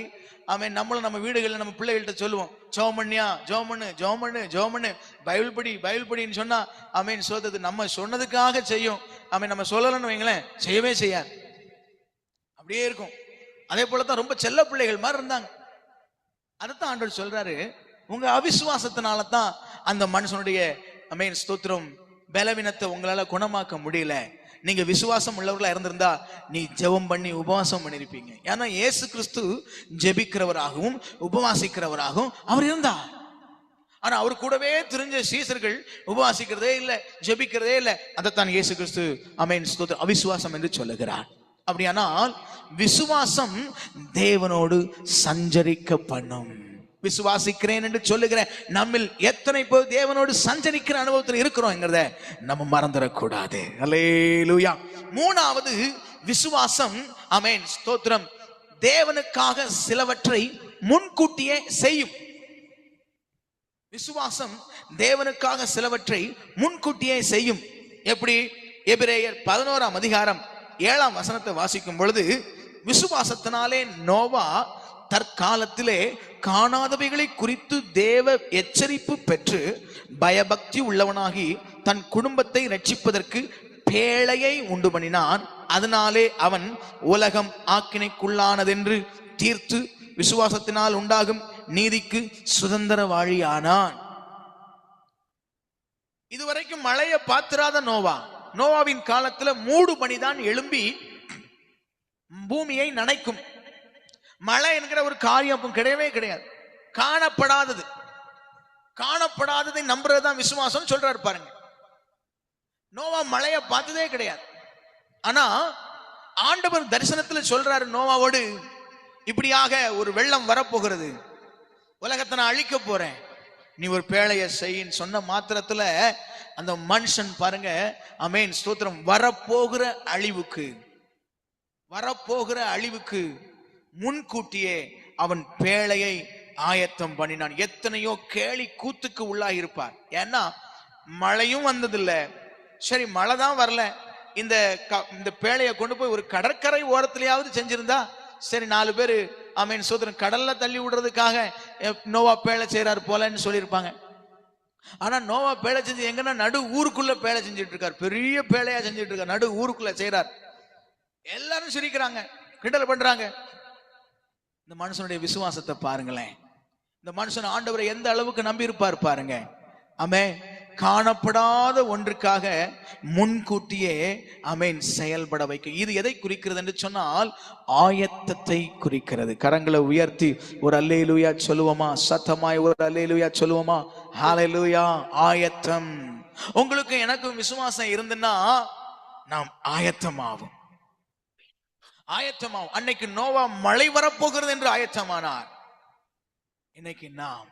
Speaker 6: ஆமென், நம்மளும் நம்ம வீடுகள்ல நம்ம பிள்ளைகள்கிட்ட சொல்லுவோம், ஜெபம் பண்ணியா, ஜெபம் பண்ணு, ஜெபம் பண்ணு, ஜெபம் பண்ணு, பைபிள் படி, பைபிள் படின்னு சொன்னா ஆமென் சோதது நம்ம சொன்னதுக்காக செய்யும். ஆமென், நம்ம சொல்லலன்னு வைங்களேன், செய்யவே செய்யாது, அப்படியே இருக்கும். அதே போலதான் ரொம்ப செல்ல பிள்ளைகள் மாதிரி இருந்தாங்க. அதைத்தான் ஆண்டவர் சொல்றாரு, உங்க அவிசுவாசத்தினால தான் அந்த மனுஷனுடைய ஆமென் ஸ்தோத்திரம் பலவீனத்தை உங்களால குணமாக்க முடியல. நீங்க விசுவாசம் உள்ளவர்களா இருந்திருந்தா நீ ஜெபம் பண்ணி உபவாசம் பண்ணிருப்பீங்க. ஏன்னா இயேசு கிறிஸ்து ஜெபிக்கிறவராகவும் உபவாசிக்கிறவராகவும் அவர் இருந்தார். ஆனா அவர் கூடவே தெரிஞ்ச சீசர்கள் உபவாசிக்கிறதே இல்லை, ஜெபிக்கிறதே இல்லை. அதைத்தான் இயேசு கிறிஸ்து ஆமென் ஸ்தோத்திரம் அவிசுவாசம் என்று சொல்லுகிறார். அப்படியானால் விசுவாசம் தேவனோடு சஞ்சரிக்க பண்ணும். விசுவாசிக்கிறேன் என்று சொல்லுகிற நம்மில் எத்தனை பேர் தேவனோடு சஞ்சரிக்கிற அனுபவத்தில் இருக்கிறோம்ங்கிறத நம்ம மறந்துடக்கூடாது. அல்லேலூயா. 3வது விசுவாசம் ஆமென் ஸ்தோத்திரம் தேவனுக்காக சிலவற்றை முன்கூட்டியே செய்யும். விசுவாசம் தேவனுக்காக சிலவற்றை முன்கூட்டியே செய்யும். எப்படி? எபிரேயர் 11ஆம் அதிகாரம் 7ஆம் வசனத்தை வாசிக்கும் பொழுது, விசுவாசத்தினாலே நோவா தற்காலத்திலே காணாதவைகளை குறித்து தேவ எச்சரிப்பு பெற்று பயபக்தி உள்ளவனாகி தன் குடும்பத்தை ரட்சிப்பதற்கு பேழையை உண்டு பண்ணினான். அதனாலே அவன் உலகம் ஆக்கினைக்குள்ளானதென்று தீர்த்து விசுவாசத்தினால் உண்டாகும் நீதிக்கு சுதந்திரவாளியானான். இதுவரைக்கும் மழையை பார்த்திராத நோவாவின் காலத்துல மூடு பனிதான் எழும்பி பூமியை நனைக்கும். மழை என்கிற ஒரு காரியம் கிடையவே கிடையாது. காணப்படாததை நம்புறதுதான் விசுவாசம் சொல்றாரு பாருங்க. நோவா மழையை பார்த்ததே கிடையாது. ஆனா ஆண்டவர் தரிசனத்துல சொல்றாரு நோவாவோடு, இப்படியாக ஒரு வெள்ளம் வரப்போகிறது, உலகத்தை நான் அழிக்க போறேன், நீ ஒரு பேழைய செய்யின்னு சொன்ன மாத்திரத்துல அந்த மனுஷன் பாருங்க ஆமென் ஸ்தோத்திரம் வரப்போகிற அழிவுக்கு முன்கூட்டியே அவன் பேழையை ஆயத்தம் பண்ணினான். எத்தனையோ கேலி கூத்துக்கு உள்ளாகி இருப்பார். ஏன்னா மழையும் வந்ததில்ல, சரி மழை தான் வரல, இந்த பேழையை கொண்டு போய் ஒரு கடற்கரை ஓரத்திலேயாவது செஞ்சிருந்தா சரி 4 பேரு ஆமென் சோதரன் கடல்ல தள்ளி விடுறதுக்காக நோவா பேழை செய்யறாரு போலன்னு சொல்லியிருப்பாங்க. ஆனா நோவா பேழை செஞ்சு எங்கன்னா நடு ஊருக்குள்ள பேழை செஞ்சுட்டு இருக்காரு, பெரிய பேழையா செஞ்சுட்டு இருக்காரு, நடு ஊருக்குள்ள செய்யறார். எல்லாரும் சிரிக்கிறாங்க, கிண்டல் பண்றாங்க. இந்த மனுஷனுடைய விசுவாசத்தை பாருங்களேன். இந்த மனுஷன் ஆண்டவரை எந்த அளவுக்கு நம்பி இருப்பார் பாருங்க. ஆமென். காணப்படாத ஒன்றுக்காக முன்கூட்டியே ஆமென் செயல்பட வைக்க. இது எதை குறிக்கிறது என்று சொன்னால் ஆயத்தத்தை குறிக்கிறது. கரங்களை உயர்த்தி ஒரு அல்லேலூயா சொல்லுவோமா? சத்தமாய் ஒரு அல்லேலூயா சொல்லுவோமா? ஹல்லேலூயா. ஆயத்தம். உங்களுக்கு எனக்கும் விசுவாசம் இருந்துன்னா நாம் ஆயத்தமாகும். அன்னைக்கு நோவா மழை வரப்போகிறது என்று ஆயத்தமானார். இன்னைக்கு நாம்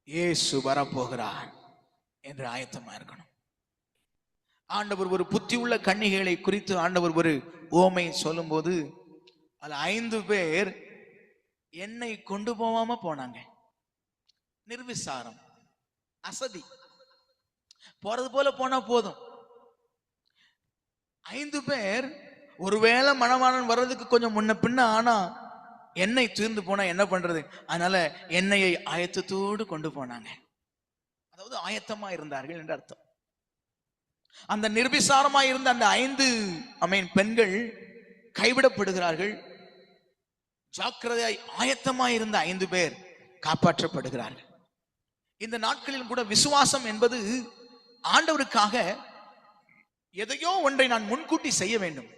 Speaker 6: இயேசு வரப்போகிறார் என்று ஆயத்தமா இருக்கணும். ஆண்டவர் ஒரு புத்தி உள்ள கன்னிகைகளை குறித்து ஆண்டவர் ஒரு ஓமை சொல்லும் போது அதுல 5 பேர் எண்ணெய் கொண்டு போகாம போனாங்க. நிர்விசாரம், அசதி, போறது போல போனா போதும். 5 பேர் ஒருவேளை மணவாளன் வர்றதுக்கு கொஞ்சம் முன்ன பின்ன ஆனா எண்ணெய் தீர்ந்து போனா என்ன பண்றது? அதனால எண்ணெயை ஆயத்தத்தோடு கொண்டு போனாங்க. அதாவது ஆயத்தமா இருந்தார்கள் என்று அர்த்தம். அந்த நிர்விசாரமா இருந்த அந்த 5 பெண்கள் கைவிடப்படுகிறார்கள். ஜாக்கிரதையாய் ஆயத்தமாய் இருந்த 5 பேர் காப்பாற்றப்படுகிறார்கள். இந்த நாட்களில் கூட விசுவாசம் என்பது ஆண்டவருக்காக எதையோ ஒன்றை நான் முன்கூட்டி செய்ய வேண்டும்.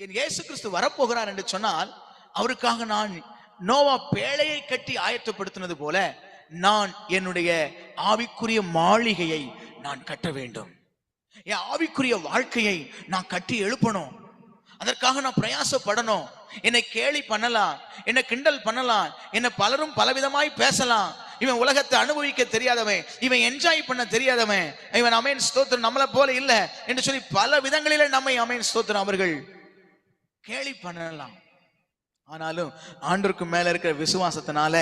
Speaker 6: என் இயேசு கிறிஸ்து வரப்போகிறார் என்று சொன்னால் அவருக்காக நான் நோவா பேழையை கட்டி ஆயத்தப்படுத்தினது போல நான் என்னுடைய ஆவிக்குரிய மாளிகையை நான் கட்ட வேண்டும். என் ஆவிக்குரிய வாழ்க்கையை நான் கட்டி எழுப்பணும். அதற்காக நான் பிரயாசப்படணும். என்னை கேலி பண்ணலாம், என்னை கிண்டல் பண்ணலாம், என்னை பலரும் பலவிதமாய் பேசலாம். இவன் உலகத்தை அனுபவிக்க தெரியாதவன், இவன் என்ஜாய் பண்ண தெரியாதவன், இவன் அமேன் ஸ்தோத்திரம் நம்மளை போல இல்லை என்று சொல்லி பல விதங்களில நம்மை அமேன் ஸ்தோத்திரம் அவர்கள் கேலி பண்ணலாம். ஆனாலும் ஆண்டவருக்கு மேல இருக்கிற விசுவாசத்தினால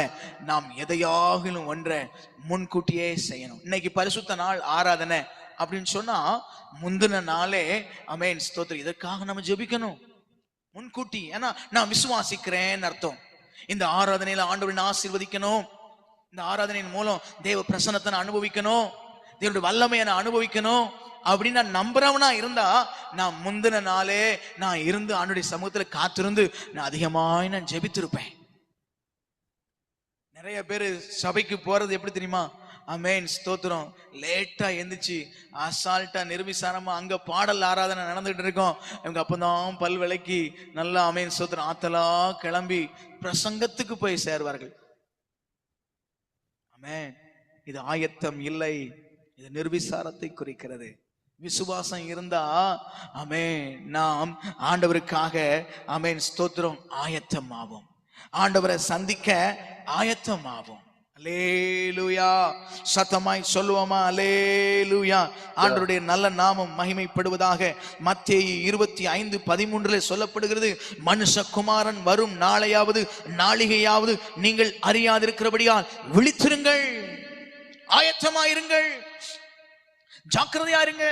Speaker 6: நாம் எதையாகிலும் ஒன்றை முன்கூட்டியே செய்யணும். இன்னைக்கு பரிசுத்த நாள் ஆராதனை அப்படின்னு சொன்னா முந்தின நாளே அமேன் ஸ்தோத்திரம் இதற்காக நம்ம ஜெபிக்கணும் முன்கூட்டி. ஏன்னா நான் விசுவாசிக்கிறேன் அர்த்தம். இந்த ஆராதனையில ஆண்டவரை ஆசீர்வதிக்கணும், இந்த ஆராதனையின் மூலம் தேவ பிரசன்னத்தை நான் அனுபவிக்கணும், தேவனுடைய வல்லமையை நான் அனுபவிக்கணும் அப்படின்னு நான் நம்புறவனா இருந்தா நான் முந்தின நாளே நான் இருந்து ஆண்டுடைய சமூகத்துல காத்திருந்து நான் அதிகமாய் நான் ஜெபித்திருப்பேன். நிறைய பேரு சபைக்கு போறது எப்படி தெரியுமா? அமேன் ஸ்தோத்திரம் லேட்டா எந்திரிச்சு அசால்ட்டா நிர்விசாரமா அங்க பாடல் ஆராதனை நடந்துகிட்டு இருக்கோம். இவங்க அப்பதான் பல் விளக்கி நல்லா அமேன் ஸ்தோத்திரம் ஆத்தலா கிளம்பி பிரசங்கத்துக்கு போய் சேர்வார்கள். அமேன், இது ஆயத்தம் இல்லை, இது நிர்விசாரத்தை குறிக்கிறது. விசுவாசம் இருந்தா அமேன் நாம் ஆண்டவருக்காக அமேன் ஸ்தோத்திரம் ஆயத்தம் ஆவோம், ஆண்டவரை சந்திக்க ஆயத்தம் ஆவோம். அல்லேலூயா, சத்தமாய் சொல்லுவோமா? அல்லேலூயா. ஆண்டவருடைய நல்ல நாமம் மகிமைப்படுவதாக. மத்தேயு 25:13 சொல்லப்படுகிறது, மனுஷகுமாரன் வரும் நாளையாவது நாளிகையாவது நீங்கள் அறியாதிருக்கிறபடியால் விழித்திருங்கள், ஆயத்தமாயிருங்கள், ஜாக்கிரதையா இருங்க.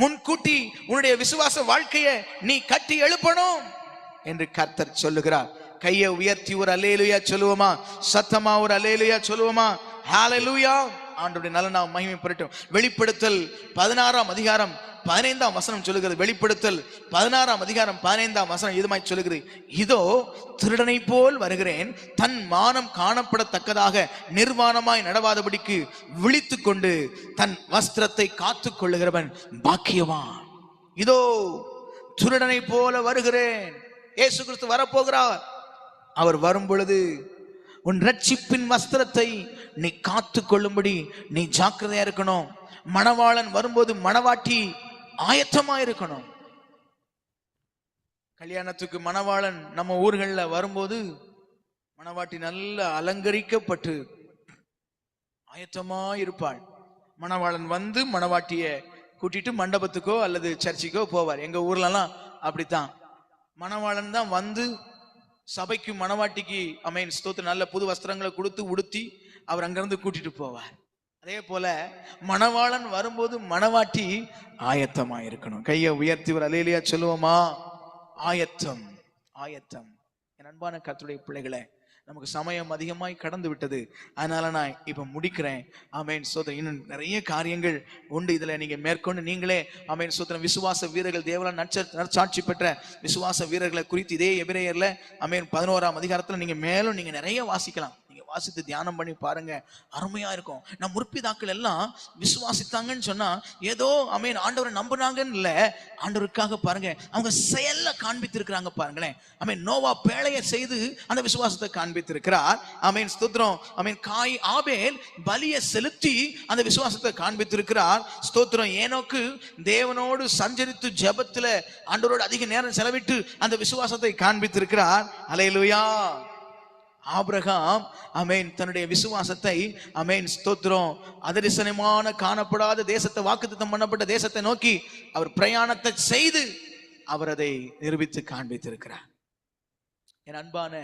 Speaker 6: முன்கூட்டி உன்னுடைய விசுவாச வாழ்க்கையை நீ கட்டி எழுப்பணும் என்று கர்த்தர் சொல்லுகிறார். கையை உயர்த்தி ஒரு அல்லேலூயா சொல்லுவோமா? சத்தமா ஒரு அல்லேலூயா சொல்லுவோமா? ஹalleluya. ஆண்டவருடைய நல்ல நாமம் மகிமைப்படட்டும். வெளிப்படுத்தல் 16:15 சொல்லுகிறது. வெளிப்படுத்தல் 16:15 இதுமாய் சொல்லுகிறது, இதோ திருடனை போல் வருகிறேன், தன் மானம் காணப்படத்தக்கதாக நிர்வாணமாய் நடவாதபடிக்கு விழித்து கொண்டு தன் வஸ்திரத்தை காத்துக் கொள்ளுகிறவன் பாக்கியவான். இதோ திருடனை போல வருகிறேன். இயேசு கிறிஸ்து வரப்போகிறார். அவர் வரும் பொழுது உன் ரட்சிப்பின் வஸ்திரத்தை நீ காத்து கொள்ளும்படி நீ ஜாக்கிரதையா இருக்கணும். மணவாளன் வரும்போது மணவாட்டி ஆயத்தமா இருக்கணும். கல்யாணத்துக்கு மணவாளன் நம்ம ஊர்கள்ல வரும்போது மணவாட்டி நல்ல அலங்கரிக்கப்பட்டு ஆயத்தமா இருப்பாள். மணவாளன் வந்து மணவாட்டிய கூட்டிட்டு மண்டபத்துக்கோ அல்லது சர்ச்சுக்கோ போவார். எங்க ஊர்லலாம் அப்படித்தான். மணவாளன் தான் வந்து சபைக்கு மணவாட்டிக்கு அமேன் ஸ்தோத்திரம் நல்ல புது வஸ்திரங்களை கொடுத்து உடுத்தி அவர் அங்கிருந்து கூட்டிட்டு போவார். அதே போல மணவாளன் வரும்போது மணவாட்டி ஆயத்தமா இருக்கணும். கையை உயர்த்தி ஒரு அல்லேலூயா சொல்லுவோமா? ஆயத்தம், ஆயத்தம். என் அன்பான கர்த்தருடைய பிள்ளைகளே, நமக்கு சமயம் அதிகமாய் கடந்து விட்டது. அதனால நான் இப்ப முடிக்கிறேன். ஆமேன் ஸ்தோத்திரம். இன்னும் நிறைய காரியங்கள் உண்டு. இதுல நீங்க மேற்கொண்டு நீங்களே ஆமேன் ஸ்தோத்திரம் விசுவாச வீரர்கள், தேவனால் நற்சாட்சி பெற்ற விசுவாச வீரர்களை குறித்து இதே எபிரேயர்ல ஆமேன் 11ஆம் அதிகாரத்துல நீங்க மேலும் நீங்க நிறைய வாசிக்கலாம். வாசித்து தியானம் பண்ணி பாருங்க, அருமையா இருக்கும். நம் முற்பிதாக்கள் எல்லாம் விசுவாசித்தாங்கன்னு சொன்னா ஏதோ அமேன் ஆண்டவரை நம்புனாங்கன்னு இல்ல, ஆண்டவருக்காக பாருங்க அவங்க செயல்ல காண்பித்திருக்கிறாங்க. பாருங்களேன், அமேன் நோவா பேழையை செய்து அந்த விசுவாசத்தை காண்பித்திருக்கிறார். அமேன் ஸ்தோத்திரம். அமேன் ஆபேல் பலியை செலுத்தி அந்த விசுவாசத்தை காண்பித்திருக்கிறார். ஸ்தோத்திரம். ஏனோக்கு தேவனோடு சஞ்சரித்து ஜெபத்துல ஆண்டவரோடு அதிக நேரம் செலவிட்டு அந்த விசுவாசத்தை காண்பித்திருக்கிறார். அல்லேலூயா. ஆபிரகாம் அமேன் தன்னுடைய விசுவாசத்தை அமேன் ஸ்தோத்திரம் அதரிசனமான காணப்படாத தேசத்தை, வாக்குத்தத்தம் பண்ணப்பட்ட தேசத்தை நோக்கி அவர் பிரயாணத்தை செய்து அவர் அதை நிரூபித்து காண்பித்திருக்கிறார். என் அன்பான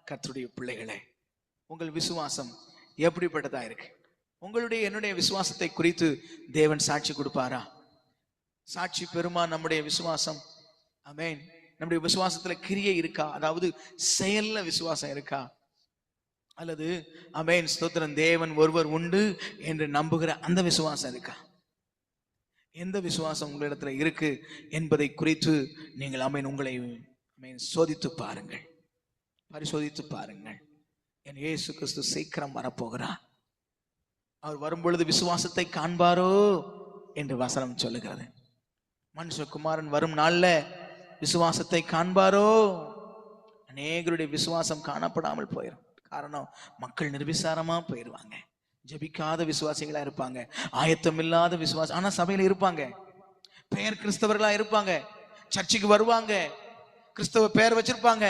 Speaker 6: கர்த்தருடைய பிள்ளைகளே, உங்கள் விசுவாசம் எப்படிப்பட்டதா இருக்கு? உங்களுடைய என்னுடைய விசுவாசத்தை குறித்து தேவன் சாட்சி கொடுப்பாரா? சாட்சி பெருமா நம்முடைய விசுவாசம்? அமேன். நம்முடைய விசுவாசத்துல கிரியை இருக்கா? அதாவது செயல்ல விசுவாசம் இருக்கா? அல்லது அமேன் ஸ்தோத்திரம் தேவன் ஒருவர் உண்டு என்று நம்புகிற அந்த விசுவாசம் இருக்கா? எந்த விசுவாசம் உங்களிடத்துல இருக்கு என்பதை குறித்து நீங்கள் அமேன் உங்களை அமேன் சோதித்து பாருங்கள். பரிசோதித்து பாருங்கள். என் இயேசு கிறிஸ்து சீக்கிரம் வரப்போகிறார். அவர் வரும்பொழுது விசுவாசத்தை காண்பாரோ என்று வசனம் சொல்லுகிறது. மனுஷகுமாரன் வரும் நாள்ல விசுவாசத்தை காண்பாரோ? அநேகருடைய விசுவாசம் காணப்படாமல் போயிடும். காரணம், மக்கள் நிர்விசாரமா போயிடுவாங்க. ஜெபிக்காத விசுவாசிகளா இருப்பாங்க, ஆயத்தம் இல்லாத விசுவாசி, ஆனா சபையில இருப்பாங்க, பெயர் கிறிஸ்தவர்களா இருப்பாங்க, சர்ச்சுக்கு வருவாங்க, கிறிஸ்தவ பெயர் வச்சிருப்பாங்க.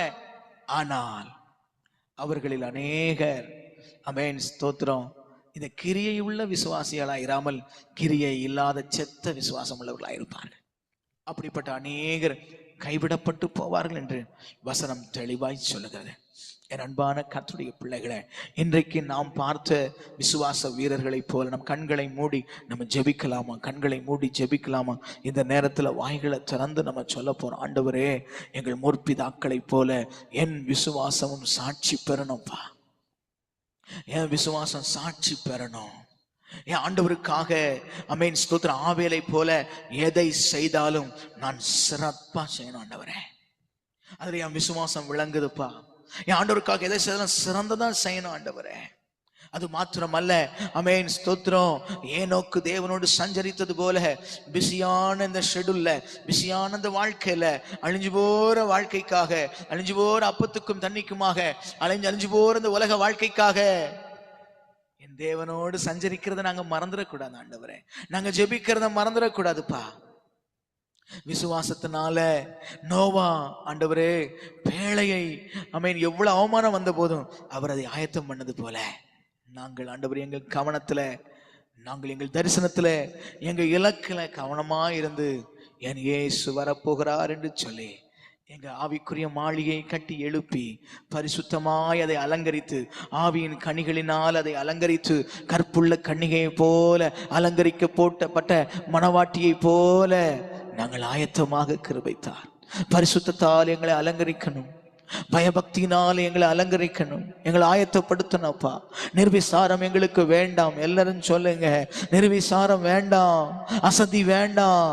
Speaker 6: ஆனால் அவர்களில் அநேகர், ஆமென் ஸ்தோத்திரம், இந்த கிரியை உள்ள விசுவாசிகளா இராமல் கிரியை இல்லாத செத்த விசுவாசம் உள்ளவர்களா இருப்பார்கள். அப்படிப்பட்ட அநேகர் கைவிடப்பட்டு போவார்கள் என்று வசனம் தெளிவாய் சொல்லுகிறது. என் அன்பான கர்த்தருடைய பிள்ளைகளை, இன்றைக்கு நாம் பார்த்த விசுவாச வீரர்களை போல நம் கண்களை மூடி நம்ம ஜெபிக்கலாமா? கண்களை மூடி ஜெபிக்கலாமா? இந்த நேரத்தில் வாய்களை திறந்து நம்ம சொல்ல போறோம், ஆண்டவரே, எங்கள் முற்பிதாக்களை போல என் விசுவாசமும் சாட்சி பெறணும்ப்பா. என் விசுவாசம் சாட்சி பெறணும். என் ஆண்டவருக்காக ஆமென் ஸ்தோத்திரம், ஆவேலை போல எதை செய்தாலும் நான் சிறப்பா செய்யணும் ஆண்டவரே. அதுல என் விசுவாசம் விளங்குதுப்பா. என் ஆண்டவருக்காக எதை செய்தாலும் சிறந்ததான் செய்யணும் ஆண்டவரே. அது மாத்திரமல்ல, ஆமென் ஸ்தோத்திரம், ஏனோக்கு தேவனோடு சஞ்சரித்தது போல பிஸியான இந்த ஷெட்யூல்ல, பிஸியான இந்த வாழ்க்கையில, அழிஞ்சு போற வாழ்க்கைக்காக, அழிஞ்சு போற அப்பத்துக்கும் தண்ணிக்குமாக அழிஞ்சு போற இந்த உலக வாழ்க்கைக்காக என் தேவனோடு சஞ்சரிக்கிறத நாங்க மறந்துடக்கூடாது ஆண்டவரே. நாங்க ஜெபிக்கிறத மறந்துடக்கூடாதுப்பா. விசுவாசத்தினால நோவா ஆண்டவரே பேழையை, ஆமென், எவ்வளவு அவமானம் வந்த போதும் அவர் அதை ஆயத்தம் பண்ணது போல நாங்கள் ஆண்டவர் எங்கள் கவனத்துல, நாங்கள் எங்கள் தரிசனத்துல, எங்க இலக்குல கவனமா இருந்து என் இயேசு வரப்போகிறார் என்று சொல்லி எங்க ஆவிக்குரிய மாளிகையை கட்டி எழுப்பி பரிசுத்தமாய் அதை அலங்கரித்து, ஆவியின் கனிகளினால் அதை அலங்கரித்து, கற்புள்ள கன்னிகையை போல அலங்கரிக்க போட்டப்பட்ட மணவாட்டியை போல நாங்கள் ஆயத்தமாக கிருபைத்தார். பரிசுத்தத்தால் எங்களை அலங்கரிக்கணும், பயபக்தியினால் எங்களை அலங்கரிக்கணும், எங்களை ஆயத்தப்படுத்தணும்ப்பா. நிர்விசாரம் எங்களுக்கு வேண்டாம். எல்லாரும் சொல்லுங்க, நிர்விசாரம் வேண்டாம், அசதி வேண்டாம்.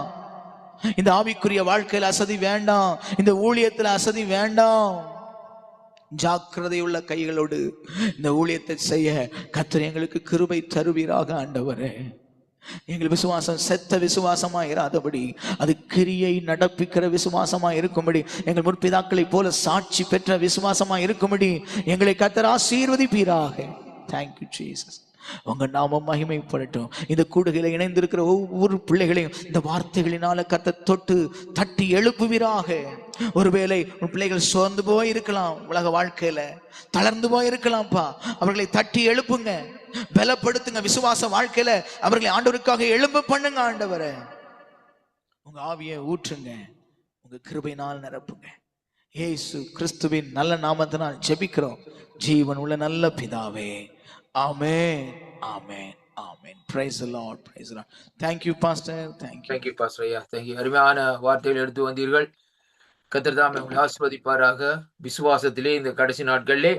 Speaker 6: இந்த ஆவிக்குரிய வாழ்க்கையில் அசதி வேண்டாம், இந்த ஊழியத்தில் அசதி வேண்டாம். ஜாக்கிரதையுள்ள கைகளோடு இந்த ஊழியத்தை செய்ய கர்த்தர் எங்களுக்கு கிருபை தருவீராக ஆண்டவரே. எங்கள் விசுவாசம் செத்த விசுவாசமா இராதபடி அது கிரியை நடப்பிக்கிற விசுவாசமா இருக்கும்படி, எங்கள் முற்பிதாக்களை போல சாட்சி பெற்ற விசுவாசமா இருக்கும்படி எங்களை கர்த்தர் ஆசீர்வதிப்பீராக. Thank you Jesus. உங்க நாமம் மகிமைப்படட்டும். இந்த கூடுகையில இணைந்திருக்கிற ஒவ்வொரு பிள்ளைகளையும் இந்த வார்த்தைகளினால கர்த்தர் தொட்டு தட்டி எழுப்புவீராக. ஒருவேளை உன் பிள்ளைகள் சோர்ந்து போய் இருக்கலாம், உலக வாழ்க்கையில தளர்ந்து போய் இருக்கலாம்ப்பா. அவர்களை தட்டி எழுப்புங்க, பலப்படுத்துங்க. விசுவாச வாழ்க்கையில அவர்களை ஆண்டவருக்காக எழும்ப பண்ணுங்க ஆண்டவரே. உங்க ஆவியை ஊற்றுங்க, உங்க கிருபையினால் நிரப்புங்க. இயேசு கிறிஸ்துவின் நல்ல நாமத்தினால் ஜெபிக்கிறோம் ஜீவன் உள்ள நல்ல பிதாவே. ஆமென், ஆமென், ஆமென். Praise the Lord, praise the Lord. Thank you pastor, thank you
Speaker 2: pastor ஐயா, thank you. அருமையான வார்த்தைகள் எடுத்து வந்தீர்கள். கர்த்தர் தாமே உங்களை ஆசீர்வதிப்பாராக. விசுவாசத்திலே இந்த கடைசி நாட்களிலே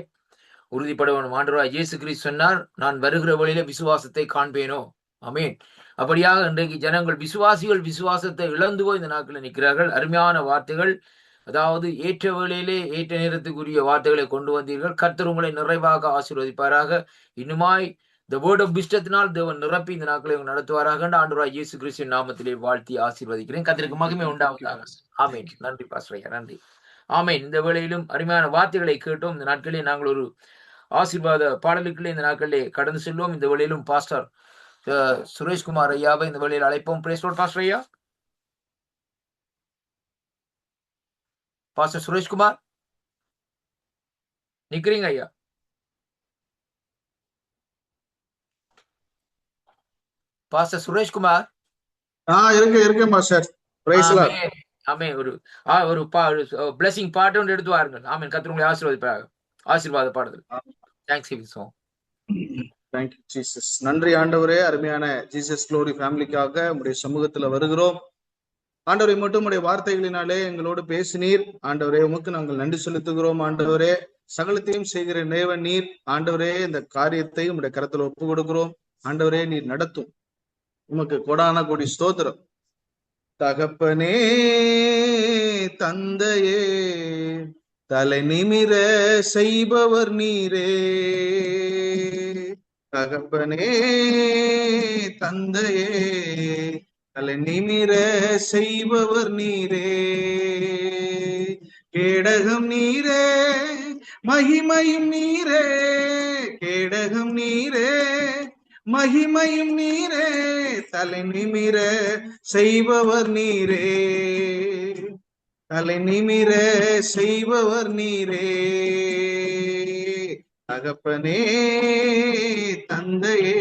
Speaker 2: உறுதிப்பட வேணும். ஆண்டவராகிய இயேசு கிறிஸ்து சொன்னார், நான் வருகிற வழியில விசுவாசத்தை காண்பேனோ. ஆமென். அப்படியாக இன்றைக்கு ஜனங்கள் விசுவாசத்தை இழந்து போய் இந்த நாட்களில் நிற்கிறார்கள். அருமையான வார்த்தைகள், அதாவது ஏற்ற வேளையிலே ஏற்ற நேரத்துக்குரிய வார்த்தைகளை கொண்டு வந்தீர்கள். கர்த்தர் உங்களை நிறைவாக ஆசீர்வதிப்பாராக. இன்னுமாய் the word of wisdom-த்தினால் தேவன் நிரப்பி இந்த நாட்களை நடத்துவாராக. ஆண்டவராகிய இயேசு கிறிஸ்துவின் நாமத்திலே வாழ்த்தி ஆசீர்வதிக்கிறேன். கர்த்தருக்கு மகிமை உண்டாவதாக. ஆமென். நன்றி பாஸ்டர் ஐயா, நன்றி. ஆமென். இந்த வேளையிலும் அருமையான வார்த்தைகளை கேட்டோம். இந்த நாட்களிலே நாங்கள் ஒரு ஆசீர்வாத பாடலுக்குள்ளே இந்த நாட்களிலே கடந்து செல்வோம். இந்த வேளையிலும் பாஸ்டர் சுரேஷ்குமார் ஐயாவை இந்த வேளையில் அழைப்போம். பிரைஸ் தி லார்ட் பாஸ்டர் ஐயா. பாஸ்டர் சுரேஷ்குமார் நிக்கிறீங்க ஐயா? பாஸ்டர் சுரேஷ்குமார்
Speaker 9: இருக்கேன் pastor. Praise the Lord.
Speaker 2: Amen. ஒரு blessing பாட்டு ஒன்று எடுத்து வாருங்கள். ஆமென். கர்த்தர் உங்களை ஆசீர்வதிப்பாராக. ஆசீர்வாத பாடுதல். Thanksgiving song.
Speaker 9: Thank you Jesus. நன்றி ஆண்டவரே. அருமையான ஜீசஸ் க்ளோரி ஃபேமிலிக்காக உங்களுடைய சமூகத்துல வருகிறோம். ஆண்டவரை மட்டும் உடைய வார்த்தைகளினாலே எங்களோடு பேசினீர். ஆண்டவரே உமக்கு நாங்கள் நன்றி செலுத்துகிறோம். ஆண்டவரே சகலத்தையும் செய்கிற தேவன் நீர். ஆண்டவரே இந்த காரியத்தை உடைய கரத்துல ஒப்பு கொடுக்கிறோம். ஆண்டவரே நீர் நடத்தும். உமக்கு கொடான கோடி ஸ்தோத்திரம். தகப்பனே, தந்தையே, தலை நிமிர செய்பவர் நீரே. தகப்பனே தந்தையே தலை நிமிர செய்பவர் நீரே. கேடகம் நீரே மகிமையும் நீரே. கேடகம் நீரே மகிமையும் நீரே. தலை நிமிர செய்பவர் நீரே. தலை நிமிர செய்பவர் நீரே. தகப்பனே தந்தையே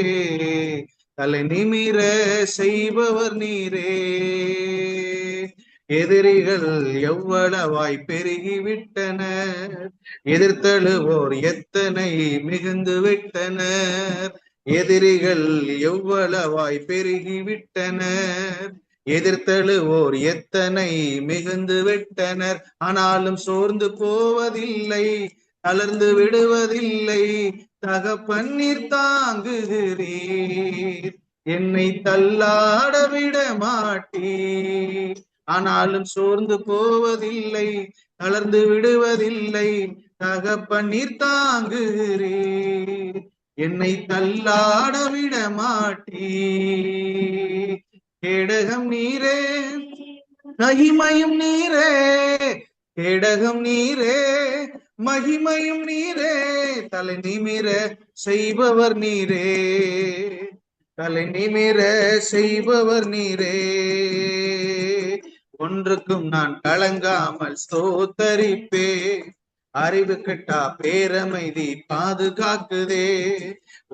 Speaker 9: தலை நிமிர செய்பவர் நீரே. எதிரிகள் எவ்வளவாய் பெருகிவிட்டனர், எதிர்த்தழுவோர் எத்தனை மிகுந்து விட்டனர். எதிரிகள் எவ்வளவாய் பெருகிவிட்டனர், எதிர்த்தழுவோர் எத்தனை மிகுந்து விட்டனர். ஆனாலும் சோர்ந்து போவதில்லை, தளர்ந்து விடுவதில்லை. தகப்பன்னீர் தாங்குகிறீர், என்னை தள்ளாட விட மாட்டீர். ஆனாலும் சோர்ந்து போவதில்லை, தளர்ந்து விடுவதில்லை. தகப்பன்னீர் தாங்குகிறீர், என்னை தள்ளாட விட மாட்டீர். கேடகம் நீரே மகிமையும் நீரே. கேடகம் நீரே மகிமையும் நீரே. தலை நிமிர செய்பவர் நீரே. தலை நிமிர செய்பவர் நீரே. ஒன்றுக்கும் நான் கலங்காமல் ஸ்தோத்தரிப்பே. அறிவு கெட்டா பேரமைதி பாதுகாக்குதே.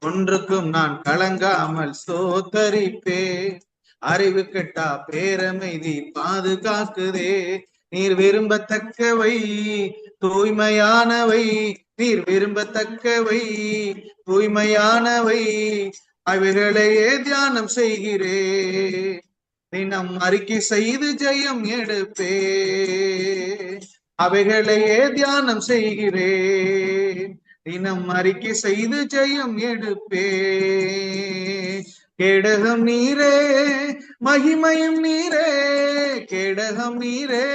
Speaker 9: ஒன்றுக்கும் நான் கலங்காமல் ஸ்தோத்தரிப்பே. அறிவு கெட்டா பேரமைதி பாதுகாக்குதே. நீர் விரும்பத்தக்கவை தூய்மையானவை, நீர் விரும்பத்தக்கவை தூய்மையானவை. அவைகளையே தியானம் செய்கிறே. தினம் அறிக்கை செய்து ஜெயம் எடுப்பே. அவைகளையே தியானம் செய்கிறே. தினம் அறிக்கை செய்து ஜெயம் எடுப்பே. கேடகம் நீரே மகிமையும் நீரே. கேடகம் நீரே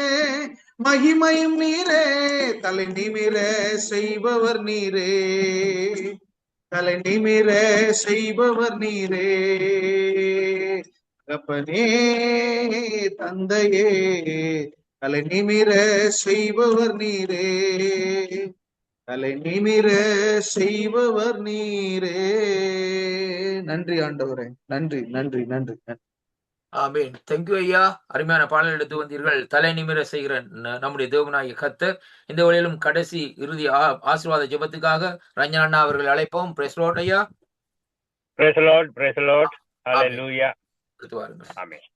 Speaker 9: மகிமையும் நீரே. தலை நிமிர செய்பவர் நீரே. தலை நிமிர செய்பவர் நீரே. தகப்பனே தந்தையே தலை நிமிர செய்பவர் நீரே. தலை நிமிர செய்பவர் நீரே. நன்றி ஆண்டவரே, நன்றி நன்றி நன்றி நன்றி.
Speaker 2: ஆமீன். தேங்க்யூ ஐயா, அருமையான பாடல் எடுத்து வந்தீர்கள். தலை நிமிர செய்கிற நம்முடைய தேவனாகிய கர்த்தர். இந்த வழியிலும் கடைசி இறுதி ஆசீர்வாத ஜெபத்துக்காக ரஞ்சனா அண்ணா அவர்கள் அழைப்போம். பிரைஸ் லார்ட் ஐயா.
Speaker 8: Praise Lord, praise Lord. Hallelujah. Amen.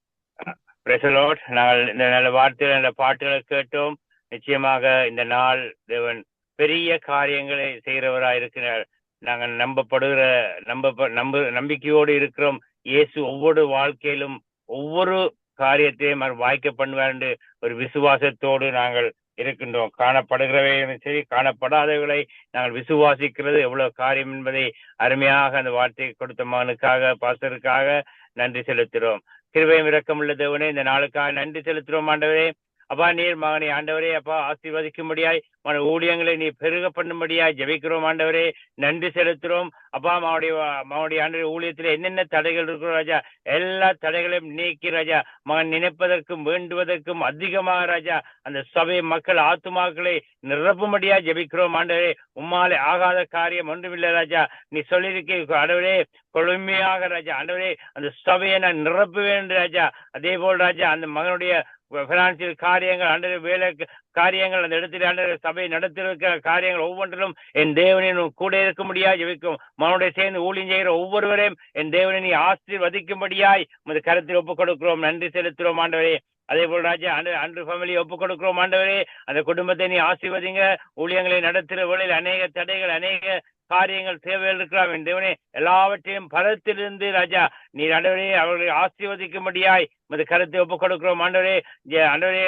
Speaker 8: Praise Lord. நாங்கள் இந்த நல்ல வார்த்தைகள் நல்ல பாட்டுகளை கேட்டோம். நிச்சயமாக இந்த நாள் தேவன் பெரிய காரியங்களை செய்கிறவராய் இருக்கிறார். நாங்கள் நம்பிக்கையோடு இருக்கிறோம். இயேசு ஒவ்வொரு வாழ்க்கையிலும் ஒவ்வொரு காரியத்தையும் அவர் வாய்க்க பண்ணுவார் என்று ஒரு விசுவாசத்தோடு நாங்கள் இருக்கின்றோம். காணப்படுகிறவையும் சரி, காணப்படாதவர்களை நாங்கள் விசுவாசிக்கிறது எவ்வளவு காரியம் என்பதை அருமையாக அந்த வார்த்தையை கொடுத்த மகனுக்காக, பாஸ்டருக்காக நன்றி செலுத்துகிறோம். கிருபையும் இரக்கமுள்ள தேவனே, இந்த நாளுக்காக நன்றி செலுத்துகிறோம் ஆண்டவரே. அப்பா, நீர் மகனை ஆண்டவரே அப்பா ஆசீர்வதிக்கும்படியாய் மன ஊழியங்களை நீ பெருக பண்ணும்படியாய் ஜெபிக்கிறோம் ஆண்டவரே. நன்றி செலுத்துறோம் அப்பா. மகனுடைய ஆண்டவரே ஊழியத்தில் என்னென்ன தடைகள் இருக்கிறோம் ராஜா, எல்லா தடைகளையும் நீக்கி ராஜா, மகன் நினைப்பதற்கும் வேண்டுவதற்கும் அதிகமாக ராஜா அந்த சபை மக்கள் ஆத்துமாக்களை நிரப்பும்படியாய் ஜெபிக்கிறோம் ஆண்டவரே. உம்மாலே ஆகாத காரியம் ஒன்றுமில்லை ராஜா. நீ சொல்லியிருக்க ஆண்டவரே கொழுமையாக ராஜா ஆண்டவரே அந்த சபையை நான் நிரப்புவேன் ராஜா. அதே போல் ராஜா அந்த மகனுடைய பினான்சியல் காரியங்கள் ஆண்டவரே, வேலை காரியங்கள், அந்த இடத்துல ஆண்டவரே சபை நடத்திருக்கிற காரியங்கள் ஒவ்வொன்றிலும் என் தேவனின் கூட இருக்க முடியாது ஜெபிக்கும். மகனுடைய சேர்ந்து ஊழியம் செய்கிற ஒவ்வொருவரையும் என் தேவனை நீ ஆசீர்வதிக்கும்படியாய் உமது கருத்தில் ஒப்புக் கொடுக்கிறோம். நன்றி செலுத்துகிறோம் ஆண்டவரே. அதே போல் ராஜா அன்று ஃபேமிலியை ஒப்புக் கொடுக்கிறோம் ஆண்டவரே. அந்த குடும்பத்தை நீ ஆசீர்வதிங்க. ஊழியங்களை நடத்துகிற வேளையில் அநேக தடைகள், அநேக காரியங்கள் தேவைகள் இருக்கலாம். என் தேவனே எல்லாவற்றையும் பலத்திலிருந்து ராஜா நீ ஆண்டவரே அவர்களை ஆசீர்வதிக்கும்படியாய் உமது கருத்தை ஒப்புக் கொடுக்கிறோம் ஆண்டவரே. ஆண்டவரே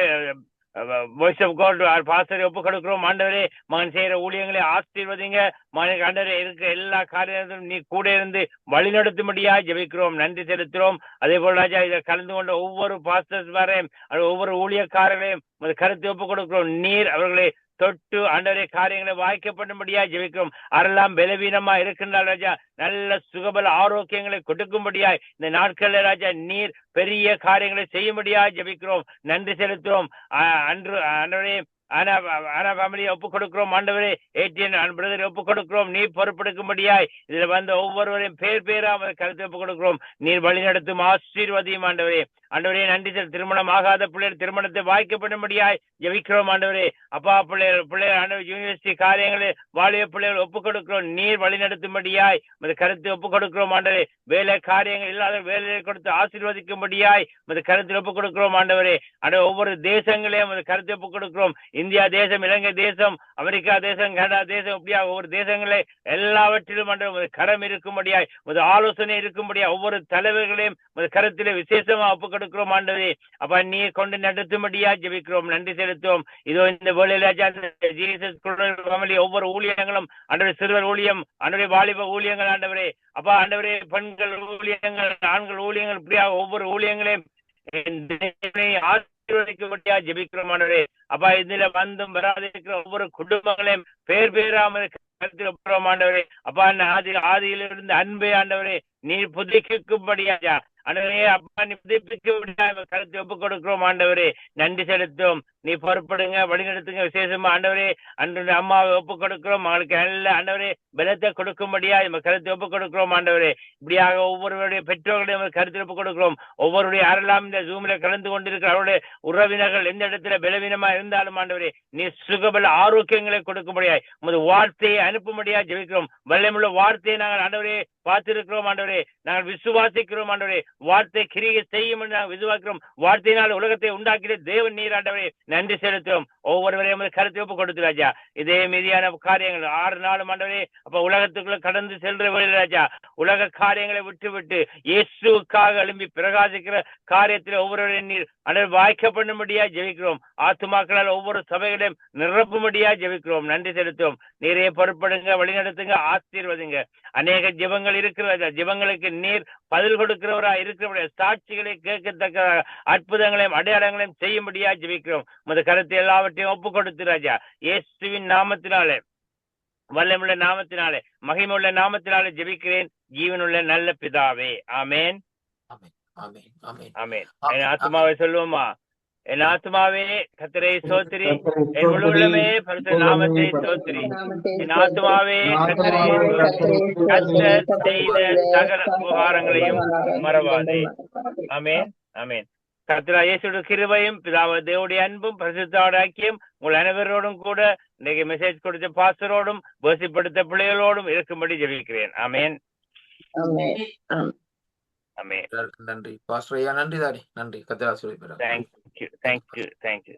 Speaker 8: வாய்ஸ் ஆஃப் காட் பாஸ்டரை ஒப்புக் கொடுக்கிறோம் ஆண்டவரே. மகன் செய்கிற ஊழியங்களை ஆசீர்வதிங்க. மகனுக்கு ஆண்டவரே இருக்கிற எல்லா காரியத்திலும் நீ கூட இருந்து வழி நடத்தும்படியாய் ஜெபிக்கிறோம். நன்றி செலுத்துகிறோம். அதே போல் ராஜா இதில் கலந்து கொண்ட ஒவ்வொரு பாஸ்டர்ஸ் வரையும் ஒவ்வொரு ஊழியக்காரர்களையும் கருத்தை ஒப்புக் கொடுக்கிறோம். நீர் அவர்களை தொட்டு ஆண்டவரே காரியங்களை வாய்க்கப்படும்படியா ஜெபிக்கிறோம். அரெல்லாம் பலவீனமா இருக்கின்றால் ராஜா நல்ல சுகபல ஆரோக்கியங்களை கொடுக்கும்படியாய் இந்த நாட்களில் ராஜா நீர் பெரிய காரியங்களை செய்யும்படியா ஜெபிக்கிறோம். நன்றி செலுத்துறோம். ஆண்டவரே ஃபேமிலியை ஒப்புக் கொடுக்கிறோம். ஆண்டவரே ஏடிஎன் பிரதரை ஒப்புக் கொடுக்கிறோம். நீர் பொறுப்பெடுக்கும்படியாய் இதுல வந்த ஒவ்வொருவரையும் பேரா கருத்து ஒப்புக் கொடுக்கிறோம். நீர் வழி நடத்தும் ஆசீர்வதியும் ஆண்டவரே. ஆண்டவரே நன்றி செல். திருமணம் ஆகாத பிள்ளைகள் திருமணத்தை வாய்க்கப்படும்படியாய் ஜெபிக்கிறோம். ஆண்டவரே அப்பா பிள்ளைகள் ஆண்டவர் யூனிவர்சிட்டி காரியங்களை வாலிய பிள்ளைகள் ஒப்புக் கொடுக்கிறோம். நீர் வழி நடத்தும்படியாய் கருத்து ஒப்புக் கொடுக்கிறோம். ஆண்டவரே வேலை காரியங்கள் இல்லாத வேலையை கொடுத்து ஆசீர்வதிக்கும்படியாய் கருத்தில் ஒப்புக் கொடுக்கிறோம். ஆண்டவரே ஒவ்வொரு தேசங்களையும் கருத்து ஒப்புக் கொடுக்கிறோம். இந்தியா தேசம், இலங்கை தேசம், அமெரிக்கா தேசம், கனடா தேசம், இப்படியா ஒவ்வொரு தேசங்களே எல்லாவற்றிலும் கரம் இருக்கும்படியாய் ஆலோசனை இருக்கும்படியா ஒவ்வொரு தலைவர்களையும் கருத்திலே விசேஷமா ஒப்புக் கொடுக்கிறோம். ஆண்டவரே அப்ப நீர் கொண்டு நடத்தும்படியா ஜெபிக்கிறோம். நன்றி செலுத்துவோம். இதோ இந்த வேளையில ஜீசஸ் ஃபேமிலி ஒவ்வொரு ஊழியங்களும் ஆண்டவரே சிறுவர் ஊழியம், ஆண்டவரே வாலிப ஊழியங்கள், ஆண்டவரே அப்பா ஆண்டவரே பெண்கள் ஊழியங்கள், ஆண்கள் ஊழியங்கள், இப்படியா ஒவ்வொரு ஊழியங்களையும் ஆசீர்வதிக்கும்படியா ஜெபிக்கிறோம். ஆண்டவரே அப்பா இதுல வந்தும் வராதிருக்கிற ஒவ்வொரு குடும்பங்களையும் பேராமல் கருத்தில் ஒப்புறோம். ஆண்டவரே அப்பா ஆதியிலிருந்து அன்பே ஆண்டவரே நீர் புதுப்பிக்கும்படியா ஆண்டவரே அப்பா நீ புதுப்பிக்கும்படியா கருத்தை ஒப்புக் கொடுக்கிறோம். ஆண்டவரே நன்றி செலுத்தும். நீ பொறுப்படுங்க, வழிநடத்துங்க. விசேஷமா ஆண்டவரே அன்று அம்மாவை ஒப்புக் கொடுக்கிறோம். அவங்களுக்கு நல்ல ஆண்டவரே பலத்தை கொடுக்கும்படியா கருத்தை ஒப்புக் கொடுக்கிறோம். ஆண்டவரே இப்படியாக ஒவ்வொருவருடைய பெற்றோர்களையும் கருத்தில் ஒப்புக் கொடுக்கிறோம். ஒவ்வொருடைய யாரெல்லாம் இந்த ஜூமில கலந்து கொண்டிருக்கிற அவருடைய உறவினர்கள் எந்த இடத்துல பலவீனமா இருந்தாலும் ஆண்டவரே நீ சுகபல ஆரோக்கியங்களை கொடுக்கும்படியாய் உமது வார்த்தையை அனுப்பும்படியா ஜெபிக்கிறோம். வல்லமுள்ள வார்த்தையை நாங்கள் ஆண்டவரே பார்த்திருக்கிறோம். ஆண்டவரே நாங்கள் விசுவாசிக்கிறோம். ஆண்டவரே வார்த்தை கிரியை செய்யும் என்று நாங்கள் விசுவாசிக்கிறோம். வார்த்தையினால் உலகத்தை உண்டாக்கிய தேவன் நீர். ஆண்டவரே நன்றி செலுத்தும். ஒவ்வொருவரையும் கருத்தை ஒப்பு கொடுத்து ராஜா இதே மீதியான காரியங்கள் 6 நாளும் ஆண்டவரே அப்ப உலகத்துக்குள்ள கடந்து செல்ற வழியில் ராஜா உலக காரியங்களை விட்டு இயேசுக்காக எழும்பி பிரகாசிக்கிற காரியத்தில் ஒவ்வொருவரையும் நீர் ஆண்டவர் வாய்க்கப்படும்படியா ஜெபிக்கிறோம். ஆத்துமாக்களால் ஒவ்வொரு சபைகளையும் நிரப்பும்படியா ஜெபிக்கிறோம். நன்றி செலுத்தும். நீரே பொறுப்படுங்க, வழிநடத்துங்க, ஆசீர்வதிங்க. அநேக ஜெபங்கள் இருக்கிற ஜெபங்களுக்கு நீர் பதில் கொடுக்கிறவரா இருக்கிறவருடைய சாட்சிகளை கேட்கத்தக்க அற்புதங்களையும் அடையாளங்களையும் செய்யும்படியா ஜெபிக்கிறோம். உமது கருத்தை எல்லாவற்றையும் ஒப்பு கொடுத்து ராஜா இயேசுவின் நாமத்தினாலே, வல்லமுள்ள நாமத்தினாலே, மகிமுள்ள நாமத்தினாலே ஜெபிக்கிறேன் ஜீவனுள்ள நல்ல பிதாவே. ஆமேன். ஆமேன். என் ஆத்மாவை சொல்லுவோமா? என் ஆத்மாவே கர்த்தரை ஸ்தோத்திரி, என் முழு உள்ளமே பரிசுத்த நாமத்தை ஸ்தோத்திரி. என் ஆத்மாவே கர்த்தரை ஸ்தோத்திரி, கர்த்தர் செய்த சகல உபகாரங்களையும் மறவாதே. ஆமேன். ஆமேன். கர்த்தராகிய இயேசுவின் கிருபையும் பிதாவாகிய தேவனுடைய அன்பும் பரிசுத்த ஐக்கியம் உங்கள் அனைவரோடும் கூட இன்னைக்கு மெசேஜ் கொடுத்த பாஸ்டரோடும் வசிப்படுத்த பிள்ளைகளோடும் இருக்கும்படி ஜெபிக்கிறேன். ஆமேன்.
Speaker 2: நன்றி பாஸ்டர் ஐயா. நன்றி தாடி. நன்றி. கர்த்தர் ஆசீர்வதிப்பாராக.
Speaker 8: தேங்க்யூ.